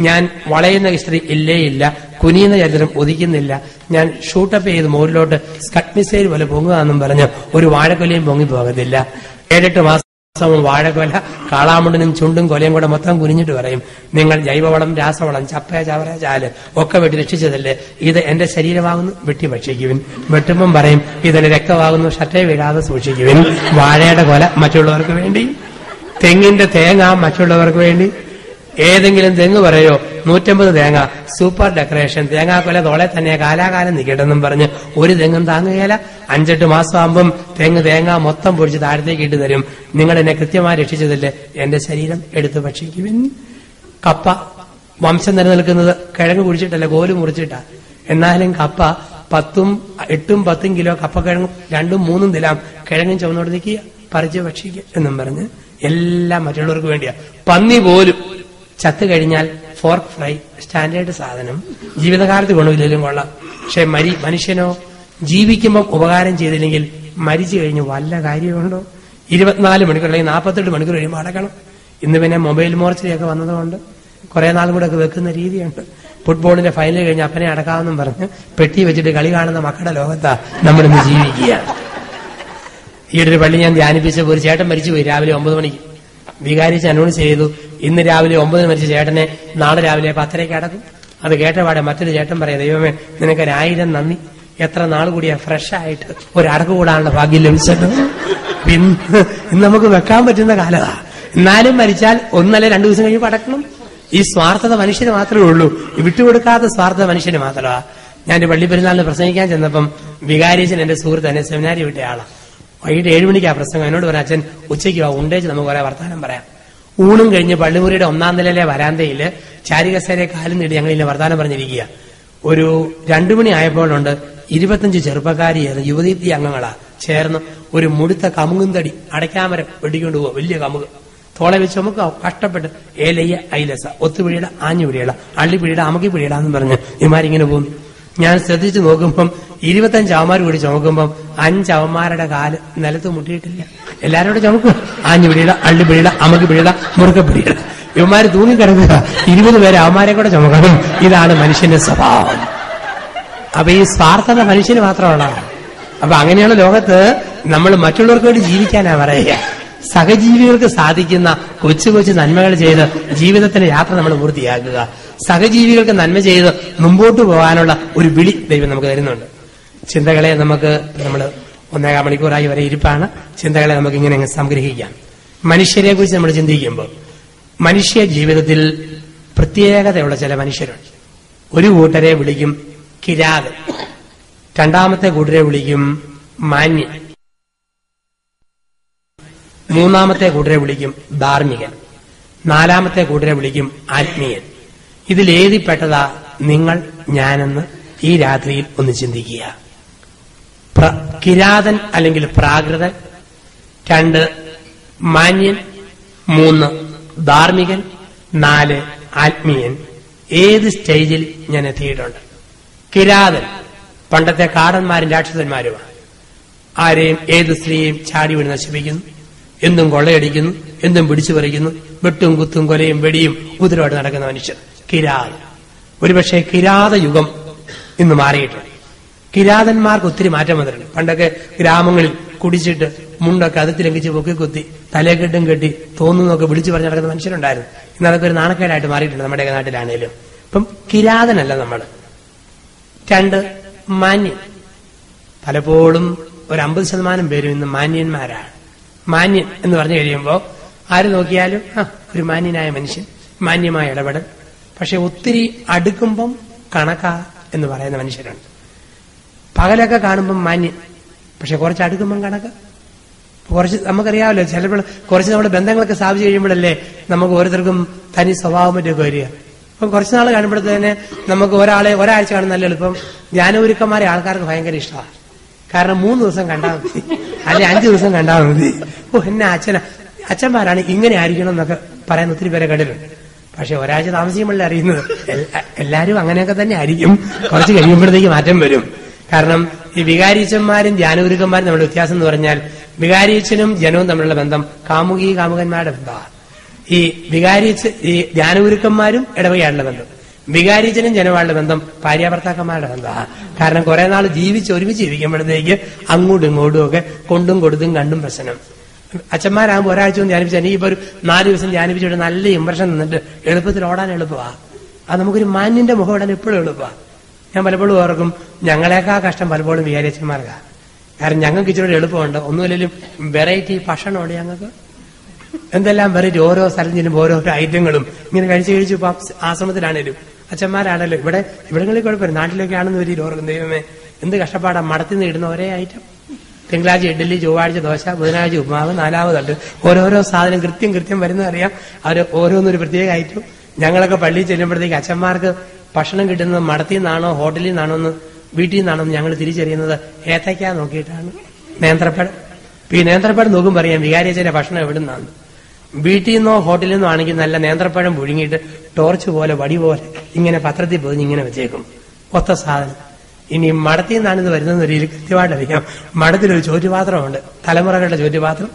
ഞാൻ വളയുന്ന ഹിസ്റ്ററി ഇല്ല, കുനിയുന്ന ചരിത്രം ഉദിക്കുന്നില്ല, ഞാൻ ഷൂട്ടപ്പ് ചെയ്ത് മുകളിലോട്ട് സ്കട്ട് മിസൈൽ പോലെ പൊങ്ങുകയെന്നും പറഞ്ഞ് ഒരു വാഴക്കൊലയും പൊങ്ങിപ്പോകത്തില്ല. 7-8 മാസം വാഴക്കൊല കാളാമുണ്ടനും ചുണ്ടും കൊലയും കൂടെ മൊത്തം കുനിഞ്ഞിട്ട് പറയും, നിങ്ങൾ ജൈവവളം, രാസവളം, ചപ്പ, ചവറ, ചാല് ഒക്കെ വെട്ടി രക്ഷിച്ചതല്ലേ, ഇത് എന്റെ ശരീരമാകുന്നു, വെട്ടി ഭക്ഷിക്കുവിൻ. വെട്ടുമ്പം പറയും, ഇതിന് രക്തമാകുന്നു, ഷട്ടേ വീഴാതെ സൂക്ഷിക്കുവിൻ. വാഴയുടെ കൊല മറ്റുള്ളവർക്ക് വേണ്ടി, തെങ്ങിന്റെ തേങ്ങ മറ്റുള്ളവർക്ക് വേണ്ടി. ഏതെങ്കിലും തെങ്ങ് പറയോ 150 തേങ്ങ സൂപ്പർ ഡെക്കറേഷൻ, തേങ്ങാക്കൊല തോളെ തന്നെ കാലാകാലം നിൽക്കട്ടെന്നും പറഞ്ഞ് ഒരു തെങ്ങും താങ്ങുകയില്ല. 5-8 മാസം ആകുമ്പം തേങ്ങ മൊത്തം പൊടിച്ച് താഴത്തേക്ക് ഇട്ട് തരും. നിങ്ങൾ എന്നെ കൃത്യമായി രക്ഷിച്ചതല്ലേ, എന്റെ ശരീരം എടുത്ത് ഭക്ഷിക്കുവിൻ. കപ്പ വംശം നിലനിൽക്കുന്നത് കിഴങ്ങ് കുഴിച്ചിട്ടല്ല, കോല് മുറിച്ചിട്ടാ. എന്നാലും കപ്പ 8-10 കിലോ കപ്പക്കിഴങ്ങും 2-3 തിലാം കിഴങ്ങും ചുവന്നോട് നിൽക്കുക, പറിച്ച് ഭക്ഷിക്കുക എന്നും പറഞ്ഞ് എല്ലാം മറ്റുള്ളവർക്ക് വേണ്ടിയാ. പന്നി പോലും ചത്തു കഴിഞ്ഞാൽ ഫോർക്ക് ഫ്രൈ സ്റ്റാൻഡേർഡ് സാധനം, ജീവിതകാലത്ത് ഗുണമില്ലെങ്കിലും കൊള്ളാം. പക്ഷെ മനുഷ്യനോ ജീവിക്കുമ്പോൾ ഉപകാരം ചെയ്തില്ലെങ്കിൽ മരിച്ചു കഴിഞ്ഞ് വല്ല കാര്യമുണ്ടോ? 24 മണിക്കൂർ അല്ലെങ്കിൽ 48 മണിക്കൂർ കഴിയുമ്പോൾ അടക്കണം. ഇന്ന് പിന്നെ മൊബൈൽ മോർച്ചറിയൊക്കെ വന്നതുകൊണ്ട് കുറെ നാൾ കൂടെ ഒക്കെ വെക്കുന്ന രീതിയുണ്ട്. ഫുട്ബോളിന്റെ ഫൈനൽ കഴിഞ്ഞ് അപ്പനെ അടക്കാമെന്നും പറഞ്ഞ് പെട്ടി വെച്ചിട്ട് കളി കാണുന്ന മക്കളുടെ ലോകത്താ നമ്മളിന്ന് ജീവിക്കുക. ഈയൊരു പള്ളി ഞാൻ ധ്യാനിപ്പിച്ചപ്പോൾ ഒരു ചേട്ടൻ മരിച്ചുപോയി രാവിലെ 9 മണിക്ക്. വികാരിച്ച് അനൗൺസ് ചെയ്തു, ഇന്ന് രാവിലെ 9 മരിച്ച ചേട്ടനെ നാളെ രാവിലെ 10:30 അടക്കും. അത് കേട്ടപാടെ മറ്റൊരു ചേട്ടൻ പറയാം, ദൈവമേ നിനക്ക് 1000 നന്ദി, എത്ര നാൾ കൂടിയാ ഫ്രഷ് ആയിട്ട് ഒരു അടക്ക് കൂടാനുള്ള ഭാഗ്യം ലഭിച്ചത്. ഇന്ന് നമുക്ക് വെക്കാൻ പറ്റുന്ന കാലമാണ്. എന്നാലും മരിച്ചാൽ 1 അല്ലെങ്കിൽ 2 ദിവസം കഴിയുമ്പോൾ അടക്കണം. ഈ സ്വാർത്ഥത മനുഷ്യന് മാത്രമേ ഉള്ളൂ, വിട്ടുകൊടുക്കാത്ത സ്വാർത്ഥത മനുഷ്യന് മാത്രമാ. ഞാൻ ഒരു പള്ളി പെരുന്നാളിന് പ്രസംഗിക്കാൻ ചെന്നപ്പം വികാരിച്ചൻ എന്റെ സുഹൃത്ത് എന്നെ സെമിനാരി വിട്ട ആളാ. വൈകിട്ട് 7 മണിക്കാ പ്രസംഗം. എന്നോട് പറഞ്ഞ, അച്ഛൻ ഉച്ചയ്ക്ക് ഉണ്ടേച്ച് നമുക്ക് കുറെ വർത്താനം പറയാം. ഊണും കഴിഞ്ഞ് പള്ളിമുറിയുടെ 1-ാം നിലയിലെ വരാന്തയില് ചാരികസേരെ കാലും നീട്ടി ഞങ്ങൾ ഇങ്ങനെ വർത്താനം പറഞ്ഞിരിക്കുക. ഒരു 2 മണി ആയപ്പോഴുണ്ട് 25 ചെറുപ്പക്കാരിയായിരുന്നു യുവദീപ്തി അംഗങ്ങളാ ചേർന്ന് ഒരു മുടുത്ത കമുകും തടി അടയ്ക്കാമരം വെടിക്കൊണ്ട് പോവുക. വലിയ കമുക് തോളെ വെച്ച് നമുക്ക് കഷ്ടപ്പെട്ട് ഏലയ്യ ഐലസ ഒത്തുപിടിയുടെ ആഞ്ഞുപിടിയുടെ അള്ളിപ്പിടിയുടെ അമക്കിപ്പിടിയിടാന്ന് പറഞ്ഞ് ഇമാരിങ്ങനെ പോകുന്നു. ഞാൻ ശ്രദ്ധിച്ചു നോക്കുമ്പം 25 അവന്മാർ കൂടി ചുമക്കുമ്പം 5 അവന്മാരുടെ കാല് നിലത്ത് മുട്ടിയിട്ടില്ല. എല്ലാരോടും ചുമക്കും, ആഞ്ഞുപിടിയുടെ അള്ളിപ്പിടിയുടെ അമക്കിപ്പിടിയുടെ മുറുക്കപ്പിടിയുടെ. ഇവന്മാര് തൂങ്ങിക്കിടക്കുക, 20 പേരെ അവന്മാരെ കൂടെ ചുമക്കണം. ഇതാണ് മനുഷ്യന്റെ സ്വഭാവം. അപ്പൊ ഈ സ്വാർത്ഥത മനുഷ്യന് മാത്രമുള്ളതാണ്. അപ്പൊ അങ്ങനെയുള്ള ലോകത്ത് നമ്മൾ മറ്റുള്ളവർക്ക് വേണ്ടി ജീവിക്കാനാ പറയുക. സഹജീവികൾക്ക് സാധിക്കുന്ന കൊച്ചു കൊച്ചു നന്മകൾ ചെയ്ത് ജീവിതത്തിന്റെ യാത്ര നമ്മൾ പൂർത്തിയാക്കുക. സഹജീവികൾക്ക് നന്മ ചെയ്ത് മുമ്പോട്ട് പോകാനുള്ള ഒരു വിളി ദൈവം നമുക്ക് തരുന്നുണ്ട്. ചിന്തകളെ നമ്മൾ 1.25 മണിക്കൂറായി വരെ ഇരിപ്പാണ്. ചിന്തകളെ നമുക്ക് ഇങ്ങനെ സംഗ്രഹിക്കാം. മനുഷ്യരെ കുറിച്ച് നമ്മൾ ചിന്തിക്കുമ്പോൾ മനുഷ്യ ജീവിതത്തിൽ പ്രത്യേകതയുള്ള ചില മനുഷ്യരുണ്ട്. ഒരു കൂട്ടരെ വിളിക്കും കിരാതൻ, രണ്ടാമത്തെ കൂട്ടരെ വിളിക്കും മാന്യൻ, മൂന്നാമത്തെ കൂട്ടരെ വിളിക്കും ധാർമ്മികൻ, നാലാമത്തെ കൂട്ടരെ വിളിക്കും ആത്മീയൻ. ഇതിലേതിപ്പെട്ടതാ നിങ്ങൾ ഞാനെന്ന് ഈ രാത്രിയിൽ ഒന്ന് ചിന്തിക്കുക. കിരാതൻ അല്ലെങ്കിൽ പ്രാകൃതൻ, 2 മാന്യൻ, 3 ധാർമ്മികൻ, 4 ആത്മീയൻ. ഏത് സ്റ്റേജിൽ ഞാൻ എത്തിയിട്ടുണ്ട്? കിരാതൻ പണ്ടത്തെ കാടന്മാരും രാക്ഷസന്മാരുമാണ്. ആരെയും ഏത് സ്ത്രീയെയും ചാടി വീണ് നശിപ്പിക്കുന്നു, എന്തും കൊള്ളയടിക്കുന്നു, എന്തും പിടിച്ചു പറിക്കുന്നു, വെട്ടും കുത്തും കൊലയും വെടിയും ഉപദ്രവമായിട്ട് നടക്കുന്ന മനുഷ്യർ കിരാതൻ. ഒരുപക്ഷെ കിരാത യുഗം ഇന്ന് മാറിയിട്ടുണ്ട്. കിരാതന്മാർക്ക് ഒത്തിരി മാറ്റം വന്നിട്ടുണ്ട്. പണ്ടൊക്കെ ഗ്രാമങ്ങളിൽ കുടിച്ചിട്ട് മുണ്ടൊക്കെ അതിർത്തി ലംഘിച്ച് പൊക്കിക്കുത്തി തലക്കെട്ടും കെട്ടി തോന്നുന്നൊക്കെ വിളിച്ചു പറഞ്ഞ് നടക്കുന്ന മനുഷ്യരുണ്ടായിരുന്നു. ഇന്നതൊക്കെ ഒരു നാണക്കേടായിട്ട് മാറിയിട്ടുണ്ട് നമ്മുടെ നാട്ടിലാണേലും. ഇപ്പം കിരാതനല്ല നമ്മൾ. 2 മാന്യൻ. പലപ്പോഴും ഒരു 50% പേരും ഇന്ന് മാന്യന്മാരാണ്. മാന്യൻ എന്ന് പറഞ്ഞു കഴിയുമ്പോൾ ആര് നോക്കിയാലും ഒരു മാന്യനായ മനുഷ്യൻ, മാന്യമായ ഇടപെടൽ. പക്ഷെ ഒത്തിരി അടുക്കുമ്പം കണക്ക എന്ന് പറയുന്ന മനുഷ്യരാണ്. പകലൊക്കെ കാണുമ്പം മാന്യൻ, പക്ഷെ കുറച്ച് അടുക്കുമ്പം കണക്ക്. കുറച്ച് നമുക്കറിയാമല്ലോ, ചിലപ്പോൾ കുറച്ച് നമ്മുടെ ബന്ധങ്ങളൊക്കെ സ്ഥാപിച്ചു കഴിയുമ്പോഴല്ലേ നമുക്ക് ഓരോരുത്തർക്കും തനി സ്വഭാവം പറ്റൊക്കെ വരിക. അപ്പം കുറച്ച് നാൾ കാണുമ്പോഴത്തേന് നമുക്ക് ഒരാഴ്ച കാണുന്ന നല്ല എളുപ്പം. ജ്ഞാനഗുരുക്കന്മാരെ ആൾക്കാർക്ക് ഭയങ്കര ഇഷ്ടമാണ്. കാരണം 3 ദിവസം കണ്ടാൽ മതി, അല്ലെങ്കിൽ 5 ദിവസം കണ്ടാൽ മതി. എന്നെ അച്ഛന്മാരാണ് ഇങ്ങനെ ആയിരിക്കണം എന്നൊക്കെ പറയാൻ ഒത്തിരി പേരെ കണ്ടിട്ടുണ്ട്. പക്ഷെ ഒരാഴ്ച താമസിക്കുമ്പോഴല്ലേ അറിയുന്നത് എല്ലാവരും അങ്ങനെയൊക്കെ തന്നെ ആയിരിക്കും. കുറച്ച് കഴിയുമ്പോഴത്തേക്ക് മാറ്റം വരും. കാരണം ഈ വികാരിച്ചന്മാരും ധ്യാനഗുരുക്കന്മാരും നമ്മുടെ വ്യത്യാസം എന്ന് പറഞ്ഞാൽ, വികാരിച്ചനും ജനവും തമ്മിലുള്ള ബന്ധം കാമുകന്മാരുടെ ബന്ധമാണ്. ഈ ധ്യാനഗുരുക്കന്മാരും ഇടവകയായിട്ടുള്ള ബന്ധം, വികാരിച്ചനും ജനവുമായുള്ള ബന്ധം ഭാര്യാഭർത്താക്കന്മാരുടെ ബന്ധമാണ്. കാരണം കുറെ നാൾ ഒരുമിച്ച് ജീവിക്കുമ്പോഴത്തേക്ക് അങ്ങോട്ടും ഇങ്ങോട്ടും ഒക്കെ കൊണ്ടും കൊടുത്തും കണ്ടും പ്രശ്നം. അച്ഛന്മാരാകുമ്പോൾ ഒരാഴ്ച ധ്യാനിപ്പിച്ചാൽ എനിക്കിപ്പോ ഒരു 4 ദിവസം ധ്യാനിപ്പിച്ചിട്ട് നല്ല ഇംപ്രഷൻ നിന്നിട്ട് എളുപ്പത്തിൽ ഓടാൻ എളുപ്പമാണ്. അത് നമുക്കൊരു മാന്യന്റെ മുഖം ഇടാൻ എപ്പോഴും എളുപ്പമാണ്. ഞാൻ പലപ്പോഴും ഓർക്കും, ഞങ്ങളെക്കാ കഷ്ടം പലപ്പോഴും വികാരിച്ചന്മാർക്കാണ്. കാരണം ഞങ്ങൾക്ക് ഇച്ചിരി എളുപ്പമുണ്ട്. ഒന്നുമില്ലെങ്കിലും വെറൈറ്റി ഭക്ഷണമുണ്ട് ഞങ്ങൾക്ക്. എന്തെല്ലാം വെറൈറ്റി, ഓരോ സ്ഥലം ചെല്ലുമ്പോൾ ഓരോരോ ഐറ്റങ്ങളും ഇങ്ങനെ കഴിച്ചു ഇപ്പം ആശ്രമത്തിലാണേലും അച്ഛന്മാരാണല്ലോ. ഇവിടങ്ങളിൽ കുഴപ്പമില്ല. നാട്ടിലൊക്കെ ആണെന്ന് വരില്ല. ഓർക്കും, ദൈവമേ എന്ത് കഷ്ടപ്പാടാ, മടത്തിൽ നിന്ന് ഇടുന്ന ഒരേ ഐറ്റം. തിങ്കളാഴ്ച ഇഡ്ഡലി, ചൊവ്വാഴ്ച ദോശ, ബുധനാഴ്ച ഉപ്മാവ്, 4ാമതുണ്ട് ഓരോരോ സാധനം കൃത്യം വരുന്നതറിയാം. അവർ ഓരോന്നൊരു പ്രത്യേക ഐറ്റം. ഞങ്ങളൊക്കെ പള്ളിയിൽ ചെല്ലുമ്പോഴത്തേക്ക് അച്ഛന്മാർക്ക് ഭക്ഷണം കിട്ടുന്നത് മടത്തിൽ നിന്നാണോ ഹോട്ടലിൽ നിന്നാണോ എന്ന് വീട്ടിൽ നിന്നാണോ എന്ന് ഞങ്ങൾ തിരിച്ചറിയുന്നത് ഏത്തയ്ക്ക നോക്കിയിട്ടാണ്. നേന്ത്രപ്പഴം. ഈ നേന്ത്രപ്പഴം നോക്കുമ്പോൾ അറിയാം വികാരിയച്ഛന്റെ ഭക്ഷണം എവിടെ നിന്നാണ്. വീട്ടിൽ നിന്നോ ഹോട്ടലിൽ നിന്നോ ആണെങ്കിൽ നല്ല നേന്ത്രപ്പഴം പുഴുങ്ങിയിട്ട് ടോർച്ച് പോലെ വടി പോലെ ഇങ്ങനെ പത്രത്തിൽ പൊതിഞ്ഞ് ഇങ്ങനെ വെച്ചേക്കും. ഒത്ത സാധനം. ഇനി മടത്തിൽ നിന്നാണ് ഇത് വരുന്നതെന്ന് രീതിയിൽ കൃത്യമായിട്ട് അറിയാം. മടത്തിലൊരു ചോറ്റുപാത്രമുണ്ട്, തലമുറകളുടെ ചോറ്റുപാത്രം.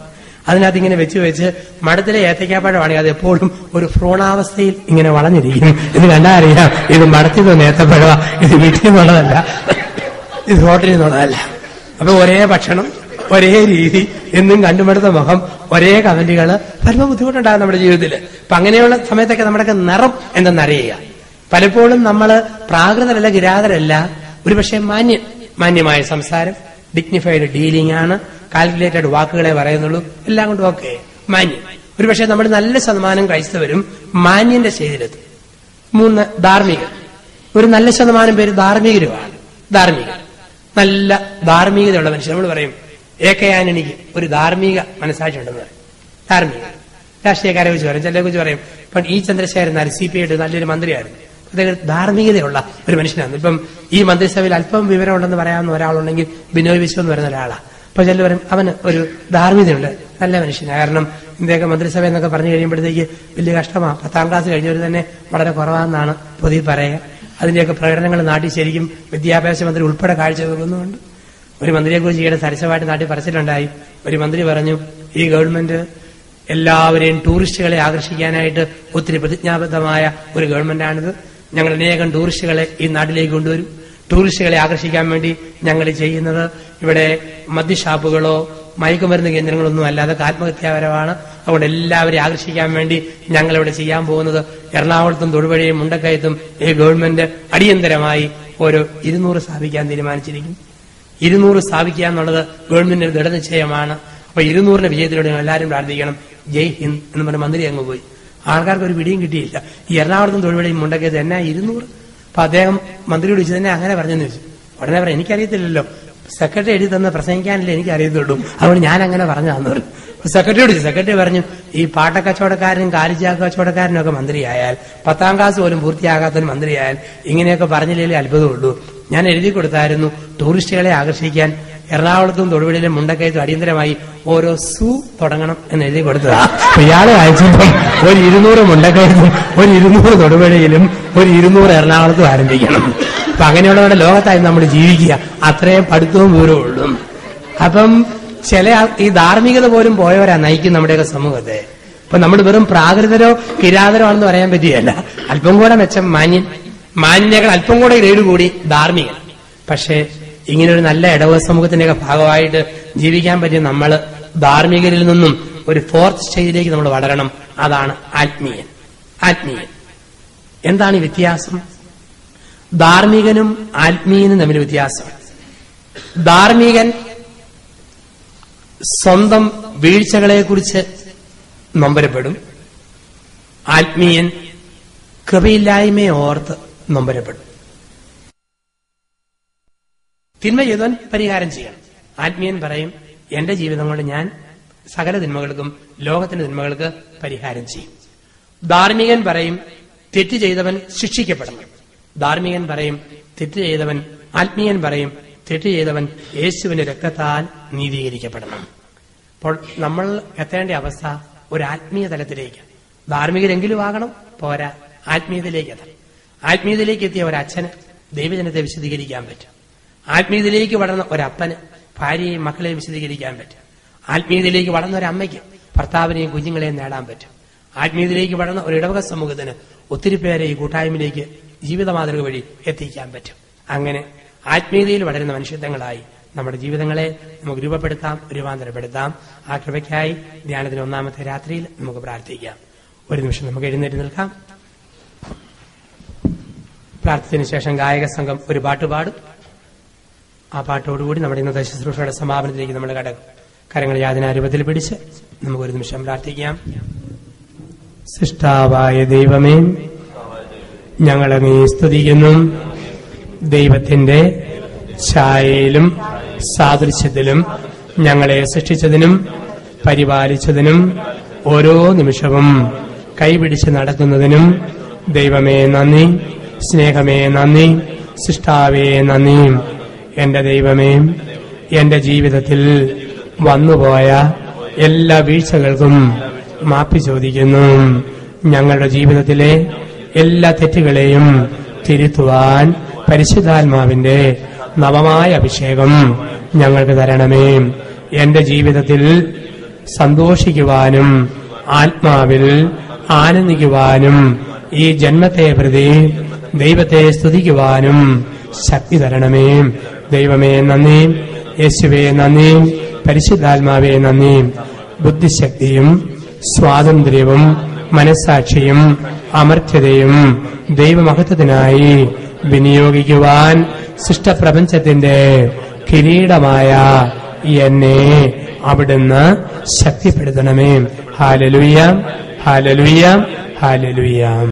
അതിനകത്ത് ഇങ്ങനെ വെച്ച് മടത്തിലെ ഏത്തയ്ക്കാപ്പഴമാണെങ്കിൽ അത് എപ്പോഴും ഒരു ഭ്രൂണാവസ്ഥയിൽ ഇങ്ങനെ വളഞ്ഞിരിക്കും. ഇത് കണ്ടാൽ അറിയാം ഇത് മടത്തിൽ നിന്ന് ഏത്തപ്പഴവാ, ഇത് വീട്ടിൽ നിന്നുള്ളതല്ല, ഇത് ഹോട്ടലിൽ നിന്നുള്ളതല്ല. അപ്പൊ ഒരേ ഭക്ഷണം, ഒരേ രീതി, എന്നും കണ്ടുമടുത്ത മുഖം, ഒരേ കമന്റുകള് വരുമ്പോൾ ബുദ്ധിമുട്ടുണ്ടാകും നമ്മുടെ ജീവിതത്തിൽ. അപ്പൊ അങ്ങനെയുള്ള സമയത്തൊക്കെ നമ്മുടെയൊക്കെ നിറം എന്തെന്നറിയുക. പലപ്പോഴും നമ്മള് പ്രാകൃതരല്ല, കിരാതരല്ല, ഒരുപക്ഷെ മാന്യമായ സംസാരം, ഡിഗ്നിഫൈഡ് ഡീലിംഗ് ആണ്, കാൽക്കുലേറ്റഡ് വാക്കുകളെ പറയുന്നുള്ളൂ, എല്ലാം കൊണ്ടും ഒക്കെ മാന്യം. ഒരുപക്ഷെ നമ്മൾ നല്ല ശതമാനം ക്രൈസ്തവരും മാന്യന്റെ ശൈലിയിലെത്തും. 3, ധാർമ്മികർ. ഒരു നല്ല ശതമാനം പേര് ധാർമ്മികരുമാണ്. നല്ല ധാർമ്മികതയുള്ള മനുഷ്യർ. നമ്മൾ പറയും AK-ആന്റണിക്ക് ഒരു ധാർമ്മിക മനസ്സാക്ഷി ഉണ്ടെന്ന് പറയും. ധാർമ്മിക രാഷ്ട്രീയക്കാരെ കുറിച്ച് പറയും, ചിലരെ കുറിച്ച് പറയും. ഇപ്പം ഈ ചന്ദ്രശേഖരൻ CPI നല്ലൊരു മന്ത്രിയായിരുന്നു. അദ്ദേഹം ധാർമ്മികതയുള്ള ഒരു മനുഷ്യനാണ്. ഇപ്പം ഈ മന്ത്രിസഭയിൽ അല്പം വിവരമുണ്ടെന്ന് പറയാവുന്ന ഒരാളുണ്ടെങ്കിൽ ബിനോയ് വിശ്വം എന്ന് പറയുന്ന ഒരാളാണ്. അപ്പൊ ചിലർ പറയും അവന് ഒരു ധാർമ്മികതയുണ്ട്, നല്ല മനുഷ്യനാണ്. കാരണം ഇന്ത്യയൊക്കെ മന്ത്രിസഭ എന്നൊക്കെ പറഞ്ഞു കഴിയുമ്പോഴത്തേക്ക് വലിയ കഷ്ടമാണ്. 10ാം ക്ലാസ് കഴിഞ്ഞവർ തന്നെ വളരെ കുറവാണെന്നാണ് പൊതുവെ പറയുക. അതിന്റെയൊക്കെ പ്രകടനങ്ങൾ നാട്ടിൽ ശരിക്കും വിദ്യാഭ്യാസ മന്ത്രി ഉൾപ്പെടെ കാഴ്ചവെക്കുന്നുണ്ട്. ഒരു മന്ത്രിയെക്കുറിച്ച് ഈയിടെ പരസ്യമായിട്ട് നാട്ടിൽ പറച്ചിലുണ്ടായി. ഒരു മന്ത്രി പറഞ്ഞു, ഈ ഗവൺമെന്റ് എല്ലാവരെയും ടൂറിസ്റ്റുകളെ ആകർഷിക്കാനായിട്ട് ഒത്തിരി പ്രതിജ്ഞാബദ്ധമായ ഒരു ഗവൺമെന്റാണിത്. ഞങ്ങൾ അനേകം ടൂറിസ്റ്റുകളെ ഈ നാട്ടിലേക്ക് കൊണ്ടുവരും. ടൂറിസ്റ്റുകളെ ആകർഷിക്കാൻ വേണ്ടി ഞങ്ങൾ ചെയ്യുന്നത് ഇവിടെ മദ്യഷാപ്പുകളോ മയക്കുമരുന്ന് കേന്ദ്രങ്ങളൊന്നും അല്ലാതെ ആത്മഹത്യാപരമാണ്. അതുകൊണ്ട് എല്ലാവരെയും ആകർഷിക്കാൻ വേണ്ടി ഞങ്ങൾ ഇവിടെ ചെയ്യാൻ പോകുന്നത് എറണാകുളത്തും തൊടുപുഴയും മുണ്ടക്കയത്തും ഈ ഗവൺമെന്റ് അടിയന്തരമായി ഓരോ 200 സ്ഥാപിക്കാൻ തീരുമാനിച്ചിരിക്കും. 200 സ്ഥാപിക്കുക എന്നുള്ളത് ഗവൺമെന്റിന്റെ ദൃഢനിശ്ചയമാണ്. അപ്പൊ 200ന്റെ വിജയത്തിലൂടെ എല്ലാവരും പ്രാർത്ഥിക്കണം. ജയ് ഹിന്ദ് എന്ന് പറഞ്ഞ മന്ത്രി അങ്ങ് പോയി. ആൾക്കാർക്ക് ഒരു പിടിയും കിട്ടിയില്ല. ഈ എറണാകുളത്തും തൊടുപുഴയും മുണ്ടക്കയത്ത് എന്നാ 200? അപ്പൊ അദ്ദേഹം മന്ത്രിയോട് ചോദിച്ചു, തന്നെ അങ്ങനെ പറഞ്ഞെന്ന് ചോദിച്ചു. ഉടനെ പറയാം, എനിക്കറിയത്തില്ലല്ലോ, സെക്രട്ടറി എഴുതി തന്ന് പ്രസംഗിക്കാനല്ലേ എനിക്കറിയത്തുള്ളൂ, അതുകൊണ്ട് ഞാൻ അങ്ങനെ പറഞ്ഞാന്ന് പറഞ്ഞു. സെക്രട്ടറിയോട് ചോദിച്ചു. സെക്രട്ടറി പറഞ്ഞു, ഈ പാട്ടക്കച്ചവടക്കാരനും കാലിച്ചാക്ക് കച്ചവടക്കാരനും ഒക്കെ മന്ത്രിയായാൽ, 10ാം ക്ലാസ് പോലും പൂർത്തിയാകാത്തൊരു മന്ത്രിയായാൽ ഇങ്ങനെയൊക്കെ പറഞ്ഞില്ലേ അത്ഭുതമുള്ളൂ. ഞാൻ എഴുതി കൊടുത്തായിരുന്നു ടൂറിസ്റ്റുകളെ ആകർഷിക്കാൻ എറണാകുളത്തും തൊടുപുഴയിലും മുണ്ടക്കയത്തും അടിയന്തരമായി ഓരോ തുടങ്ങണം എന്ന് എഴുതി കൊടുത്തതാ. ഇയാളെ അയച്ചപ്പം ഒരു 200 മുണ്ടക്കയത്തും ഒരു 200 തൊടുപുഴയിലും ഒരു 200 എറണാകുളത്തും ആരംഭിക്കണം. അപ്പൊ അങ്ങനെയുള്ളവരുടെ ലോകത്തായി നമ്മൾ ജീവിക്കുക. അത്രയും പഠിത്തവും വിവരവും ഉള്ളൂ. അപ്പം ചില ഈ ധാർമ്മികത പോലും പോയവരാ നയിക്കും നമ്മുടെയൊക്കെ സമൂഹത്തെ. അപ്പൊ നമ്മൾ വെറും പ്രാകൃതരോ കിരാതരോ ആണെന്ന് പറയാൻ പറ്റുകയല്ല. അല്പം കൂടെ മെച്ചം മാന്യനേക്കാൾ അല്പം കൂടെ ഗ്രേഡ് കൂടി ധാർമ്മികൻ. പക്ഷേ ഇങ്ങനൊരു നല്ല ഇടവ സമൂഹത്തിന്റെയൊക്കെ ഭാഗമായിട്ട് ജീവിക്കാൻ പറ്റിയ നമ്മൾ ധാർമ്മികരിൽ നിന്നും ഒരു 4th സ്റ്റേജിലേക്ക് നമ്മൾ വളരണം. അതാണ് ആത്മീയൻ. എന്താണ് ഈ വ്യത്യാസം? ധാർമ്മികനും ആത്മീയനും തമ്മിൽ വ്യത്യാസമാണ്. ധാർമ്മികൻ സ്വന്തം വീഴ്ചകളെക്കുറിച്ച് നൊമ്പരപ്പെടും. ആത്മീയൻ കൃപയില്ലായ്മയെ ഓർത്ത് നൊമ്പരപ്പെടും. തിന്മ ചെയ്തവൻ പരിഹാരം ചെയ്യണം. ആത്മീയൻ പറയും, എന്റെ ജീവിതം കൊണ്ട് ഞാൻ സകല തിന്മകൾക്കും ലോകത്തിന്റെ തിന്മകൾക്ക് പരിഹാരം ചെയ്യും. ധാർമ്മികൻ പറയും, തെറ്റ് ചെയ്തവൻ ശിക്ഷിക്കപ്പെടണം. ധാർമ്മികൻ പറയും, തെറ്റ് ചെയ്തവൻ, ആത്മീയൻ പറയും, തെറ്റ് ചെയ്തവൻ യേശുവിന്റെ രക്തത്താൽ നീതീകരിക്കപ്പെടണം. അപ്പോൾ നമ്മൾ എത്തേണ്ട അവസ്ഥ ഒരു ആത്മീയ തലത്തിലേക്ക്. ധാർമ്മികരെങ്കിലും ആകണം, പോരാ, ആത്മീയതയിലേക്ക് എത്തണം. ആത്മീയതയിലേക്ക് എത്തിയ ഒരച്ഛന് ദൈവജനത്തെ വിശദീകരിക്കാൻ പറ്റും. ആത്മീയതയിലേക്ക് വളർന്ന ഒരപ്പന് ഭാര്യയെയും മക്കളെയും വിശദീകരിക്കാൻ പറ്റും. ആത്മീയതയിലേക്ക് വളർന്ന ഒരമ്മയ്ക്ക് ഭർത്താവിനെയും കുഞ്ഞുങ്ങളെയും നേടാൻ പറ്റും. ആത്മീയതയിലേക്ക് വളർന്ന ഒരു ഇടവക സമൂഹത്തിന് ഒത്തിരി പേരെ ഈ കൂട്ടായ്മയിലേക്ക് ജീവിത മാതൃക വഴി എത്തിക്കാൻ പറ്റും. അങ്ങനെ ആത്മീയതയിൽ വളരുന്ന മനുഷ്യത്വങ്ങളായി നമ്മുടെ ജീവിതങ്ങളെ നമുക്ക് രൂപപ്പെടുത്താം, രൂപാന്തരപ്പെടുത്താം. ആ കൃപയ്ക്കായി ധ്യാനത്തിന് ഒന്നാമത്തെ രാത്രിയിൽ നമുക്ക് പ്രാർത്ഥിക്കാം. ഒരു നിമിഷം നമുക്ക് എഴുന്നേറ്റ് നിൽക്കാം. പ്രാർത്ഥനയ്ക്ക് ശേഷം ഗായക സംഘം ഒരു പാട്ട് പാടും. ആ പാട്ടോടുകൂടി നമ്മുടെ ഇന്നത്തെ ശുശ്രൂഷയുടെ സമാപനത്തിലേക്ക് നമ്മൾ കടക്കും. കരങ്ങൾ യാതനാരൂപത്തിൽ പിടിച്ച് നമുക്കൊരു നിമിഷം പ്രാർത്ഥിക്കാം. സൃഷ്ടാവായ ദൈവമേ, ഞങ്ങളങ്ങേ സ്തുതിക്കുന്നു. ദൈവത്തിന്റെ ഛായയിലും സാദൃശ്യത്തിലും ഞങ്ങളെ സൃഷ്ടിച്ചതിനും പരിപാലിച്ചതിനും ഓരോ നിമിഷവും കൈപിടിച്ച് നടത്തുന്നതിനും ദൈവമേ നന്ദി, സ്നേഹമേ നന്ദി, സൃഷ്ടാവേ നന്ദി. എന്റെ ദൈവമേ, എന്റെ ജീവിതത്തിൽ വന്നുപോയ എല്ലാ വീഴ്ചകൾക്കും മാപ്പി ചോദിക്കുന്നു. ഞങ്ങളുടെ ജീവിതത്തിലെ എല്ലാ തെറ്റുകളെയും തിരുത്തുവാൻ പരിശുദ്ധാത്മാവിന്റെ നവമായ അഭിഷേകം ഞങ്ങൾക്ക് തരണമേ. എന്റെ ജീവിതത്തിൽ സന്തോഷിക്കുവാനും ആത്മാവിൽ ആനന്ദിക്കുവാനും ഈ ജന്മത്തെ പ്രതി ദൈവത്തെ സ്തുതിക്കുവാനും ശക്തി തരണമേ. ദൈവമേ നന്ദി, യേശുവേ നന്ദി, പരിശുദ്ധാത്മാവേ നന്ദി. ബുദ്ധിശക്തിയും സ്വാതന്ത്ര്യവും മനസ്സാക്ഷിയും അമർത്യതയും ദൈവമഹത്വത്തിനായി വിനിയോഗിക്കുവാൻ സൃഷ്ടപ്രപഞ്ചത്തിന്റെ കിരീടമായ എന്നെ അവിടുന്ന് ശക്തിപ്പെടുത്തണമേ. Hallelujah, hallelujah, hallelujah.